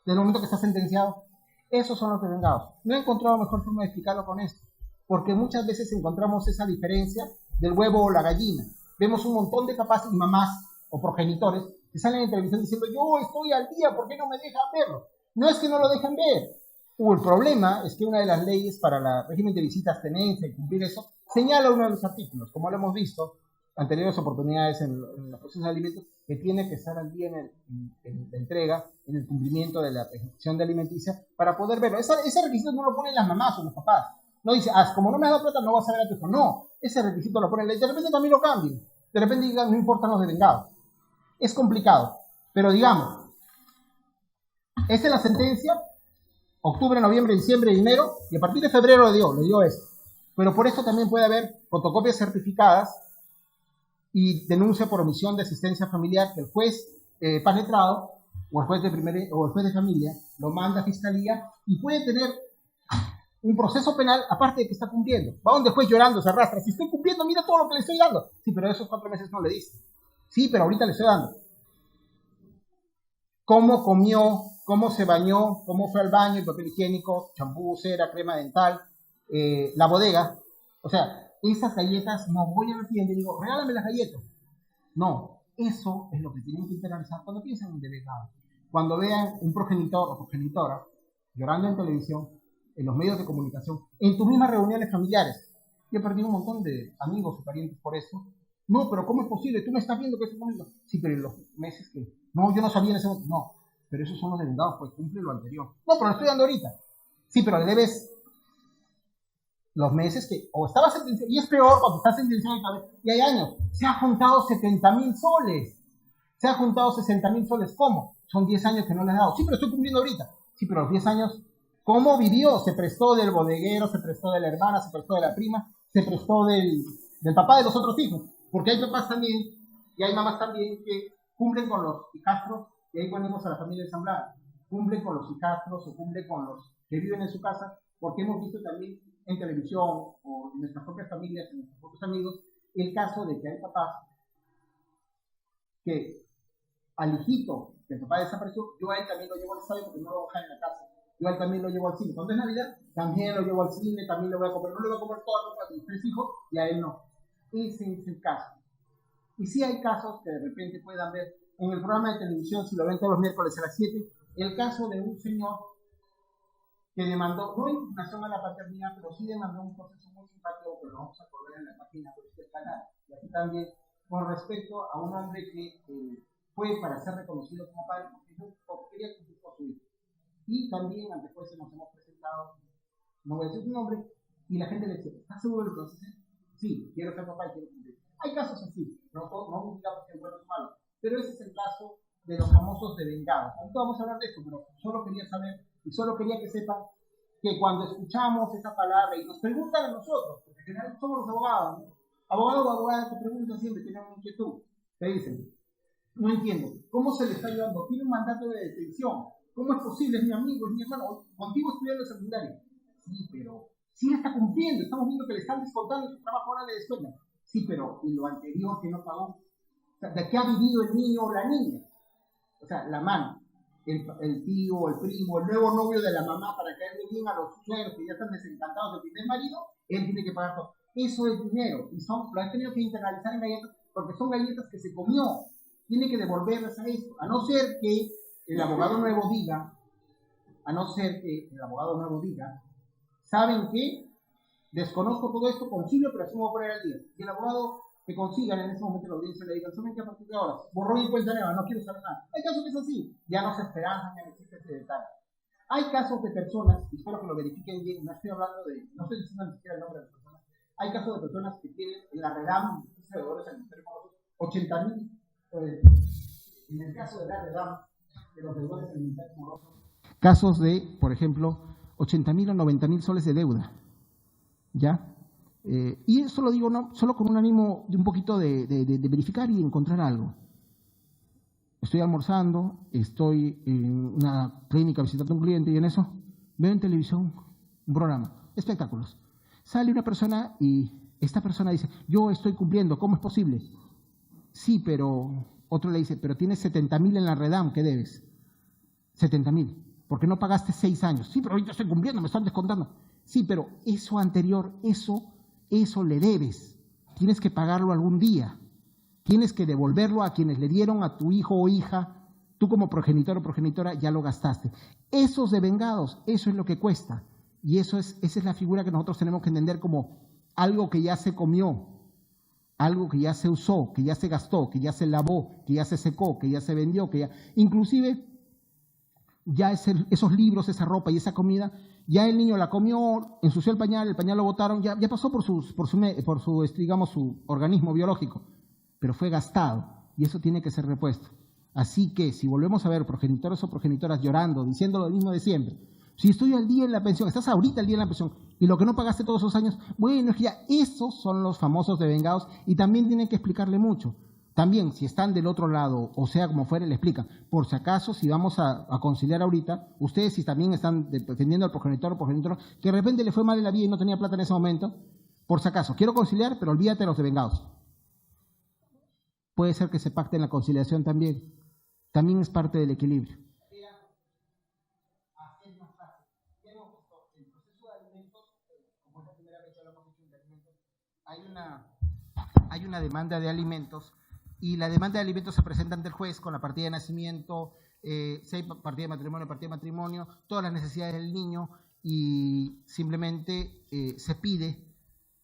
desde el momento que está sentenciado, esos son los devengados. No he encontrado mejor forma de explicarlo con esto, porque muchas veces encontramos esa diferencia del huevo o la gallina. Vemos un montón de papás y mamás o progenitores que salen en televisión diciendo, yo estoy al día, ¿por qué no me dejan verlo? No es que no lo dejan ver. El problema es que una de las leyes para el régimen de visitas, tenencia y cumplir eso, señala uno de los artículos, como lo hemos visto anteriores oportunidades en los procesos de alimentos, que tiene que estar al día en la entrega, en el cumplimiento de la prescripción de alimenticia, para poder verlo. Ese requisito no lo ponen las mamás o los papás. No dice, como no me has dado plata, no vas a ver a tu hijo. No, ese requisito lo ponen. De repente también lo cambian. De repente digan, no importan los devengados. Es complicado. Pero digamos, esta es la sentencia, octubre, noviembre, diciembre, enero, y a partir de febrero le dio esto. Pero por esto también puede haber fotocopias certificadas y denuncia por omisión de asistencia familiar que el juez paz letrado o el juez de familia lo manda a fiscalía y puede tener un proceso penal aparte de que está cumpliendo. Va donde el juez llorando, se arrastra. Si estoy cumpliendo, mira todo lo que le estoy dando. Sí, pero esos 4 meses no le diste. Sí, pero ahorita le estoy dando. Cómo comió, cómo se bañó, cómo fue al baño, el papel higiénico, champú, cera, crema dental, la bodega. O sea, esas galletas, no voy a la tienda y digo, regálame las galletas. No, eso es lo que tienen que internalizar cuando piensan en un delegado. Cuando vean un progenitor o progenitora llorando en televisión, en los medios de comunicación, en tus mismas reuniones familiares. Yo he perdido un montón de amigos o parientes por eso. No, pero ¿cómo es posible? Tú me estás viendo que esto es conmigo. Sí, pero en los meses que... No, yo no sabía en ese momento. No, pero esos son los devengados, pues cumple lo anterior. No, pero lo estoy dando ahorita. Sí, pero le debes los meses que... O estaba sentenciado, y es peor cuando está sentenciado y hay años. Se ha juntado 70,000 soles. Se ha juntado 60,000 soles. ¿Cómo? Son 10 años que no le has dado. Sí, pero estoy cumpliendo ahorita. Sí, pero los 10 años... ¿Cómo vivió? Se prestó del bodeguero, se prestó de la hermana, se prestó de la prima, se prestó del papá de los otros hijos. Porque hay papás también, y hay mamás también, que cumplen con los hijastros, y ahí ponemos a la familia ensamblada, cumplen con los hijastros o cumplen con los que viven en su casa, porque hemos visto también en televisión o en nuestras propias familias, en nuestros propios amigos, el caso de que hay papás que al hijito que el papá desapareció, yo a él también lo llevo al estadio porque no lo voy a dejar en la casa. Yo a él también lo llevo al cine. Cuando es Navidad, también lo llevo al cine, también lo voy a comprar. No le voy a comprar toda la ropa de mis 3 hijos y a él no. Ese es el caso. Y sí hay casos que de repente puedan ver en el programa de televisión, si lo ven todos los miércoles a las 7, el caso de un señor que demandó, no impugnación a la paternidad, pero sí demandó un proceso muy simpático que lo vamos a poner en la página de este canal. Y aquí también, con respecto a un hombre que fue para ser reconocido como padre porque quería cumplir con su hijo. Y también ante jueces nos hemos presentado, no voy a decir su nombre, y la gente le dice, ¿estás seguro de lo que haces? Sí, quiero ser papá y quiero cumplir. Hay casos así, no digamos que el bueno es malo, pero ese es el caso de los famosos devengados. Ahorita vamos a hablar de esto, pero solo quería saber, y solo quería que sepan que cuando escuchamos esa palabra y nos preguntan a nosotros, porque en general somos los abogados, ¿no? Abogados o abogadas te preguntan siempre, tienen una inquietud, te dicen, no entiendo, ¿cómo se le está ayudando? Tiene un mandato de detención. ¿Cómo es posible? Es mi amigo, es mi hermano, contigo estudiando secundaria. Sí, pero sí está cumpliendo, estamos viendo que le están descontando su trabajo ahora de escuela. Sí, pero ¿y lo anterior que no pagó? O sea, ¿de qué ha vivido el niño o la niña? O sea, la mano, el tío, el primo, el nuevo novio de la mamá para caerle bien a los suegros que ya están desencantados del primer marido, él tiene que pagar todo. Eso es dinero, y lo han tenido que internalizar en galletas porque son galletas que se comió. Tiene que devolverlas a esto, a no ser que el abogado nuevo diga, a no ser que el abogado nuevo diga, ¿saben qué? Desconozco todo esto, concilio, pero así me voy a poner al día. Y el abogado que consigan en ese momento la audiencia le digan, ¿saben qué? A partir de ahora, borrón y cuenta nueva, no quiero saber nada. Hay casos que es así, ya no se esperanzan, ya no existe ese detalle. Hay casos de personas, y espero que lo verifiquen bien, no estoy hablando de, no estoy diciendo ni siquiera el nombre de las personas, hay casos de personas que tienen en la REDAM, deudores al Ministerio Moroso, 80.000, en el caso de la REDAM, de los deudores del Ministerio Moroso, casos de, por ejemplo, 80.000 o 90.000 soles de deuda, ¿ya? Y eso lo digo no solo con un ánimo de un poquito de verificar y encontrar algo. Estoy almorzando, estoy en una clínica visitando a un cliente y en eso veo en televisión un programa, espectáculos. Sale una persona y esta persona dice, yo estoy cumpliendo, ¿cómo es posible? Sí, pero otro le dice, pero tienes 70.000 en la REDAM, ¿qué debes? 70.000, ¿por qué no pagaste 6 años? Sí, pero ahorita estoy cumpliendo, me están descontando. Sí, pero eso anterior, eso le debes, tienes que pagarlo algún día. Tienes que devolverlo a quienes le dieron a tu hijo o hija, tú como progenitor o progenitora ya lo gastaste. Esos devengados, eso es lo que cuesta. Y esa es la figura que nosotros tenemos que entender como algo que ya se comió, algo que ya se usó, que ya se gastó, que ya se lavó, que ya se secó, que ya se vendió, que ya... Inclusive, ya esos libros, esa ropa y esa comida, ya el niño la comió, ensució el pañal lo botaron, ya pasó por su, digamos, su organismo biológico, pero fue gastado y eso tiene que ser repuesto. Así que si volvemos a ver progenitores o progenitoras llorando, diciendo lo mismo de siempre, si estoy al día en la pensión, estás ahorita al día en la pensión y lo que no pagaste todos esos años, bueno, es que ya esos son los famosos devengados y también tienen que explicarle mucho. También, si están del otro lado, o sea, como fuera, le explican. Por si acaso, si vamos a conciliar ahorita, ustedes si también están defendiendo al progenitor o progenitora, que de repente le fue mal en la vida y no tenía plata en ese momento, por si acaso, quiero conciliar, pero olvídate de los devengados. Puede ser que se pacte en la conciliación también. También es parte del equilibrio. Hay una demanda de alimentos y la demanda de alimentos se presenta ante el juez con la partida de nacimiento, si hay partida de matrimonio, todas las necesidades del niño y simplemente se pide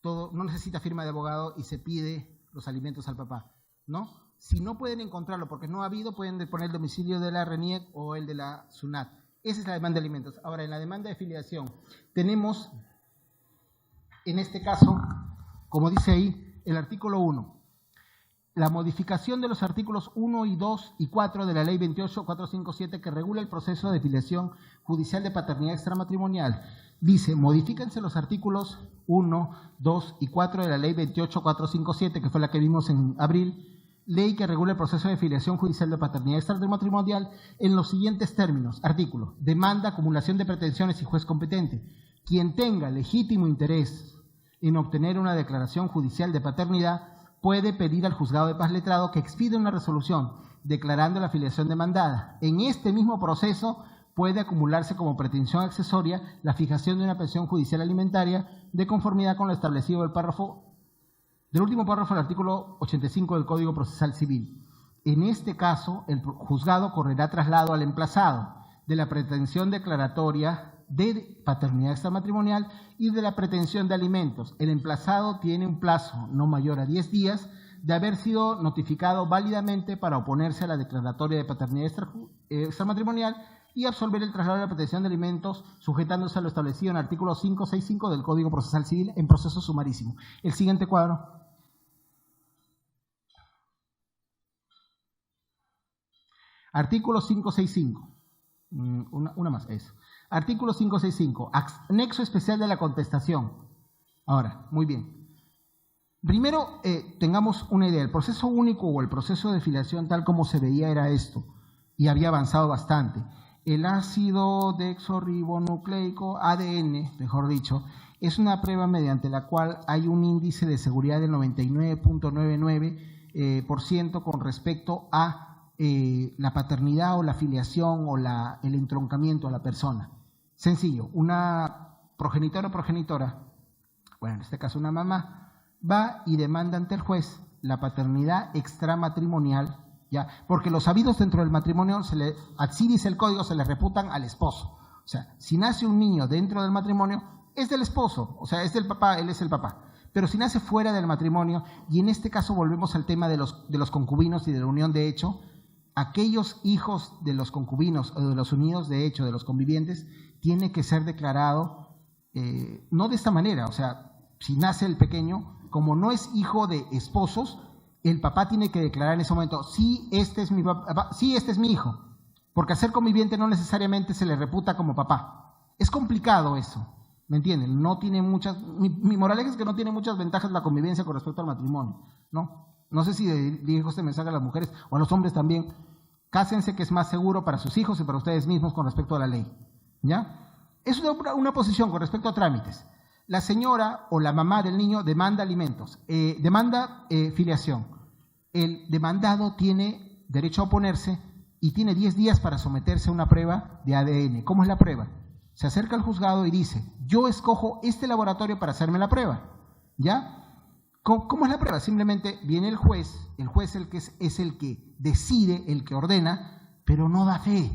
todo, no necesita firma de abogado y se pide los alimentos al papá, ¿no? Si no pueden encontrarlo porque no ha habido, pueden poner el domicilio de la RENIEC o el de la SUNAT. Esa es la demanda de alimentos. Ahora, en la demanda de filiación, tenemos, en este caso, como dice ahí, el artículo 1, la modificación de los artículos 1 y 2 y 4 de la Ley 28457 que regula el proceso de filiación judicial de paternidad extramatrimonial. Dice, modifíquense los artículos 1, 2 y 4 de la Ley 28457, que fue la que vimos en abril, ley que regula el proceso de filiación judicial de paternidad extramatrimonial en los siguientes términos. Artículo, demanda, acumulación de pretensiones y juez competente. Quien tenga legítimo interés en obtener una declaración judicial de paternidad puede pedir al juzgado de paz letrado que expida una resolución declarando la filiación demandada. En este mismo proceso puede acumularse como pretensión accesoria la fijación de una pensión judicial alimentaria de conformidad con lo establecido del último párrafo del artículo 85 del Código Procesal Civil. En este caso, el juzgado correrá traslado al emplazado de la pretensión declaratoria de paternidad extramatrimonial y de la pretensión de alimentos. El emplazado tiene un plazo no mayor a 10 días de haber sido notificado válidamente para oponerse a la declaratoria de paternidad extramatrimonial y absolver el traslado de la pretensión de alimentos sujetándose a lo establecido en el artículo 565 del Código Procesal Civil en proceso sumarísimo. El siguiente cuadro. Artículo 565. Una más, eso. Artículo 565. Anexo especial de la contestación. Ahora, muy bien. Primero, tengamos una idea. El proceso único o el proceso de filiación tal como se veía era esto. Y había avanzado bastante. El ácido desoxirribonucleico, ADN, mejor dicho, es una prueba mediante la cual hay un índice de seguridad del 99.99% con respecto a la paternidad o la filiación o el entroncamiento a la persona. Sencillo, una progenitora o progenitora, bueno, en este caso una mamá, va y demanda ante el juez la paternidad extramatrimonial ¿ya? Porque los habidos dentro del matrimonio, así dice el código, se le reputan al esposo. O sea, si nace un niño dentro del matrimonio, es del esposo, o sea, es del papá, él es el papá. Pero si nace fuera del matrimonio, y en este caso volvemos al tema de los concubinos y de la unión de hecho, aquellos hijos de los concubinos o de los unidos de hecho, de los convivientes, tiene que ser declarado, no de esta manera, o sea, si nace el pequeño, como no es hijo de esposos, el papá tiene que declarar en ese momento, sí, este es mi papá, sí, este es mi hijo, porque al ser conviviente no necesariamente se le reputa como papá. Es complicado eso, ¿me entienden? No tiene muchas, mi moraleja es que no tiene muchas ventajas la convivencia con respecto al matrimonio, ¿no? No sé si dirijo este mensaje a las mujeres o a los hombres también. Cásense, que es más seguro para sus hijos y para ustedes mismos con respecto a la ley, ¿ya? Es una posición con respecto a trámites. La señora o la mamá del niño demanda alimentos, demanda filiación. El demandado tiene derecho a oponerse y tiene 10 días para someterse a una prueba de ADN. ¿Cómo es la prueba? Se acerca al juzgado y dice, yo escojo este laboratorio para hacerme la prueba, ¿ya? ¿Cómo es la prueba? Simplemente viene el juez es el que decide, el que ordena, pero no da fe.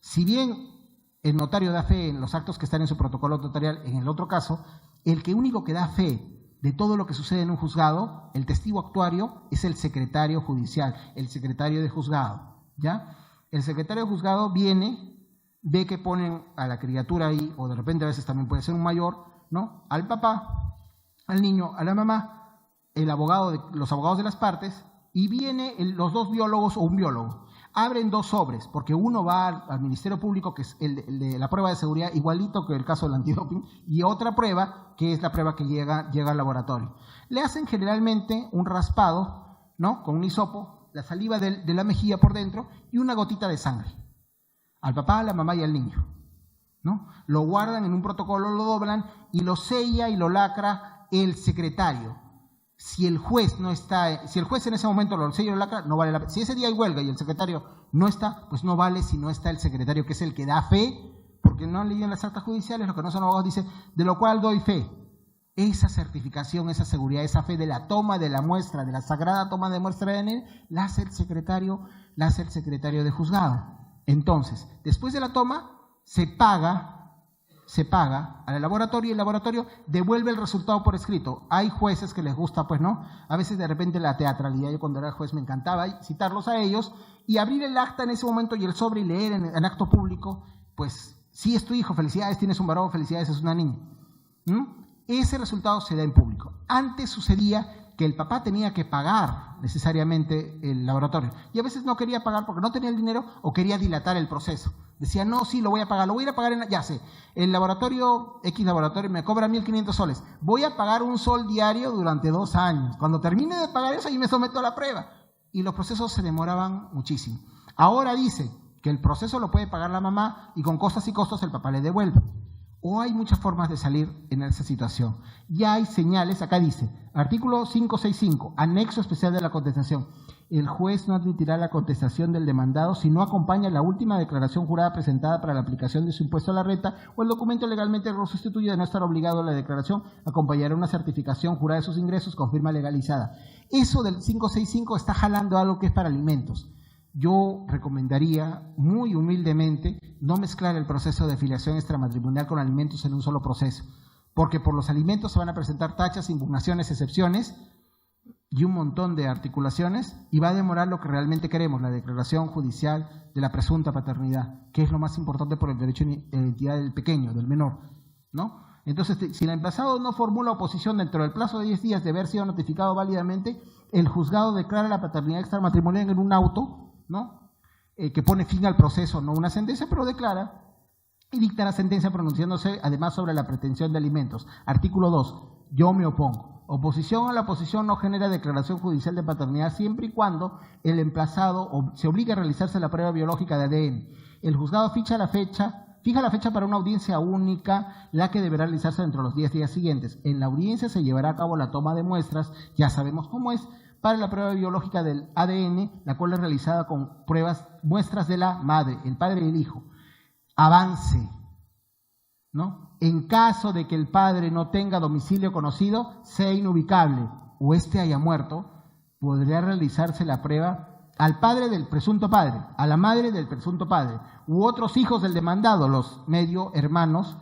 Si bien el notario da fe en los actos que están en su protocolo notarial, en el otro caso, el único que da fe de todo lo que sucede en un juzgado, el testigo actuario, es el secretario judicial, el secretario de juzgado, ¿ya? El secretario de juzgado viene, ve que ponen a la criatura ahí, o de repente a veces también puede ser un mayor, ¿no? Al papá, al niño, a la mamá, los abogados de las partes, y viene los dos biólogos o un biólogo. Abren dos sobres, porque uno va al Ministerio Público, que es el de la prueba de seguridad, igualito que el caso del antidoping, y otra prueba, que es la prueba que llega al laboratorio. Le hacen generalmente un raspado, ¿no? Con un hisopo, la saliva de la mejilla por dentro y una gotita de sangre. Al papá, a la mamá y al niño, ¿no? Lo guardan en un protocolo, lo doblan y lo sella y lo lacra el secretario. Si el juez en ese momento lo sella y lo lacra, no vale la pena. Si ese día hay huelga y el secretario no está, pues no vale si no está el secretario, que es el que da fe, porque no han leído las actas judiciales, los que no son abogados dicen, de lo cual doy fe. Esa certificación, esa seguridad, esa fe de la toma de la muestra, de la sagrada toma de muestra de ADN, la hace el secretario de juzgado. Entonces, después de la toma, se paga al laboratorio y el laboratorio devuelve el resultado por escrito. Hay jueces que les gusta, pues no, a veces de repente la teatralidad, yo cuando era juez me encantaba citarlos a ellos y abrir el acta en ese momento y el sobre y leer en acto público, pues sí es tu hijo, felicidades, tienes un varón, felicidades, es una niña. Ese resultado se da en público. Antes sucedía que el papá tenía que pagar necesariamente el laboratorio. Y a veces no quería pagar porque no tenía el dinero o quería dilatar el proceso. Decía, no, sí, lo voy a pagar, lo voy a ir a pagar, ya sé, el laboratorio, X laboratorio me cobra 1.500 soles. Voy a pagar un sol diario durante 2 años. Cuando termine de pagar eso, yo me someto a la prueba. Y los procesos se demoraban muchísimo. Ahora dice que el proceso lo puede pagar la mamá y con costas y costos el papá le devuelve. O hay muchas formas de salir en esa situación. Ya hay señales, acá dice, artículo 565, anexo especial de la contestación. El juez no admitirá la contestación del demandado si no acompaña la última declaración jurada presentada para la aplicación de su impuesto a la renta o el documento legalmente lo sustituye de no estar obligado a la declaración, acompañará una certificación jurada de sus ingresos con firma legalizada. Eso del 565 está jalando algo que es para alimentos. Yo recomendaría muy humildemente no mezclar el proceso de filiación extramatrimonial con alimentos en un solo proceso, porque por los alimentos se van a presentar tachas, impugnaciones, excepciones y un montón de articulaciones y va a demorar lo que realmente queremos, la declaración judicial de la presunta paternidad, que es lo más importante por el derecho de identidad del pequeño, del menor, ¿no? Entonces, si el emplazado no formula oposición dentro del plazo de 10 días de haber sido notificado válidamente, el juzgado declara la paternidad extramatrimonial en un auto, ¿no? Que pone fin al proceso, no una sentencia, pero declara y dicta la sentencia pronunciándose además sobre la pretensión de alimentos. Artículo 2. Yo me opongo. Oposición a la oposición no genera declaración judicial de paternidad siempre y cuando el emplazado se obligue a realizarse la prueba biológica de ADN. El juzgado fija la fecha para una audiencia única, la que deberá realizarse dentro de los 10 días siguientes. En la audiencia se llevará a cabo la toma de muestras, ya sabemos cómo es, para la prueba biológica del ADN, la cual es realizada con muestras de la madre, el padre y el hijo. Avance, ¿no? En caso de que el padre no tenga domicilio conocido, sea inubicable o éste haya muerto, podría realizarse la prueba al padre del presunto padre, a la madre del presunto padre, u otros hijos del demandado, los medio hermanos,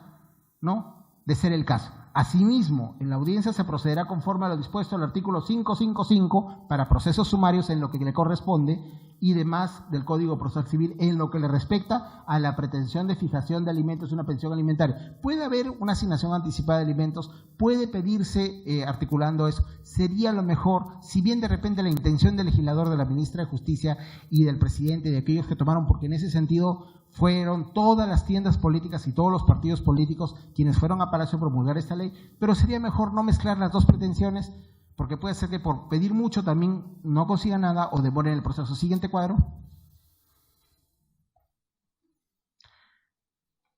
¿no?, de ser el caso. Asimismo, en la audiencia se procederá conforme a lo dispuesto en el artículo 555 para procesos sumarios en lo que le corresponde y demás del Código Procesal Civil en lo que le respecta a la pretensión de fijación de alimentos, una pensión alimentaria. Puede haber una asignación anticipada de alimentos, puede pedirse articulando eso. Sería lo mejor, si bien de repente la intención del legislador, de la ministra de Justicia y del presidente y de aquellos que tomaron, porque en ese sentido fueron todas las tiendas políticas y todos los partidos políticos quienes fueron a Palacio a promulgar esta ley, pero sería mejor no mezclar las dos pretensiones, porque puede ser que por pedir mucho también no consigan nada o demoren el proceso. Siguiente cuadro.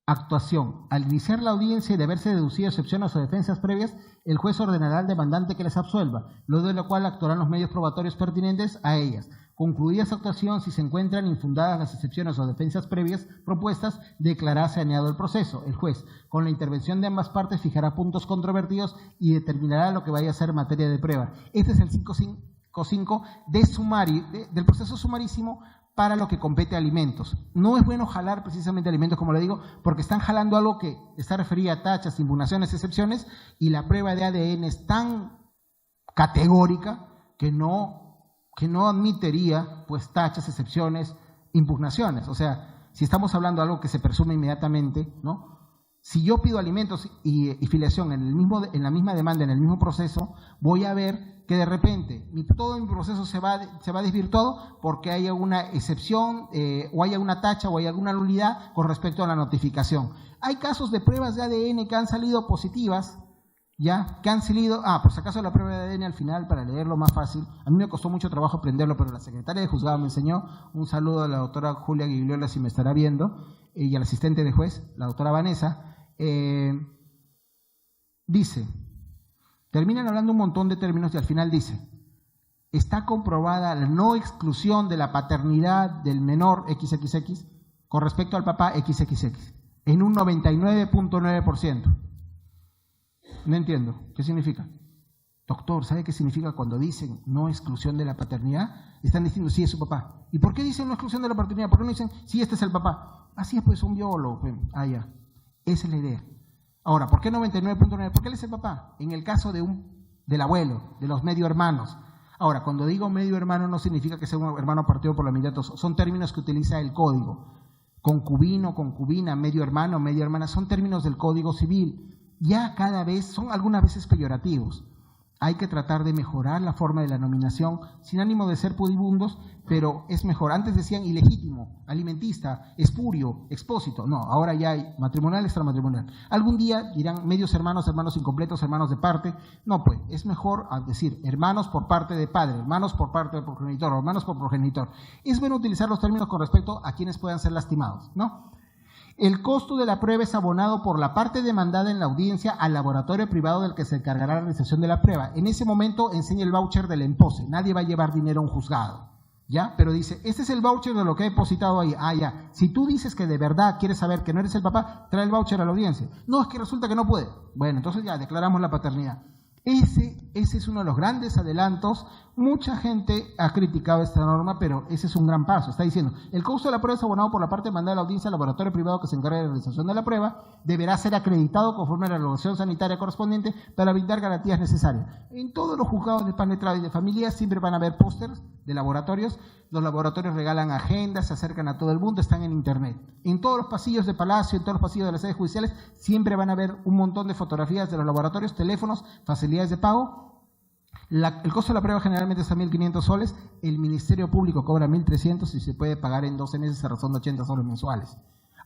Actuación. Al iniciar la audiencia y de haberse deducido excepciones o defensas previas, el juez ordenará al demandante que les absuelva, luego de lo cual actuarán los medios probatorios pertinentes a ellas. Concluida esa actuación, si se encuentran infundadas las excepciones o defensas previas propuestas, declarará saneado el proceso. El juez, con la intervención de ambas partes, fijará puntos controvertidos y determinará lo que vaya a ser materia de prueba. Este es el 5.5 de sumario, del proceso sumarísimo para lo que compete a alimentos. No es bueno jalar precisamente alimentos, como le digo, porque están jalando algo que está referido a tachas, impugnaciones, excepciones, y la prueba de ADN es tan categórica que no admitiría pues tachas, excepciones, impugnaciones. O sea, si estamos hablando de algo que se presume inmediatamente, ¿no? Si yo pido alimentos y filiación en la misma demanda, en el mismo proceso, voy a ver que de repente todo mi proceso se va a desvirtuado porque haya una excepción o haya una tacha o haya alguna nulidad con respecto a la notificación. Hay casos de pruebas de ADN que han salido positivas, ya, que han salido, por si acaso la prueba de ADN al final, para leerlo más fácil, a mí me costó mucho trabajo aprenderlo, pero la secretaria de juzgado me enseñó. Un saludo a la doctora Julia Guigliola, si me estará viendo, y al asistente de juez, la doctora Vanessa. Dice, terminan hablando un montón de términos y al final dice, está comprobada la no exclusión de la paternidad del menor XXX con respecto al papá XXX, en un 99.9%. No entiendo. ¿Qué significa? Doctor, ¿sabe qué significa cuando dicen no exclusión de la paternidad? Están diciendo sí es su papá. ¿Y por qué dicen no exclusión de la paternidad? ¿Por qué no dicen sí este es el papá? Así es, pues un biólogo. Ya. Esa es la idea. Ahora, ¿por qué 99.9? Porque él es el papá. En el caso del abuelo, de los medio hermanos. Ahora, cuando digo medio hermano no significa que sea un hermano partido por la mitad. Son términos que utiliza el código. Concubino, concubina, medio hermano, media hermana, son términos del Código Civil. Ya cada vez son algunas veces peyorativos. Hay que tratar de mejorar la forma de la nominación sin ánimo de ser pudibundos, pero es mejor. Antes decían ilegítimo, alimentista, espurio, expósito. No, ahora ya hay matrimonial, extramatrimonial. Algún día dirán medios hermanos, hermanos incompletos, hermanos de parte. No, pues es mejor decir hermanos por parte de padre, hermanos por parte de progenitor, hermanos por progenitor. Es bueno utilizar los términos con respecto a quienes puedan ser lastimados, ¿no? El costo de la prueba es abonado por la parte demandada en la audiencia al laboratorio privado del que se encargará la realización de la prueba. En ese momento enseña el voucher del EMPOSE. Nadie va a llevar dinero a un juzgado, ¿ya? Pero dice, este es el voucher de lo que he depositado ahí. Ya. Si tú dices que de verdad quieres saber que no eres el papá, trae el voucher a la audiencia. No, es que resulta que no puede. Bueno, entonces ya declaramos la paternidad. Ese es uno de los grandes adelantos. Mucha gente ha criticado esta norma, pero ese es un gran paso. Está diciendo, el costo de la prueba es abonado por la parte demandada de la audiencia al laboratorio privado que se encarga de la realización de la prueba. Deberá ser acreditado conforme a la regulación sanitaria correspondiente para brindar garantías necesarias. En todos los juzgados de penetrado y de familia siempre van a haber pósters de laboratorios. Los laboratorios regalan agendas, se acercan a todo el mundo, están en internet. En todos los pasillos de Palacio, en todos los pasillos de las sedes judiciales, siempre van a haber un montón de fotografías de los laboratorios, teléfonos, facilidades de pago. El costo de la prueba generalmente es a 1.500 soles, el Ministerio Público cobra 1.300 y se puede pagar en 12 meses a razón de 80 soles mensuales.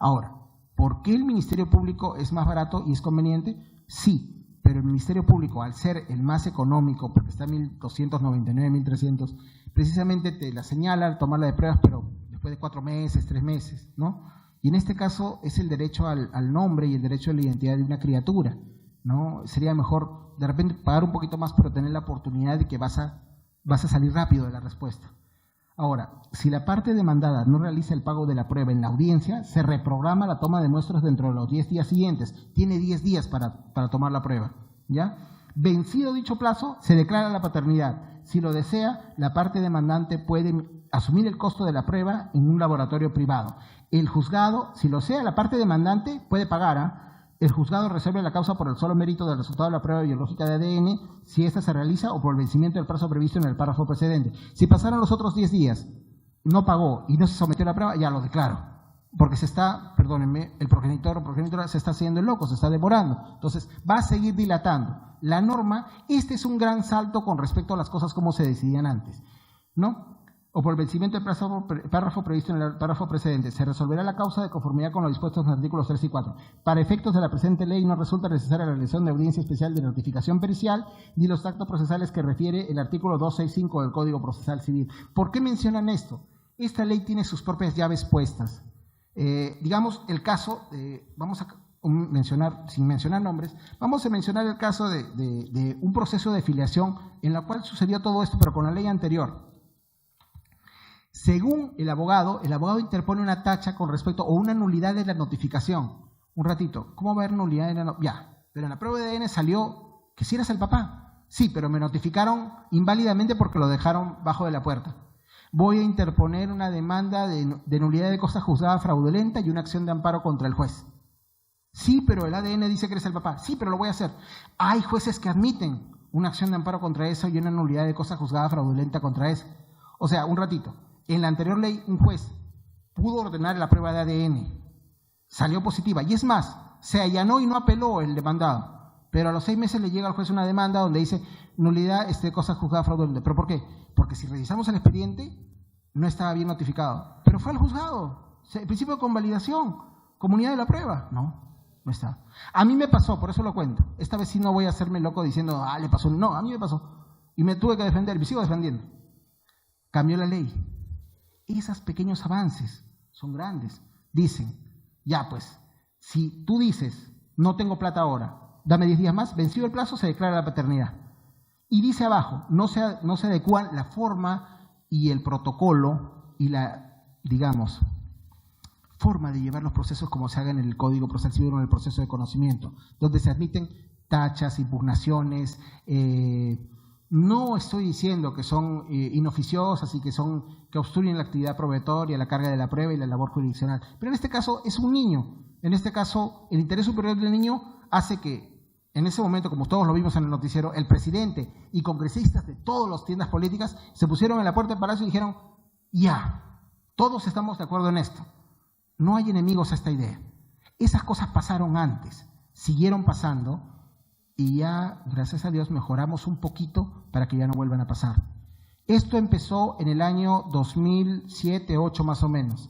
Ahora, ¿por qué el Ministerio Público es más barato y es conveniente? Sí, pero el Ministerio Público, al ser el más económico, porque está 1.299, 1.300, precisamente te la señala al tomarla de pruebas, pero después de 4 meses, 3 meses, ¿no? Y en este caso es el derecho al nombre y el derecho a la identidad de una criatura, ¿no? Sería mejor de repente pagar un poquito más, pero tener la oportunidad de que vas a salir rápido de la respuesta. Ahora, si la parte demandada no realiza el pago de la prueba en la audiencia, se reprograma la toma de muestras dentro de los 10 días siguientes. Tiene 10 días para tomar la prueba, ¿ya? Vencido dicho plazo, se declara la paternidad. Si lo desea, la parte demandante puede asumir el costo de la prueba en un laboratorio privado. El juzgado, si lo sea, la parte demandante puede pagar. El juzgado resuelve la causa por el solo mérito del resultado de la prueba biológica de ADN, si ésta se realiza o por el vencimiento del plazo previsto en el párrafo precedente. Si pasaron los otros 10 días, no pagó y no se sometió a la prueba, ya lo declaro. Porque se está, perdónenme, el progenitor o progenitora se está haciendo el loco, se está demorando. Entonces, va a seguir dilatando. La norma, este es un gran salto con respecto a las cosas como se decidían antes, ¿no? O por el vencimiento del párrafo previsto en el párrafo precedente, se resolverá la causa de conformidad con lo dispuesto en los artículos 3 y 4. Para efectos de la presente ley no resulta necesaria la realización de audiencia especial de notificación pericial ni los actos procesales que refiere el artículo 265 del Código Procesal Civil. ¿Por qué mencionan esto? Esta ley tiene sus propias llaves puestas. Digamos, el caso, vamos a mencionar, sin mencionar nombres, vamos a mencionar el caso de un proceso de filiación en la cual sucedió todo esto, pero con la ley anterior. Según el abogado interpone una tacha con respecto, o una nulidad de la notificación. Un ratito, ¿cómo va a haber nulidad de la notificación? Ya, pero en la prueba de ADN salió que si eras el papá. Sí, pero me notificaron inválidamente porque lo dejaron bajo de la puerta. Voy a interponer una demanda de nulidad de cosa juzgada fraudulenta y una acción de amparo contra el juez. Sí, pero el ADN dice que eres el papá. Sí, pero lo voy a hacer. Hay jueces que admiten una acción de amparo contra eso y una nulidad de cosa juzgada fraudulenta contra eso. O sea, un ratito. En la anterior ley, un juez pudo ordenar la prueba de ADN, salió positiva, y es más, se allanó y no apeló el demandado, pero a los 6 meses le llega al juez una demanda donde dice nulidad cosa juzgada fraudulenta. ¿Pero por qué? Porque si revisamos el expediente, no estaba bien notificado, pero fue al juzgado, el principio de convalidación, comunidad de la prueba, no está. A mí me pasó, por eso lo cuento, esta vez sí no voy a hacerme loco diciendo, le pasó, no, a mí me pasó, y me tuve que defender, me sigo defendiendo. Cambió la ley. Esos pequeños avances son grandes. Dicen, ya pues, si tú dices, no tengo plata ahora, dame 10 días más, vencido el plazo, se declara la paternidad. Y dice abajo, no se adecúan la forma y el protocolo y la, digamos, forma de llevar los procesos como se haga en el Código Procesal Civil o en el proceso de conocimiento, donde se admiten tachas, impugnaciones. No estoy diciendo que son inoficiosas y que obstruyen la actividad probatoria, la carga de la prueba y la labor jurisdiccional. Pero en este caso es un niño. En este caso, el interés superior del niño hace que, en ese momento, como todos lo vimos en el noticiero, el presidente y congresistas de todas las tiendas políticas se pusieron en la puerta del Palacio y dijeron, ya, todos estamos de acuerdo en esto. No hay enemigos a esta idea. Esas cosas pasaron antes, siguieron pasando, y ya, gracias a Dios, mejoramos un poquito para que ya no vuelvan a pasar. Esto empezó en el año 2007-2008 más o menos.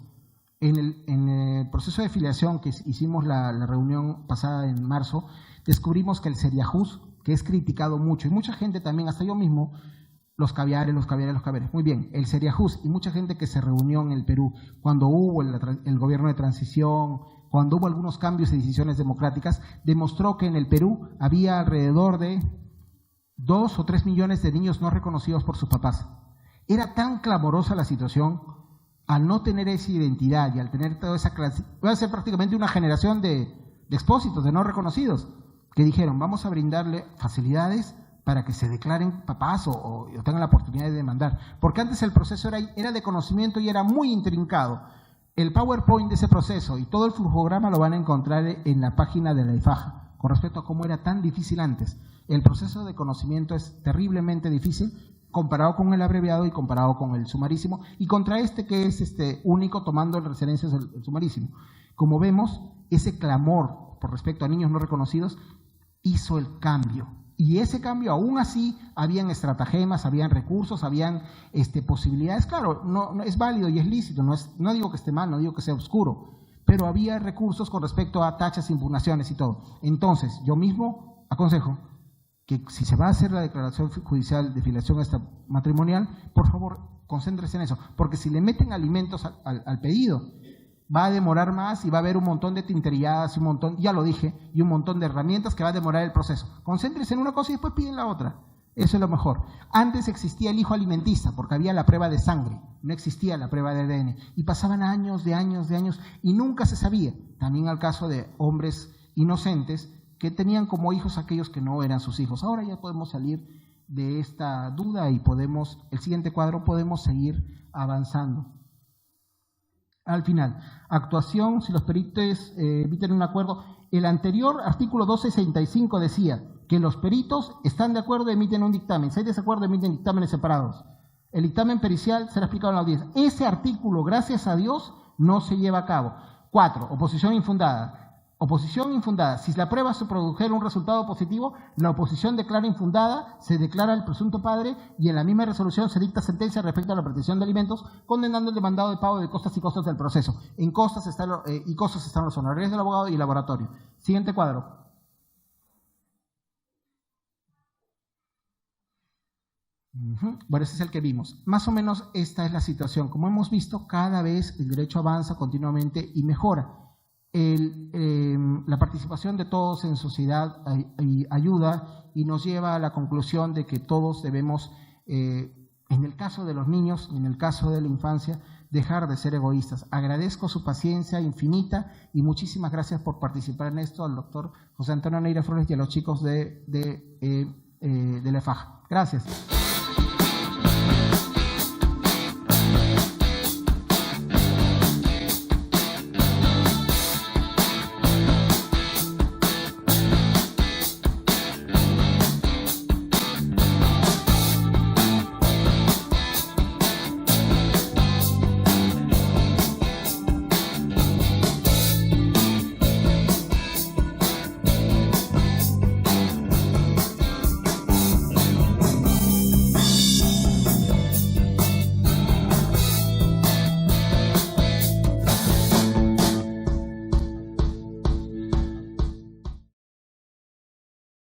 En el proceso de filiación que hicimos la reunión pasada en marzo, descubrimos que el seriajuz, que es criticado mucho, y mucha gente también, hasta yo mismo, los caviares. Muy bien, el seriajuz y mucha gente que se reunió en el Perú cuando hubo el gobierno de transición, cuando hubo algunos cambios y decisiones democráticas, demostró que en el Perú había alrededor de 2 o 3 millones de niños no reconocidos por sus papás. Era tan clamorosa la situación, al no tener esa identidad y al tener toda esa clase, iba a ser prácticamente una generación de expósitos, de no reconocidos, que dijeron, vamos a brindarle facilidades para que se declaren papás o tengan la oportunidad de demandar. Porque antes el proceso era de conocimiento y era muy intrincado. El PowerPoint de ese proceso y todo el flujograma lo van a encontrar en la página de la IFAJA, con respecto a cómo era tan difícil antes. El proceso de conocimiento es terriblemente difícil comparado con el abreviado y comparado con el sumarísimo, y contra que es único, tomando en referencia el sumarísimo. Como vemos, ese clamor por respecto a niños no reconocidos hizo el cambio. Y ese cambio, aún así, habían estratagemas, habían recursos, habían posibilidades. Claro, no es válido y es lícito, no digo que esté mal, no digo que sea oscuro, pero había recursos con respecto a tachas, impugnaciones y todo. Entonces, yo mismo aconsejo que si se va a hacer la declaración judicial de filiación matrimonial, por favor, concéntrese en eso, porque si le meten alimentos al pedido, va a demorar más y va a haber un montón de tinterilladas, ya lo dije, y un montón de herramientas que va a demorar el proceso. Concéntrese en una cosa y después piden la otra. Eso es lo mejor. Antes existía el hijo alimentista porque había la prueba de sangre, no existía la prueba de ADN. Y pasaban años y nunca se sabía. También al caso de hombres inocentes que tenían como hijos aquellos que no eran sus hijos. Ahora ya podemos salir esta duda y el siguiente cuadro podemos seguir avanzando. Al final, actuación, si los peritos emiten un acuerdo. El anterior artículo 265 decía que los peritos están de acuerdo y emiten un dictamen. Si hay desacuerdo, emiten dictámenes separados. El dictamen pericial será explicado en la audiencia. Ese artículo, gracias a Dios, no se lleva a cabo. 4. Oposición infundada. Oposición infundada. Si la prueba se produjera un resultado positivo, la oposición declara infundada, se declara el presunto padre y en la misma resolución se dicta sentencia respecto a la pretensión de alimentos, condenando el demandado de pago de costas y costos del proceso. En costas están los honorarios del abogado y el laboratorio. Siguiente cuadro. Bueno, ese es el que vimos. Más o menos esta es la situación. Como hemos visto, cada vez el derecho avanza continuamente y mejora. La participación de todos en sociedad ayuda y nos lleva a la conclusión de que todos debemos, en el caso de los niños, en el caso de la infancia, dejar de ser egoístas. Agradezco su paciencia infinita y muchísimas gracias por participar en esto al doctor José Antonio Neira Flores y a los chicos de la EFAJ. Gracias.